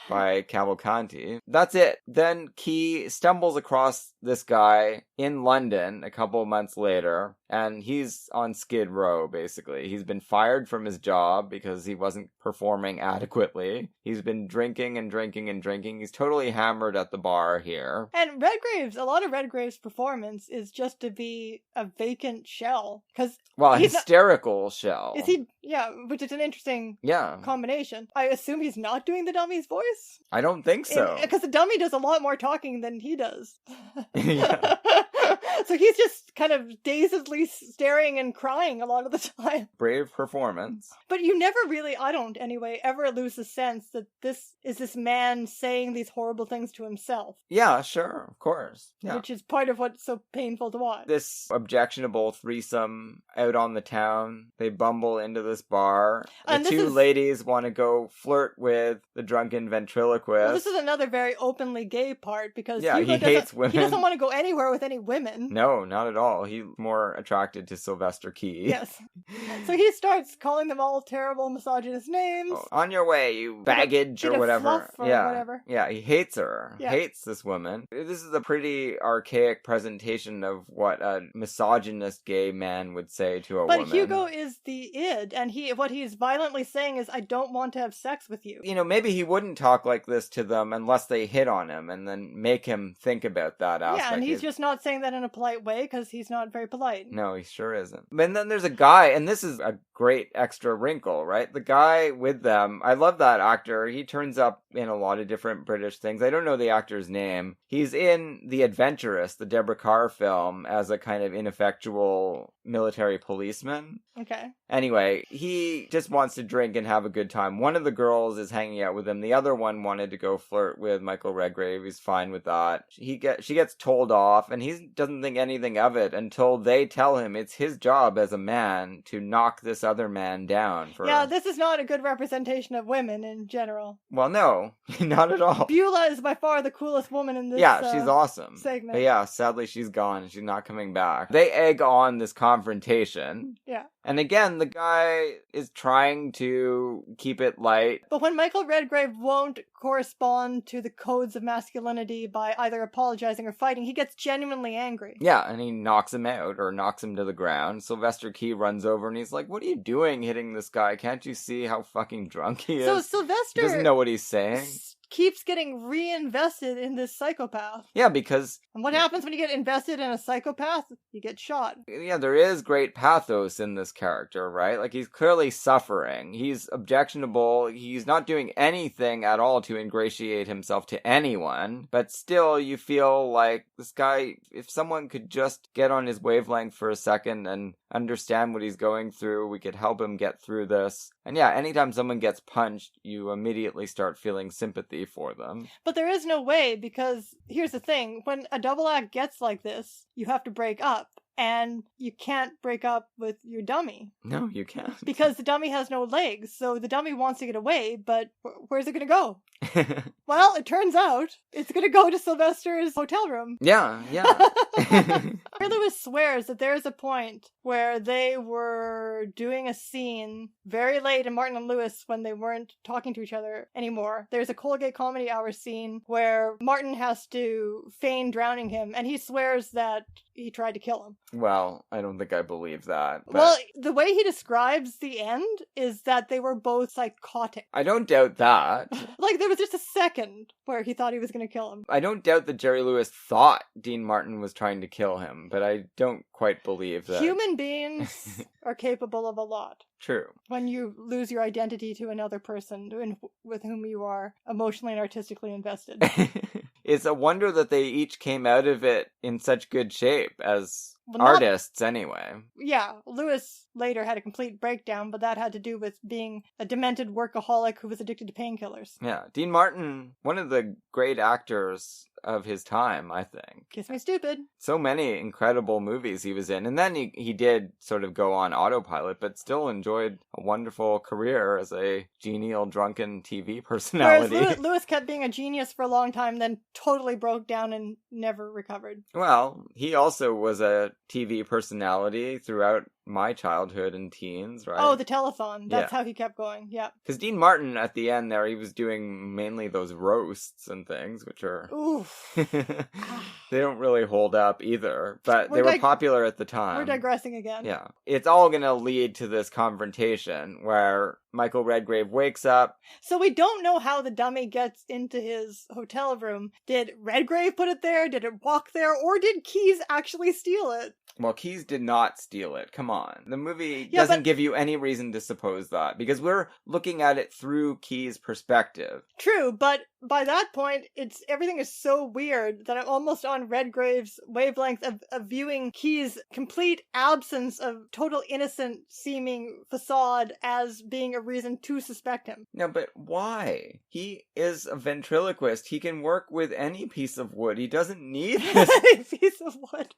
Speaker 4: by Cavalcanti. That's it. Then Key stumbles across this guy in London a couple months later, and he's on Skid Row, basically. He's been fired from his job because he wasn't performing adequately. He's been drinking and drinking and drinking. He's totally hammered at the bar here.
Speaker 3: And a lot of Redgrave's performance is just to be a vacant shell.
Speaker 4: Well, a hysterical shell.
Speaker 3: Is he? Yeah, which is an interesting combination. I assume he's not doing the dummy's voice?
Speaker 4: I don't think so.
Speaker 3: Because the dummy does a lot more talking than he does.
Speaker 4: Yeah.
Speaker 3: So he's just kind of dazedly staring and crying a lot of the time.
Speaker 4: Brave performance.
Speaker 3: But you never really, I don't anyway, ever lose the sense that this is this man saying these horrible things to himself.
Speaker 4: Yeah, sure, of course. Yeah.
Speaker 3: Which is part of what's so painful to watch.
Speaker 4: This objectionable threesome out on the town. They bumble into this bar. The two ladies want to go flirt with the drunken ventriloquist.
Speaker 3: Well, this is another very openly gay part because
Speaker 4: he hates women.
Speaker 3: He doesn't want to go anywhere with any women.
Speaker 4: No, not at all. He's more attracted to Sylvester Key.
Speaker 3: Yes. So he starts calling them all terrible misogynist names.
Speaker 4: Oh, on your way, you baggage or whatever.
Speaker 3: Whatever.
Speaker 4: Yeah, he hates her.
Speaker 3: Yeah.
Speaker 4: Hates this woman. This is a pretty archaic presentation of what a misogynist gay man would say to a woman.
Speaker 3: But Hugo is the id, and what he's violently saying is, I don't want to have sex with you.
Speaker 4: You know, maybe he wouldn't talk like this to them unless they hit on him and then make him think about that aspect.
Speaker 3: Yeah, and he's just not saying that in a polite way because he's not very polite.
Speaker 4: No, he sure isn't. And then there's a guy, and this is a great extra wrinkle, right? The guy with them, I love that actor. He turns up in a lot of different British things. I don't know the actor's name. He's in The Adventurous, the Deborah Kerr film, as a kind of ineffectual military policeman.
Speaker 3: Okay.
Speaker 4: Anyway, he just wants to drink and have a good time. One of the girls is hanging out with him. The other one wanted to go flirt with Michael Redgrave. He's fine with that. She gets told off, and he doesn't think anything of it until they tell him it's his job as a man to knock this other man down.
Speaker 3: Yeah, this is not a good representation of women in general.
Speaker 4: Well, no, not at all.
Speaker 3: Beulah is by far the coolest woman in this
Speaker 4: she's awesome.
Speaker 3: segment.
Speaker 4: But yeah, sadly she's gone. She's not coming back. They egg on this confrontation.
Speaker 3: Yeah.
Speaker 4: And again, the guy is trying to keep it light.
Speaker 3: But when Michael Redgrave won't correspond to the codes of masculinity by either apologizing or fighting, he gets genuinely angry.
Speaker 4: Yeah, and he knocks him out or knocks him to the ground. Sylvester Key runs over and he's like, what are you doing hitting this guy? Can't you see how fucking drunk he is?
Speaker 3: So Sylvester...
Speaker 4: He doesn't know what he's saying.
Speaker 3: Keeps getting reinvested in this psychopath.
Speaker 4: Yeah, because...
Speaker 3: And what happens when you get invested in a psychopath? You get shot.
Speaker 4: Yeah, there is great pathos in this character, right? Like, he's clearly suffering. He's objectionable. He's not doing anything at all to ingratiate himself to anyone. But still, you feel like this guy, if someone could just get on his wavelength for a second and understand what he's going through, we could help him get through this. And yeah, anytime someone gets punched, you immediately start feeling sympathy for them.
Speaker 3: But there is no way, because here's the thing, when a double act gets like this, you have to break up. And you can't break up with your dummy.
Speaker 4: No, you can't.
Speaker 3: Because the dummy has no legs, so the dummy wants to get away, but where's it going to go? Well, it turns out it's going to go to Sylvester's hotel room.
Speaker 4: Yeah.
Speaker 3: Lewis swears that there is a point where they were doing a scene very late in Martin and Lewis when they weren't talking to each other anymore. There's a Colgate Comedy Hour scene where Martin has to feign drowning him, and he swears that he tried to kill him.
Speaker 4: Well, I don't think I believe that. But...
Speaker 3: Well, the way he describes the end is that they were both psychotic.
Speaker 4: I don't doubt that.
Speaker 3: Like, there was just a second where he thought he was going to kill him.
Speaker 4: I don't doubt that Jerry Lewis thought Dean Martin was trying to kill him, but I don't quite believe that.
Speaker 3: Human beings are capable of a lot.
Speaker 4: True.
Speaker 3: When you lose your identity to another person with whom you are emotionally and artistically invested.
Speaker 4: It's a wonder that they each came out of it in such good shape as artists anyway.
Speaker 3: Yeah, Lewis later had a complete breakdown, but that had to do with being a demented workaholic who was addicted to painkillers.
Speaker 4: Yeah, Dean Martin, one of the great actors of his time, I think.
Speaker 3: Kiss Me Stupid.
Speaker 4: So many incredible movies he was in. And then he did sort of go on autopilot, but still enjoyed a wonderful career as a genial, drunken TV personality.
Speaker 3: Whereas Lewis kept being a genius for a long time, then totally broke down and never recovered.
Speaker 4: Well, he also was a TV personality throughout my childhood and teens, right?
Speaker 3: Oh, the telethon. That's how he kept going, yeah.
Speaker 4: Because Dean Martin, at the end there, he was doing mainly those roasts and things, which are...
Speaker 3: Oof.
Speaker 4: They don't really hold up either, but they were popular at the time.
Speaker 3: We're digressing again.
Speaker 4: Yeah. It's all going to lead to this confrontation where Michael Redgrave wakes up.
Speaker 3: So we don't know how the dummy gets into his hotel room. Did Redgrave put it there? Did it walk there? Or did Keyes actually steal it?
Speaker 4: Well, Keyes did not steal it. Come on. The movie doesn't give you any reason to suppose that, because we're looking at it through Keyes' perspective.
Speaker 3: True, but by that point, everything is so weird that I'm almost on Redgrave's wavelength of viewing Keyes' complete absence of total innocent-seeming facade as being a reason to suspect him.
Speaker 4: No, but why? He is a ventriloquist. He can work with any piece of wood. He doesn't need this
Speaker 3: piece of wood.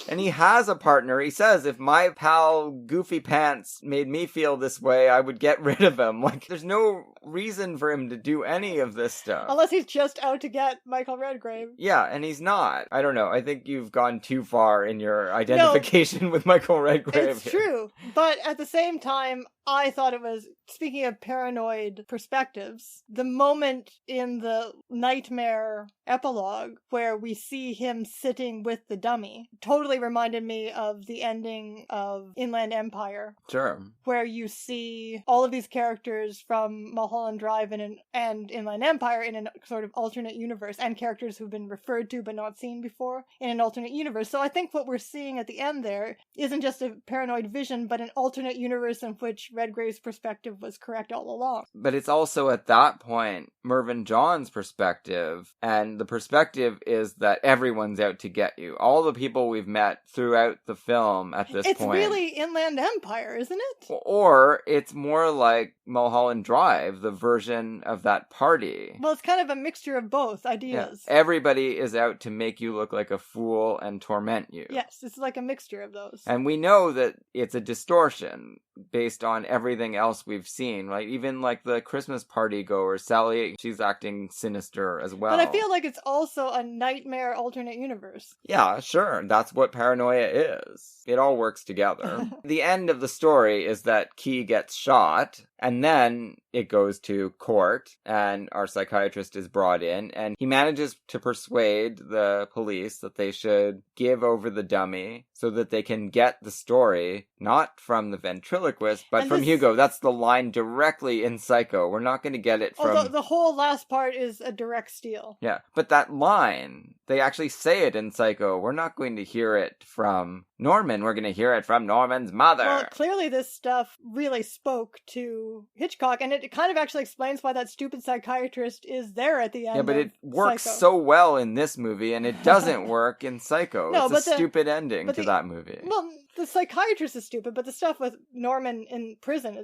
Speaker 4: And he has a partner. He says, if my pal Goofy Pants made me feel this way, I would get rid of him. Like, there's no reason for him to do any of this stuff.
Speaker 3: Unless he's just out to get Michael Redgrave.
Speaker 4: Yeah, and he's not. I don't know. I think you've gone too far in your identification with Michael Redgrave.
Speaker 3: It's true. But at the same time, I thought it was, speaking of paranoid perspectives, the moment in the nightmare epilogue where we see him sitting with the dummy totally reminded me of the ending of Inland Empire.
Speaker 4: Sure.
Speaker 3: Where you see all of these characters from Mulholland Drive and Inland Empire in a sort of alternate universe, and characters who've been referred to but not seen before in an alternate universe. So I think what we're seeing at the end there isn't just a paranoid vision, but an alternate universe in which Redgrave's perspective was correct all along.
Speaker 4: But it's also at that point Mervyn John's perspective, and the perspective is that everyone's out to get you. All the people we've met throughout the film at this point.
Speaker 3: It's really Inland Empire, isn't it?
Speaker 4: Or it's more like Mulholland Drive, the version of that party.
Speaker 3: Well, it's kind of a mixture of both ideas.
Speaker 4: Yeah. Everybody is out to make you look like a fool and torment you.
Speaker 3: Yes, it's like a mixture of those.
Speaker 4: And we know that it's a distortion based on everything else we've seen. Like, even like the Christmas party goer, Sally, she's acting sinister as well.
Speaker 3: But I feel like it's also a nightmare alternate universe.
Speaker 4: Yeah, sure. That's what paranoia is. It all works together. The end of the story is that Key gets shot, and then it goes to court, and our psychiatrist is brought in, and he manages to persuade the police that they should give over the dummy so that they can get the story, not from the ventriloquist, but from Hugo. That's the line directly in Psycho. We're not going to get it from...
Speaker 3: Oh, the whole last part is a direct steal.
Speaker 4: Yeah, but that line, they actually say it in Psycho. We're not going to hear it from Norman. We're going to hear it from Norman's mother.
Speaker 3: Well, clearly this stuff really spoke to Hitchcock, and it kind of actually explains why that stupid psychiatrist is there at the end.
Speaker 4: Yeah, but it works
Speaker 3: Psycho.
Speaker 4: so well in this movie, and it doesn't work in Psycho.
Speaker 3: No,
Speaker 4: it's a stupid ending to that movie.
Speaker 3: Well, the psychiatrist is stupid, but the stuff with Norman in prison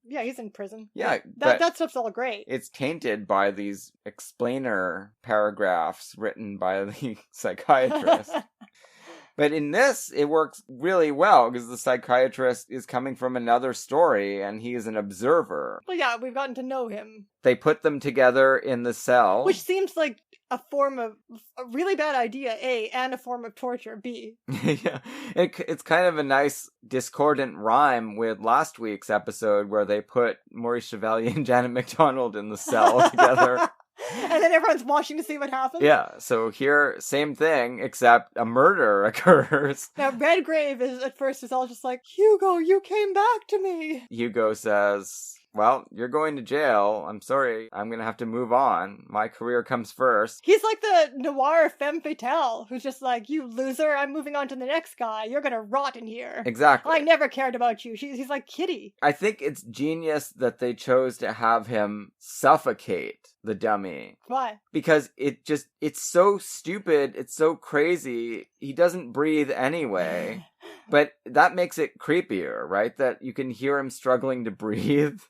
Speaker 3: he's in prison.
Speaker 4: Yeah,
Speaker 3: that stuff's all great.
Speaker 4: It's tainted by these explainer paragraphs written by the psychiatrist. But in this, it works really well because the psychiatrist is coming from another story and he is an observer.
Speaker 3: Well, yeah, we've gotten to know him.
Speaker 4: They put them together in the cell.
Speaker 3: Which seems like a form of a really bad idea, A, and a form of torture, B.
Speaker 4: Yeah, it's kind of a nice discordant rhyme with last week's episode where they put Maurice Chevalier and Janet MacDonald in the cell together.
Speaker 3: And then everyone's watching to see what happens?
Speaker 4: Yeah, so here, same thing, except a murder occurs.
Speaker 3: Now, Redgrave is all just like, Hugo, you came back to me.
Speaker 4: Hugo says, well, you're going to jail. I'm sorry. I'm going to have to move on. My career comes first.
Speaker 3: He's like the noir femme fatale who's just like, you loser, I'm moving on to the next guy. You're going to rot in here.
Speaker 4: Exactly.
Speaker 3: I never cared about you. He's like Kitty.
Speaker 4: I think it's genius that they chose to have him suffocate the dummy.
Speaker 3: Why?
Speaker 4: Because it's so stupid. It's so crazy. He doesn't breathe anyway. But that makes it creepier, right? That you can hear him struggling to breathe.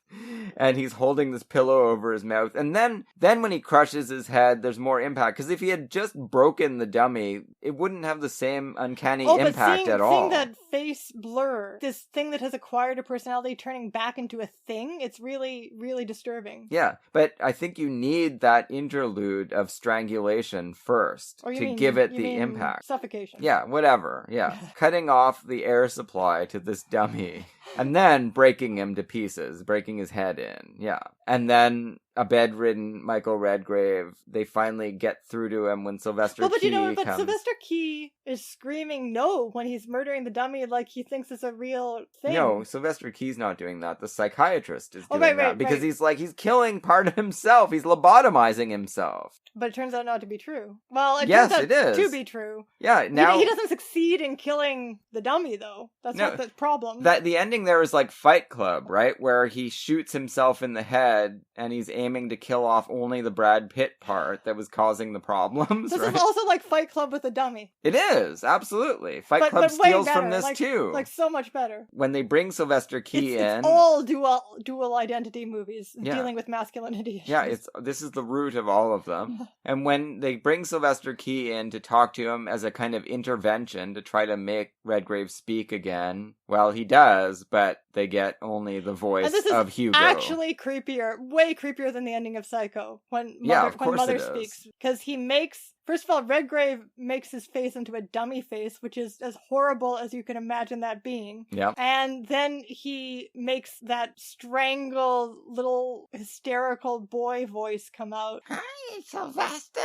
Speaker 4: and he's holding this pillow over his mouth. And then when he crushes his head, there's more impact. Because if he had just broken the dummy, it wouldn't have the same uncanny impact at all.
Speaker 3: Seeing that face blur, this thing that has acquired a personality turning back into a thing, it's really, really disturbing.
Speaker 4: Yeah, but I think you need that interlude of strangulation first to give it the impact.
Speaker 3: Suffocation.
Speaker 4: Yeah, whatever. Yeah. Cutting off the air supply to this dummy and then breaking him to pieces, breaking his head in. Yeah. And then a bedridden Michael Redgrave, they finally get through to him when Sylvester Key comes.
Speaker 3: Sylvester Key is screaming no when he's murdering the dummy like he thinks it's a real thing.
Speaker 4: No, Sylvester Key's not doing that. The psychiatrist is doing that because he's killing part of himself. He's lobotomizing himself.
Speaker 3: But it turns out not to be true. Well, it
Speaker 4: yes,
Speaker 3: turns out
Speaker 4: it is.
Speaker 3: to be true.
Speaker 4: Yeah, now...
Speaker 3: He doesn't succeed in killing the dummy, though. That's not the problem.
Speaker 4: The ending there is like Fight Club, right? Where he shoots himself in the head and he's aiming to kill off only the Brad Pitt part that was causing the problems,
Speaker 3: This
Speaker 4: right?
Speaker 3: is also like Fight Club with a dummy.
Speaker 4: It is, absolutely. Fight Club steals from this, too.
Speaker 3: Like, so much better.
Speaker 4: When they bring Sylvester Key in...
Speaker 3: It's all dual identity movies dealing with masculinity issues.
Speaker 4: Yeah, this is the root of all of them. And when they bring Sylvester Key in to talk to him as a kind of intervention to try to make Redgrave speak again, well, he does, but they get only the voice of Hugo.
Speaker 3: Actually creepier, way creepier than the ending of Psycho when Mother speaks. Because he makes... First of all, Redgrave makes his face into a dummy face, which is as horrible as you can imagine that being.
Speaker 4: Yeah.
Speaker 3: And then he makes that strangled little hysterical boy voice come out. Hi, Sylvester!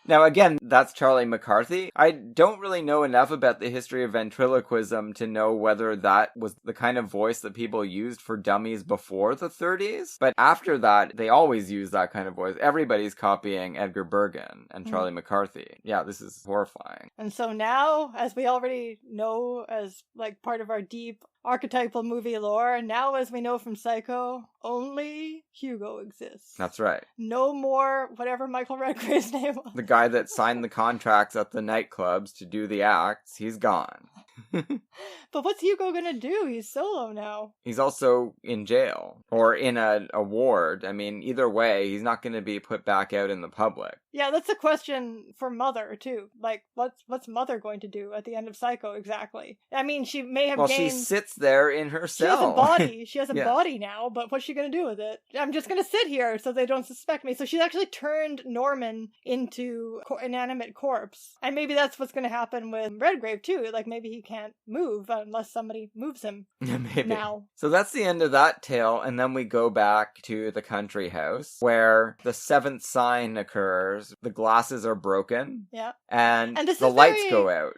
Speaker 4: Now, again, that's Charlie McCarthy. I don't really know enough about the history of ventriloquism to know whether that was the kind of voice that people used for dummies before the 30s. But after that, they always use that kind of voice. Everybody's copying Edgar Bergen and Charlie McCarthy. Yeah, this is horrifying.
Speaker 3: And so now, as we already know as like part of our deep archetypal movie lore, and now as we know from Psycho, only Hugo exists.
Speaker 4: That's right.
Speaker 3: No more whatever Michael Redgrave's name was.
Speaker 4: The guy that signed the contracts at the nightclubs to do the acts, he's gone.
Speaker 3: But what's Hugo gonna do? He's solo now.
Speaker 4: He's also in jail or in a ward. I mean, either way, he's not going to be put back out in the public.
Speaker 3: Yeah, that's a question for Mother too. Like, what's Mother going to do at the end of Psycho exactly? I mean, she may have gained...
Speaker 4: she sits there in her cell.
Speaker 3: She has a body. She has a body now, but what's she going to do with it? I'm just going to sit here so they don't suspect me. So she's actually turned Norman into inanimate corpse. And maybe that's what's going to happen with Redgrave too. Like, maybe he can't move unless somebody moves him.
Speaker 4: Maybe.
Speaker 3: Now.
Speaker 4: So that's the end of that tale, and then we go back to the country house where the seventh sign occurs. The glasses are broken.
Speaker 3: Yeah.
Speaker 4: And the lights go out.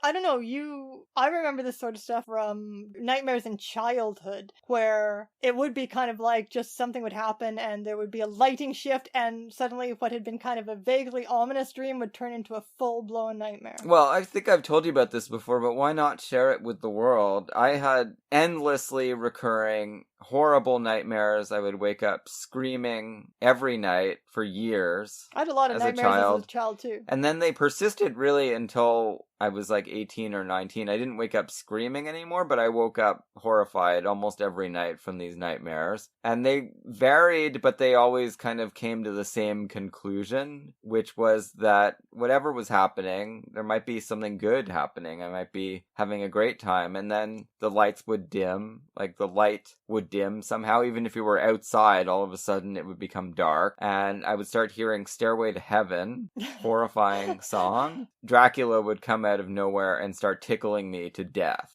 Speaker 3: I don't know, I remember this sort of stuff from nightmares in childhood, where it would be kind of like just something would happen and there would be a lighting shift and suddenly what had been kind of a vaguely ominous dream would turn into a full-blown nightmare.
Speaker 4: Well, I think I've told you about this before, but why not share it with the world? I had endlessly recurring horrible nightmares. I would wake up screaming every night for years.
Speaker 3: I had a lot of nightmares as a child too.
Speaker 4: And then they persisted really until I was like 18 or 19. I didn't wake up screaming anymore, but I woke up horrified almost every night from these nightmares. And they varied, but they always kind of came to the same conclusion, which was that whatever was happening, there might be something good happening. I might be having a great time. And then the lights would dim, like the light would dim somehow. Even if you were outside, all of a sudden it would become dark. And I would start hearing Stairway to Heaven, horrifying song. Dracula would come out of nowhere and start tickling me to death.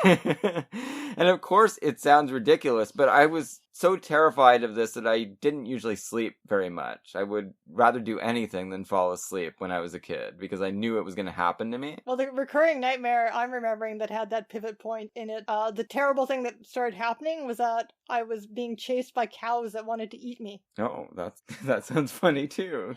Speaker 4: And of course it sounds ridiculous, but I was so terrified of this that I didn't usually sleep very much. I would rather do anything than fall asleep when I was a kid because I knew it was going to happen to me.
Speaker 3: Well, the recurring nightmare I'm remembering that had that pivot point in it, the terrible thing that started happening was that I was being chased by cows that wanted to eat me.
Speaker 4: Oh, that sounds funny too.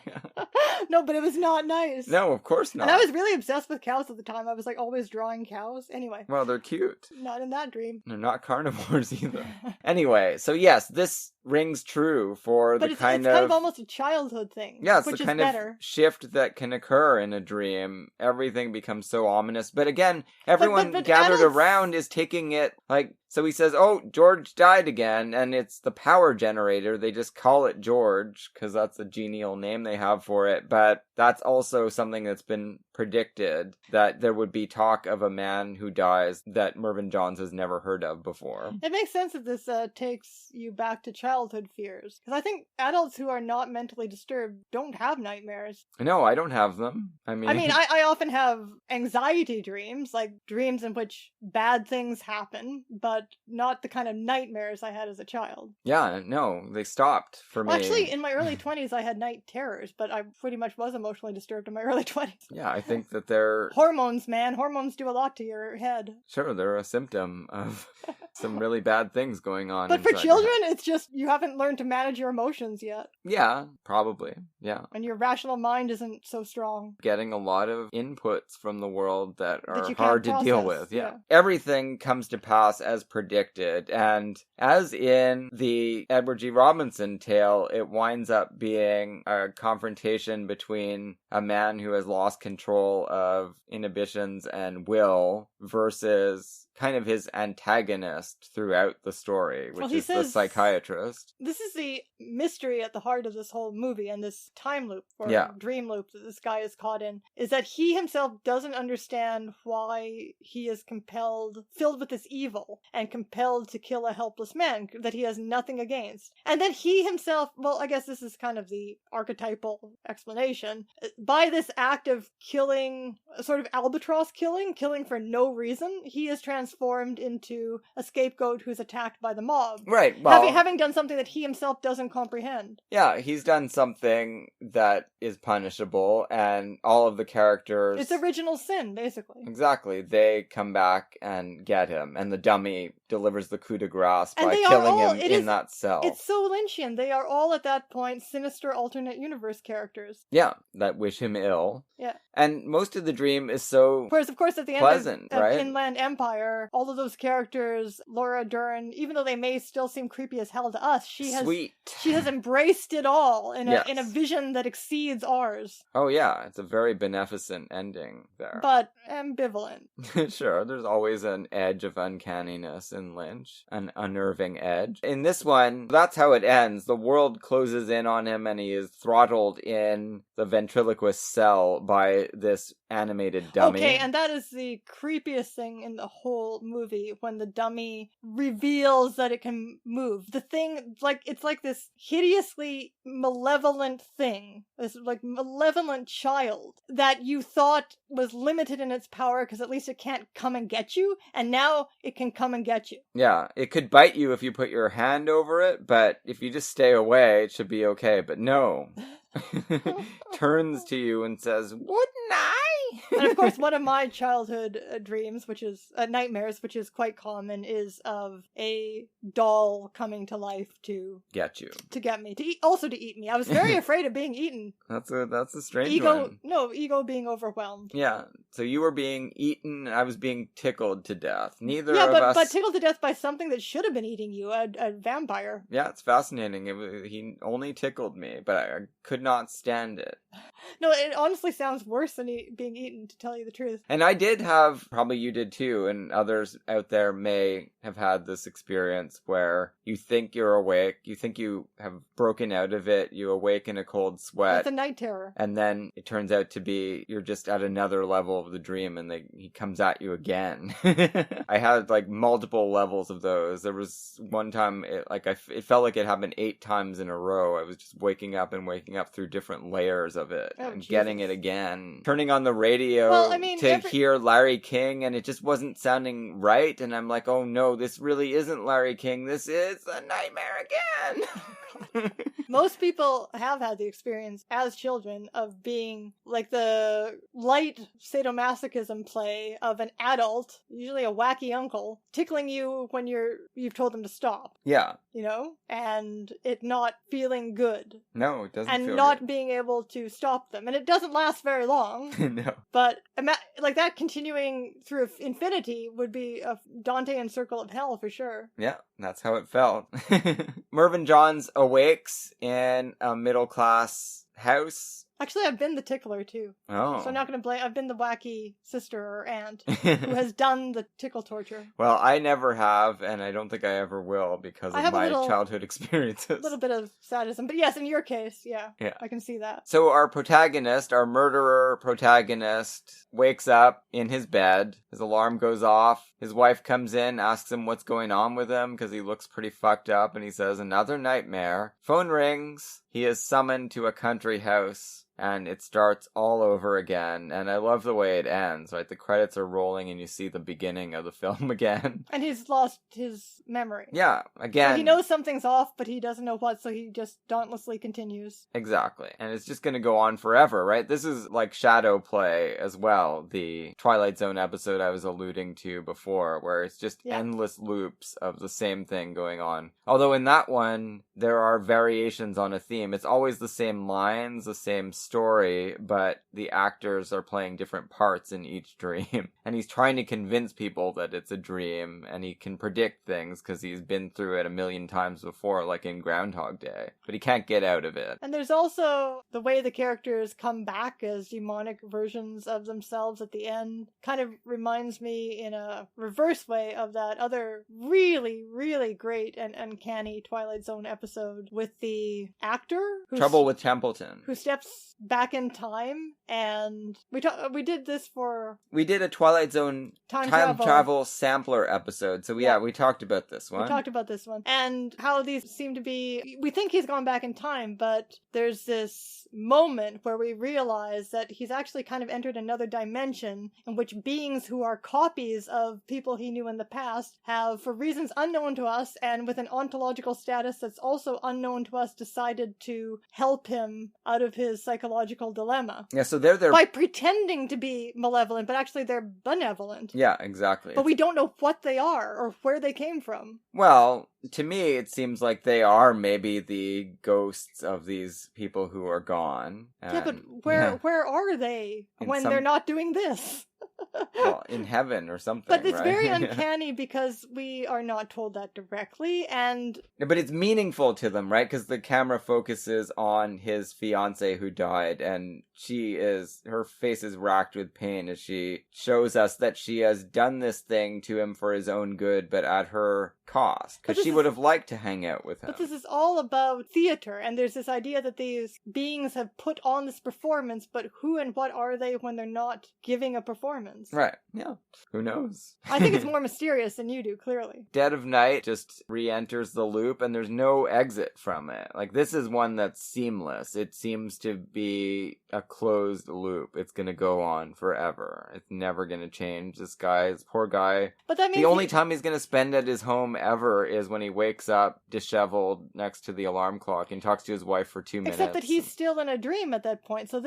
Speaker 3: No, but it was not nice.
Speaker 4: No, of course not.
Speaker 3: And I was really obsessed with cows at the time. I was like always drawing cows. Anyway.
Speaker 4: Well, they're cute.
Speaker 3: Not in that dream.
Speaker 4: They're not carnivores either. Anyway, so yes, this rings true for
Speaker 3: but
Speaker 4: the
Speaker 3: it's kind of almost a childhood thing.
Speaker 4: Yeah, it's
Speaker 3: which
Speaker 4: the kind
Speaker 3: is
Speaker 4: of
Speaker 3: better.
Speaker 4: shift that can occur in a dream. Everything becomes so ominous. But again, everyone
Speaker 3: but
Speaker 4: gathered
Speaker 3: adults...
Speaker 4: around is taking it like So he says, oh, George died again, and it's the power generator. They just call it George, because that's a genial name they have for it. But that's also something that's been predicted, that there would be talk of a man who dies that Mervyn Johns has never heard of before.
Speaker 3: It makes sense that this takes you back to childhood fears. Because I think adults who are not mentally disturbed don't have nightmares.
Speaker 4: No, I don't have them. I mean,
Speaker 3: I often have anxiety dreams, like dreams in which bad things happen, but not the kind of nightmares I had as a child.
Speaker 4: Yeah, no, they stopped for me.
Speaker 3: Well, actually, in my early 20s, I had night terrors, but I pretty much was emotionally disturbed in my early 20s.
Speaker 4: Yeah, I think that they're...
Speaker 3: Hormones, man. Hormones do a lot to your head.
Speaker 4: Sure, they're a symptom of some really bad things going on.
Speaker 3: But for
Speaker 4: inside your
Speaker 3: children,
Speaker 4: head.
Speaker 3: it's just you haven't learned to manage your emotions yet.
Speaker 4: Yeah, probably. Yeah.
Speaker 3: And your rational mind isn't so strong.
Speaker 4: Getting a lot of inputs from the world that
Speaker 3: That
Speaker 4: are
Speaker 3: you can't
Speaker 4: hard to deal
Speaker 3: process,
Speaker 4: with. Yeah.
Speaker 3: yeah.
Speaker 4: Everything comes to pass as predicted. And as in the Edward G. Robinson tale, it winds up being a confrontation between a man who has lost control of inhibitions and will versus kind of his antagonist throughout the story, which
Speaker 3: he
Speaker 4: is the
Speaker 3: says-
Speaker 4: psychiatrist.
Speaker 3: This is the mystery at the heart of this whole movie and this time loop or
Speaker 4: Yeah.
Speaker 3: dream loop that this guy is caught in, is that he himself doesn't understand why he is filled with this evil and compelled to kill a helpless man that he has nothing against. And then he himself, well, I guess this is kind of the archetypal explanation, by this act of killing, a sort of albatross killing for no reason, he is transformed into a scapegoat who's attacked by the mob.
Speaker 4: Right, well...
Speaker 3: Having done something that he himself doesn't comprehend.
Speaker 4: Yeah, he's done something that is punishable, and all of the characters...
Speaker 3: It's original sin, basically.
Speaker 4: Exactly. They come back and get him, and the dummy delivers the coup de grace
Speaker 3: And
Speaker 4: by
Speaker 3: they are
Speaker 4: killing
Speaker 3: all-
Speaker 4: him
Speaker 3: it
Speaker 4: in
Speaker 3: is-
Speaker 4: that cell.
Speaker 3: It's so Lynchian. They are all at that point sinister alternate universe characters.
Speaker 4: Yeah, that wish him ill.
Speaker 3: Yeah.
Speaker 4: And most of the dream is so...
Speaker 3: Whereas, of course, at the end
Speaker 4: Pleasant,
Speaker 3: of
Speaker 4: right?
Speaker 3: Inland Empire, all of those characters, Laura Dern, even though they may still seem creepy as hell to us, she has embraced it all in
Speaker 4: Yes.
Speaker 3: a vision that exceeds ours,
Speaker 4: Oh yeah, it's a very beneficent ending there.
Speaker 3: but ambivalent.
Speaker 4: Sure, there's always an edge of uncanniness in Lynch, an unnerving edge. In this one, that's how it ends. The world closes in on him and he is throttled in the ventriloquist cell by this animated dummy.
Speaker 3: Okay, and that is the creepiest thing in the whole movie, when the dummy reveals that it can move. The thing, it's like this hideously malevolent thing, this like malevolent child that you thought was limited in its power because at least it can't come and get you, and now it can come and get you.
Speaker 4: Yeah, it could bite you if you put your hand over it, but if you just stay away, it should be okay. But no. Turns to you and says, "Wouldn't I?"
Speaker 3: And of course, one of my childhood dreams, which is nightmares, which is quite common, is of a doll coming to life to
Speaker 4: Get you.
Speaker 3: to get me, to eat, also to eat me. I was very afraid of being eaten.
Speaker 4: That's a strange
Speaker 3: Ego,
Speaker 4: one.
Speaker 3: no, ego being overwhelmed.
Speaker 4: Yeah, so you were being eaten, I was being tickled to death. Neither
Speaker 3: Yeah,
Speaker 4: of us...
Speaker 3: but tickled to death by something that should have been eating you, a vampire.
Speaker 4: Yeah, it's fascinating. He only tickled me, but I could not stand it.
Speaker 3: No, it honestly sounds worse than being eaten, to tell you the truth.
Speaker 4: And I did have, probably you did too, and others out there may have had this experience where you think you're awake, you think you have broken out of it, you awake in a cold sweat.
Speaker 3: It's a night terror.
Speaker 4: And then it turns out to be you're just at another level of the dream and he comes at you again. I had like multiple levels of those. There was one time it felt like it happened 8 times in a row. I was just waking up through different layers of it and
Speaker 3: Jesus.
Speaker 4: getting it again. Turning on the radio to hear Larry King and it just wasn't sounding right. And I'm like, oh no, this really isn't Larry King. This is a nightmare again.
Speaker 3: Most people have had the experience as children of being like the light sadomasochism play of an adult, usually a wacky uncle, tickling you when you've told them to stop.
Speaker 4: Yeah.
Speaker 3: You know? And it not feeling good.
Speaker 4: No, it doesn't
Speaker 3: and
Speaker 4: feel
Speaker 3: not
Speaker 4: good.
Speaker 3: being able to stop them. And it doesn't last very long.
Speaker 4: No.
Speaker 3: But like that continuing through infinity would be a Dantean circle of hell for sure.
Speaker 4: Yeah, that's how it felt. Mervyn Johns awakes in a middle-class house
Speaker 3: Actually, I've been the tickler, too.
Speaker 4: Oh.
Speaker 3: So I'm not going to blame... I've been the wacky sister or aunt who has done the tickle torture.
Speaker 4: Well, I never have, and I don't think I ever will because of my childhood experiences.
Speaker 3: A little bit of sadism. But yes, in your case, yeah. I can see that.
Speaker 4: So our protagonist, our murderer protagonist, wakes up in his bed. His alarm goes off. His wife comes in, asks him what's going on with him because he looks pretty fucked up, and he says, "Another nightmare." Phone rings. He is summoned to a country house. And it starts all over again. And I love the way it ends, right? The credits are rolling and you see the beginning of the film again.
Speaker 3: And he's lost his memory.
Speaker 4: Yeah, again.
Speaker 3: So he knows something's off, but he doesn't know what, so he just dauntlessly continues.
Speaker 4: Exactly. And it's just going to go on forever, right? This is like shadow play as well. The Twilight Zone episode I was alluding to before, where it's just endless loops of the same thing going on. Although in that one, there are variations on a theme. It's always the same lines, the same story, but the actors are playing different parts in each dream. And he's trying to convince people that it's a dream, and he can predict things because he's been through it a million times before, like in Groundhog Day. But he can't get out of it.
Speaker 3: And there's also the way the characters come back as demonic versions of themselves at the end. Kind of reminds me in a reverse way of that other really, really great and uncanny Twilight Zone episode with the actor
Speaker 4: Trouble with Templeton,
Speaker 3: who steps back in time, and we did this for...
Speaker 4: We did a Twilight Zone time travel sampler episode, so we talked about this one.
Speaker 3: We talked about this one, and how these seem to be... We think he's gone back in time, but there's this moment where we realize that he's actually kind of entered another dimension in which beings who are copies of people he knew in the past have, for reasons unknown to us, and with an ontological status that's also unknown to us, decided to help him out of his psychological dilemma.
Speaker 4: Yeah, so they're
Speaker 3: by pretending to be malevolent, but actually they're benevolent.
Speaker 4: Yeah, exactly.
Speaker 3: But we don't know what they are or where they came from.
Speaker 4: Well, to me, it seems like they are maybe the ghosts of these people who are gone.
Speaker 3: Yeah, but where are they when they're not doing this?
Speaker 4: Well, in heaven or something.
Speaker 3: But it's very uncanny because we are not told that directly, and...
Speaker 4: But it's meaningful to them, right? Because the camera focuses on his fiancée who died, and her face is racked with pain as she shows us that she has done this thing to him for his own good, but at her cost. Because she would have liked to hang out with him.
Speaker 3: But this is all about theater, and there's this idea that these beings have put on this performance, but who and what are they when they're not giving a performance?
Speaker 4: Right, yeah. Who knows?
Speaker 3: I think it's more mysterious than you do, clearly.
Speaker 4: Dead of Night just re-enters the loop, and there's no exit from it. Like, this is one that's seamless. It seems to be a closed loop. It's gonna go on forever. It's never gonna change. This poor guy.
Speaker 3: But that means
Speaker 4: the only time he's gonna spend at his home ever is when he wakes up disheveled next to the alarm clock and talks to his wife for 2 minutes.
Speaker 3: Except that he's still in a dream at that point. So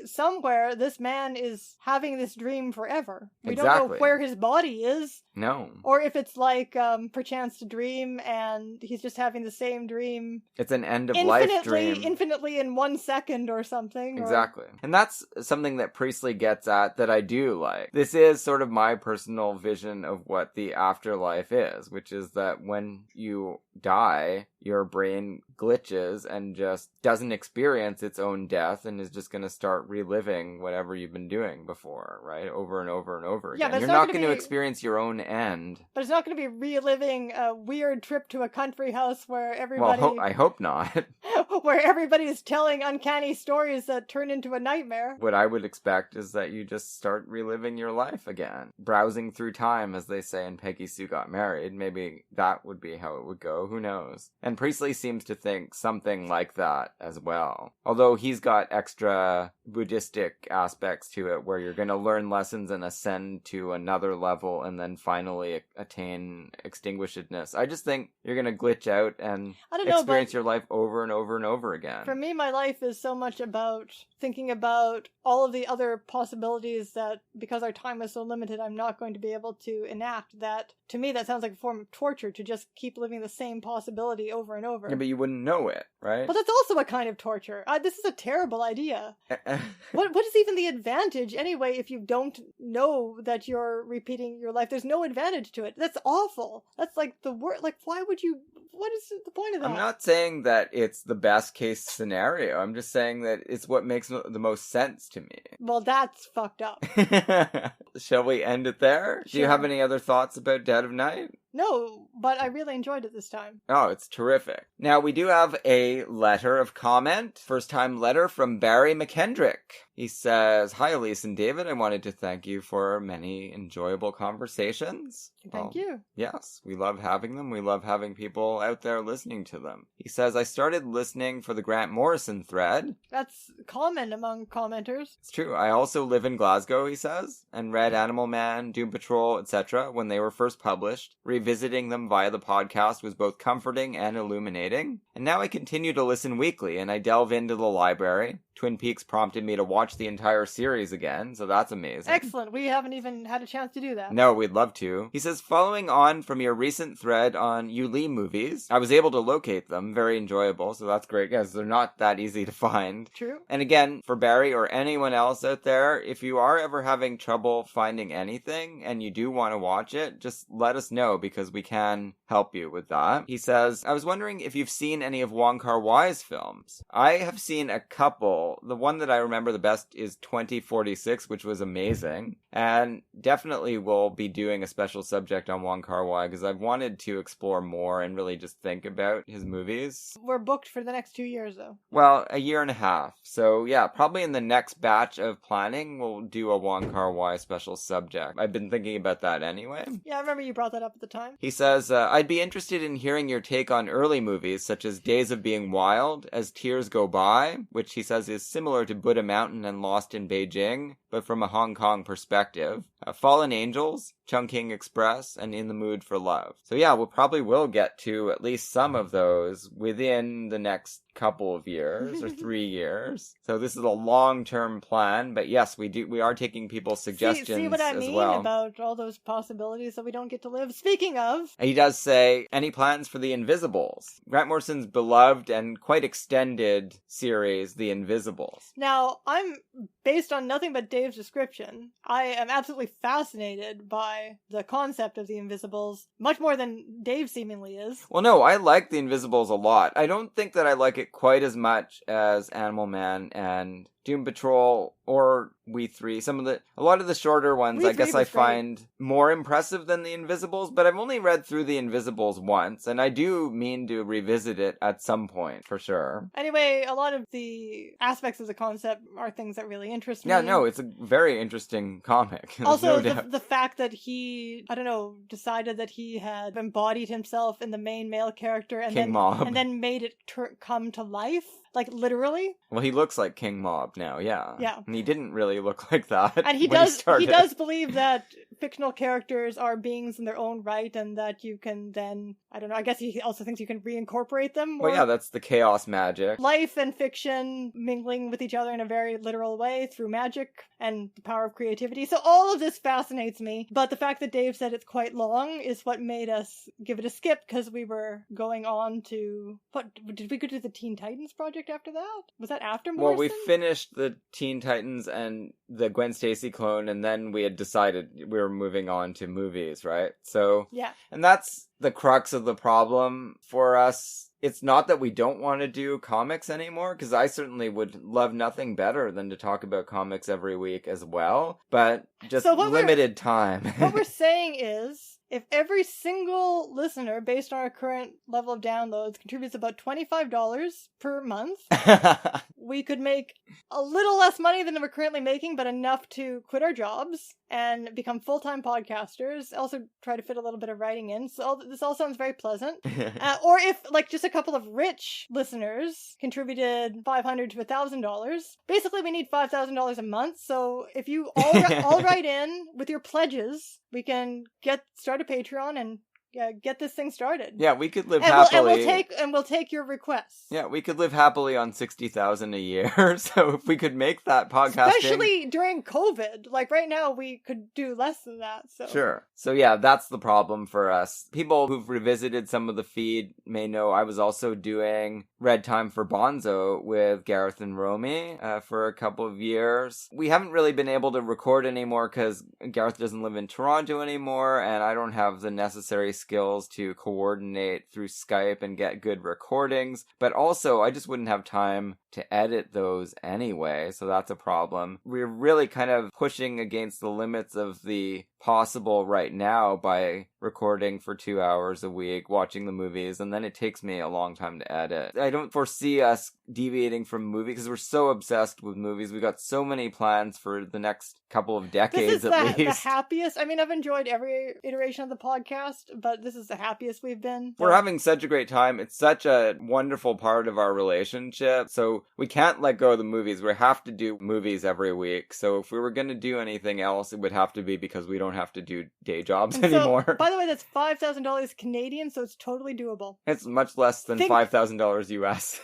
Speaker 3: somewhere this man is having this dream forever. We don't know where his body is.
Speaker 4: No.
Speaker 3: Or if it's like perchance to dream and he's just having the same dream.
Speaker 4: It's an end of life dream.
Speaker 3: Infinitely in 1 second or something.
Speaker 4: Exactly. And that's something that Priestley gets at that I do like. This is sort of my personal vision of what the afterlife is, which is that when you die, your brain glitches and just doesn't experience its own death and is just going to start reliving whatever you've been doing before, right? Over and over and over again. You're not going to experience your own end.
Speaker 3: But it's not going to be reliving a weird trip to a country house where everybody...
Speaker 4: Well, I hope not.
Speaker 3: Where everybody is telling uncanny stories that turn into a nightmare.
Speaker 4: What I would expect is that you just start reliving your life again. Browsing through time, as they say in Peggy Sue Got Married. Maybe that would be how it would go. Who knows? And Priestley seems to think something like that as well. Although he's got extra Buddhistic aspects to it where you're going to learn lessons and ascend to another level and then finally attain extinguishedness. I just think you're going to glitch out and experience your life over and over and over again.
Speaker 3: For me, my life is so much about thinking about all of the other possibilities that, because our time is so limited, I'm not going to be able to enact. That, to me, that sounds like a form of torture, to just keep living the same same possibility over and over.
Speaker 4: Yeah, but you wouldn't know it, right?
Speaker 3: But that's also a kind of torture. This is a terrible idea. What is even the advantage anyway if you don't know that you're repeating your life? There's no advantage to it. That's awful. That's like the worst. Like, why would you? What is the point of that?
Speaker 4: I'm not saying that it's the best case scenario. I'm just saying that it's what makes the most sense to me.
Speaker 3: Well, that's fucked up.
Speaker 4: Shall we end it there?
Speaker 3: Sure.
Speaker 4: Do you have any other thoughts about Dead of Night?
Speaker 3: No, but I really enjoyed it this time.
Speaker 4: Oh, it's terrific. Now, we do have a letter of comment. First time letter from Barry McKendrick. He says, "Hi, Elise and David. I wanted to thank you for many enjoyable conversations."
Speaker 3: Thank you.
Speaker 4: Yes, we love having them. We love having people out there listening to them. He says, "I started listening for the Grant Morrison thread."
Speaker 3: That's common among commenters.
Speaker 4: It's true. "I also live in Glasgow," he says, "and read Animal Man, Doom Patrol, etc. when they were first published. Revisiting them via the podcast was both comforting and illuminating. And now I continue to listen weekly, and I delve into the library. Twin Peaks prompted me to watch the entire series again, so that's amazing."
Speaker 3: Excellent. We haven't even had a chance to do that.
Speaker 4: No, we'd love to. He says, "Following on from your recent thread on Yuli movies, I was able to locate them. Very enjoyable, so that's great, because they're not that easy to find.
Speaker 3: True.
Speaker 4: And again, for Barry or anyone else out there, if you are ever having trouble finding anything and you do want to watch it, just let us know, because we can help you with that." He says, "I was wondering if you've seen any of Wong Kar-wai's films. I have seen a couple. The one that I remember the best is 2046, which was amazing. And definitely we'll be doing a special subject on Wong Kar-wai, because I've wanted to explore more and really just think about his movies."
Speaker 3: We're booked for the next 2 years, though.
Speaker 4: Well, a year and a half. So yeah, probably in the next batch of planning, we'll do a Wong Kar-wai special subject. I've been thinking about that anyway.
Speaker 3: Yeah, I remember you brought that up at the time.
Speaker 4: He says, "I'd be interested in hearing your take on early movies, such as Days of Being Wild, As Tears Go By," which he says is similar to Buddha Mountain and Lost in Beijing, but from a Hong Kong perspective. Fallen Angels, Chungking Express, and In the Mood for Love. So yeah, we probably will get to at least some of those within the next couple of years or 3 years. So this is a long-term plan, but yes, we are taking people's suggestions
Speaker 3: see what I
Speaker 4: as
Speaker 3: mean
Speaker 4: well.
Speaker 3: about all those possibilities that we don't get to live. Speaking of,
Speaker 4: He does say, "Any plans for The Invisibles?" Grant Morrison's beloved and quite extended series, The Invisibles.
Speaker 3: now I'm based on nothing but Dave's description. I am absolutely fascinated by the concept of the Invisibles, much more than Dave seemingly is.
Speaker 4: Well, no, I like The Invisibles a lot. I don't think that I like it quite as much as Animal Man and Doom Patrol or WWII. A lot of the shorter ones, I guess I find more impressive than The Invisibles, but I've only read through The Invisibles once, and I do mean to revisit it at some point, for sure.
Speaker 3: Anyway, a lot of the aspects of the concept are things that really interest me.
Speaker 4: Yeah, no, it's a very interesting comic.
Speaker 3: Also,
Speaker 4: no doubt.
Speaker 3: the fact that he, decided that he had embodied himself in the main male character and
Speaker 4: King Mob.
Speaker 3: and then made it come to life, like literally.
Speaker 4: Well, he looks like King Mob now, yeah.
Speaker 3: Yeah.
Speaker 4: And he didn't really look like that.
Speaker 3: And he
Speaker 4: when
Speaker 3: he does believe that fictional characters are beings in their own right, and that you can then, I guess he also thinks you can reincorporate them.
Speaker 4: Well, yeah, that's the chaos magic.
Speaker 3: Life and fiction mingling with each other in a very literal way through magic and the power of creativity. So all of this fascinates me, but the fact that Dave said it's quite long is what made us give it a skip, because we were going on to, did we go to the Teen Titans project after that? Was that after Morrison?
Speaker 4: Well, we finished the Teen Titans and the Gwen Stacy clone, and then we had decided we were moving on to movies, right? So,
Speaker 3: yeah.
Speaker 4: And that's the crux of the problem for us. It's not that we don't want to do comics anymore, because I certainly would love nothing better than to talk about comics every week as well, but just limited time.
Speaker 3: What we're saying is, if every single listener, based on our current level of downloads, contributes about $25 per month, we could make a little less money than we're currently making, but enough to quit our jobs and become full-time podcasters. Also try to fit a little bit of writing in. So this all sounds very pleasant. Or if, just a couple of rich listeners contributed $500 to $1,000, basically we need $5,000 a month. So if you all write in with your pledges, we can start a Patreon and get this thing started.
Speaker 4: Yeah, we could live
Speaker 3: And
Speaker 4: happily.
Speaker 3: we'll take your requests.
Speaker 4: Yeah, we could live happily on $60,000 a year. So if we could make that podcasting,
Speaker 3: especially during COVID, like right now, we could do less than that. So
Speaker 4: sure. So yeah, that's the problem for us. People who've revisited some of the feed may know I was also doing Red Time for Bonzo with Gareth and Romy for a couple of years. We haven't really been able to record anymore because Gareth doesn't live in Toronto anymore, and I don't have the necessary skills to coordinate through Skype and get good recordings. But also, I just wouldn't have time to edit those anyway, so that's a problem. We're really kind of pushing against the limits of the possible right now by recording for 2 hours a week, watching the movies, and then it takes me a long time to edit. I don't foresee us deviating from movies because we're so obsessed with movies. We got so many plans for the next couple of decades at least.
Speaker 3: This is the happiest. I mean, I've enjoyed every iteration of the podcast, but this is the happiest we've been.
Speaker 4: We're having such a great time. It's such a wonderful part of our relationship. So we can't let go of the movies. We have to do movies every week. So if we were going to do anything else, it would have to be because we don't have to do day jobs anymore.
Speaker 3: By the way, that's $5,000 Canadian, so it's totally doable.
Speaker 4: It's much less than $5,000 US.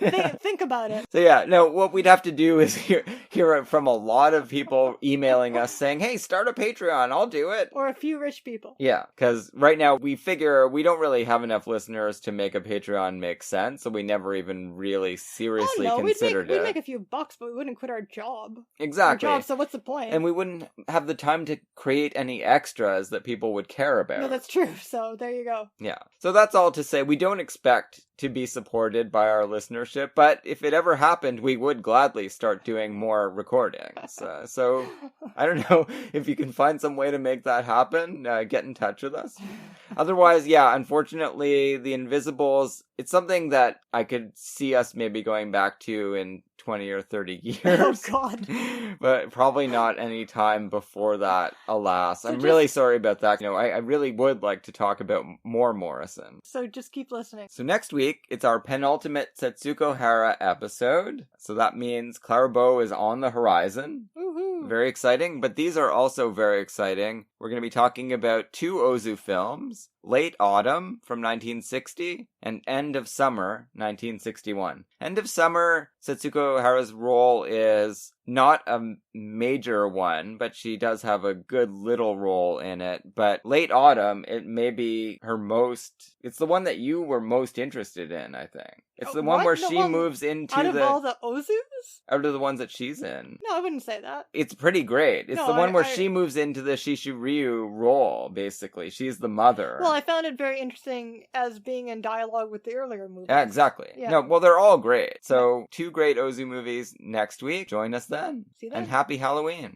Speaker 3: Think about it.
Speaker 4: So yeah, no, what we'd have to do is hear from a lot of people emailing us saying, hey, start a Patreon, I'll do it.
Speaker 3: Or a few rich people.
Speaker 4: Yeah, because right now we figure we don't really have enough listeners to make a Patreon make sense, so we never even really seriously considered it.
Speaker 3: We'd make a few bucks, but we wouldn't quit our job.
Speaker 4: Exactly.
Speaker 3: So what's the point?
Speaker 4: And we wouldn't have the time to create any extras that people would care about.
Speaker 3: No, that's true. So there you go.
Speaker 4: Yeah. So that's all to say. We don't expect to be supported by our listenership, but if it ever happened, we would gladly start doing more recordings. So I don't know if you can find some way to make that happen. Get in touch with us. Otherwise, yeah, unfortunately, The Invisibles, it's something that I could see us maybe going back to in 20 or 30 years.
Speaker 3: Oh, God.
Speaker 4: But probably not any time before that, alas. I'm really sorry about that. You know, I really would like to talk about more Morrison.
Speaker 3: So just keep listening.
Speaker 4: So next week, it's our penultimate Setsuko Hara episode. So that means Clara Bow is on the horizon.
Speaker 3: Woohoo.
Speaker 4: Very exciting, but these are also very exciting. We're going to be talking about 2 Ozu films, Late Autumn from 1960 and End of Summer 1961. End of Summer, Setsuko Hara's role is not a major one, but she does have a good little role in it. But Late Autumn, it may be her most... It's the one that you were most interested in, I think. It's the one where she moves into
Speaker 3: out of all the Ozus?
Speaker 4: Out of the ones that she's in.
Speaker 3: No, I wouldn't say that.
Speaker 4: It's pretty great. It's the one where she moves into the Shishu Ryu role, basically. She's the mother.
Speaker 3: Well, I found it very interesting as being in dialogue with the earlier movies.
Speaker 4: Yeah, exactly.
Speaker 3: Yeah.
Speaker 4: No, well, they're all great. So, 2 great Ozu movies next week. Join us then.
Speaker 3: See you then.
Speaker 4: And happy Halloween.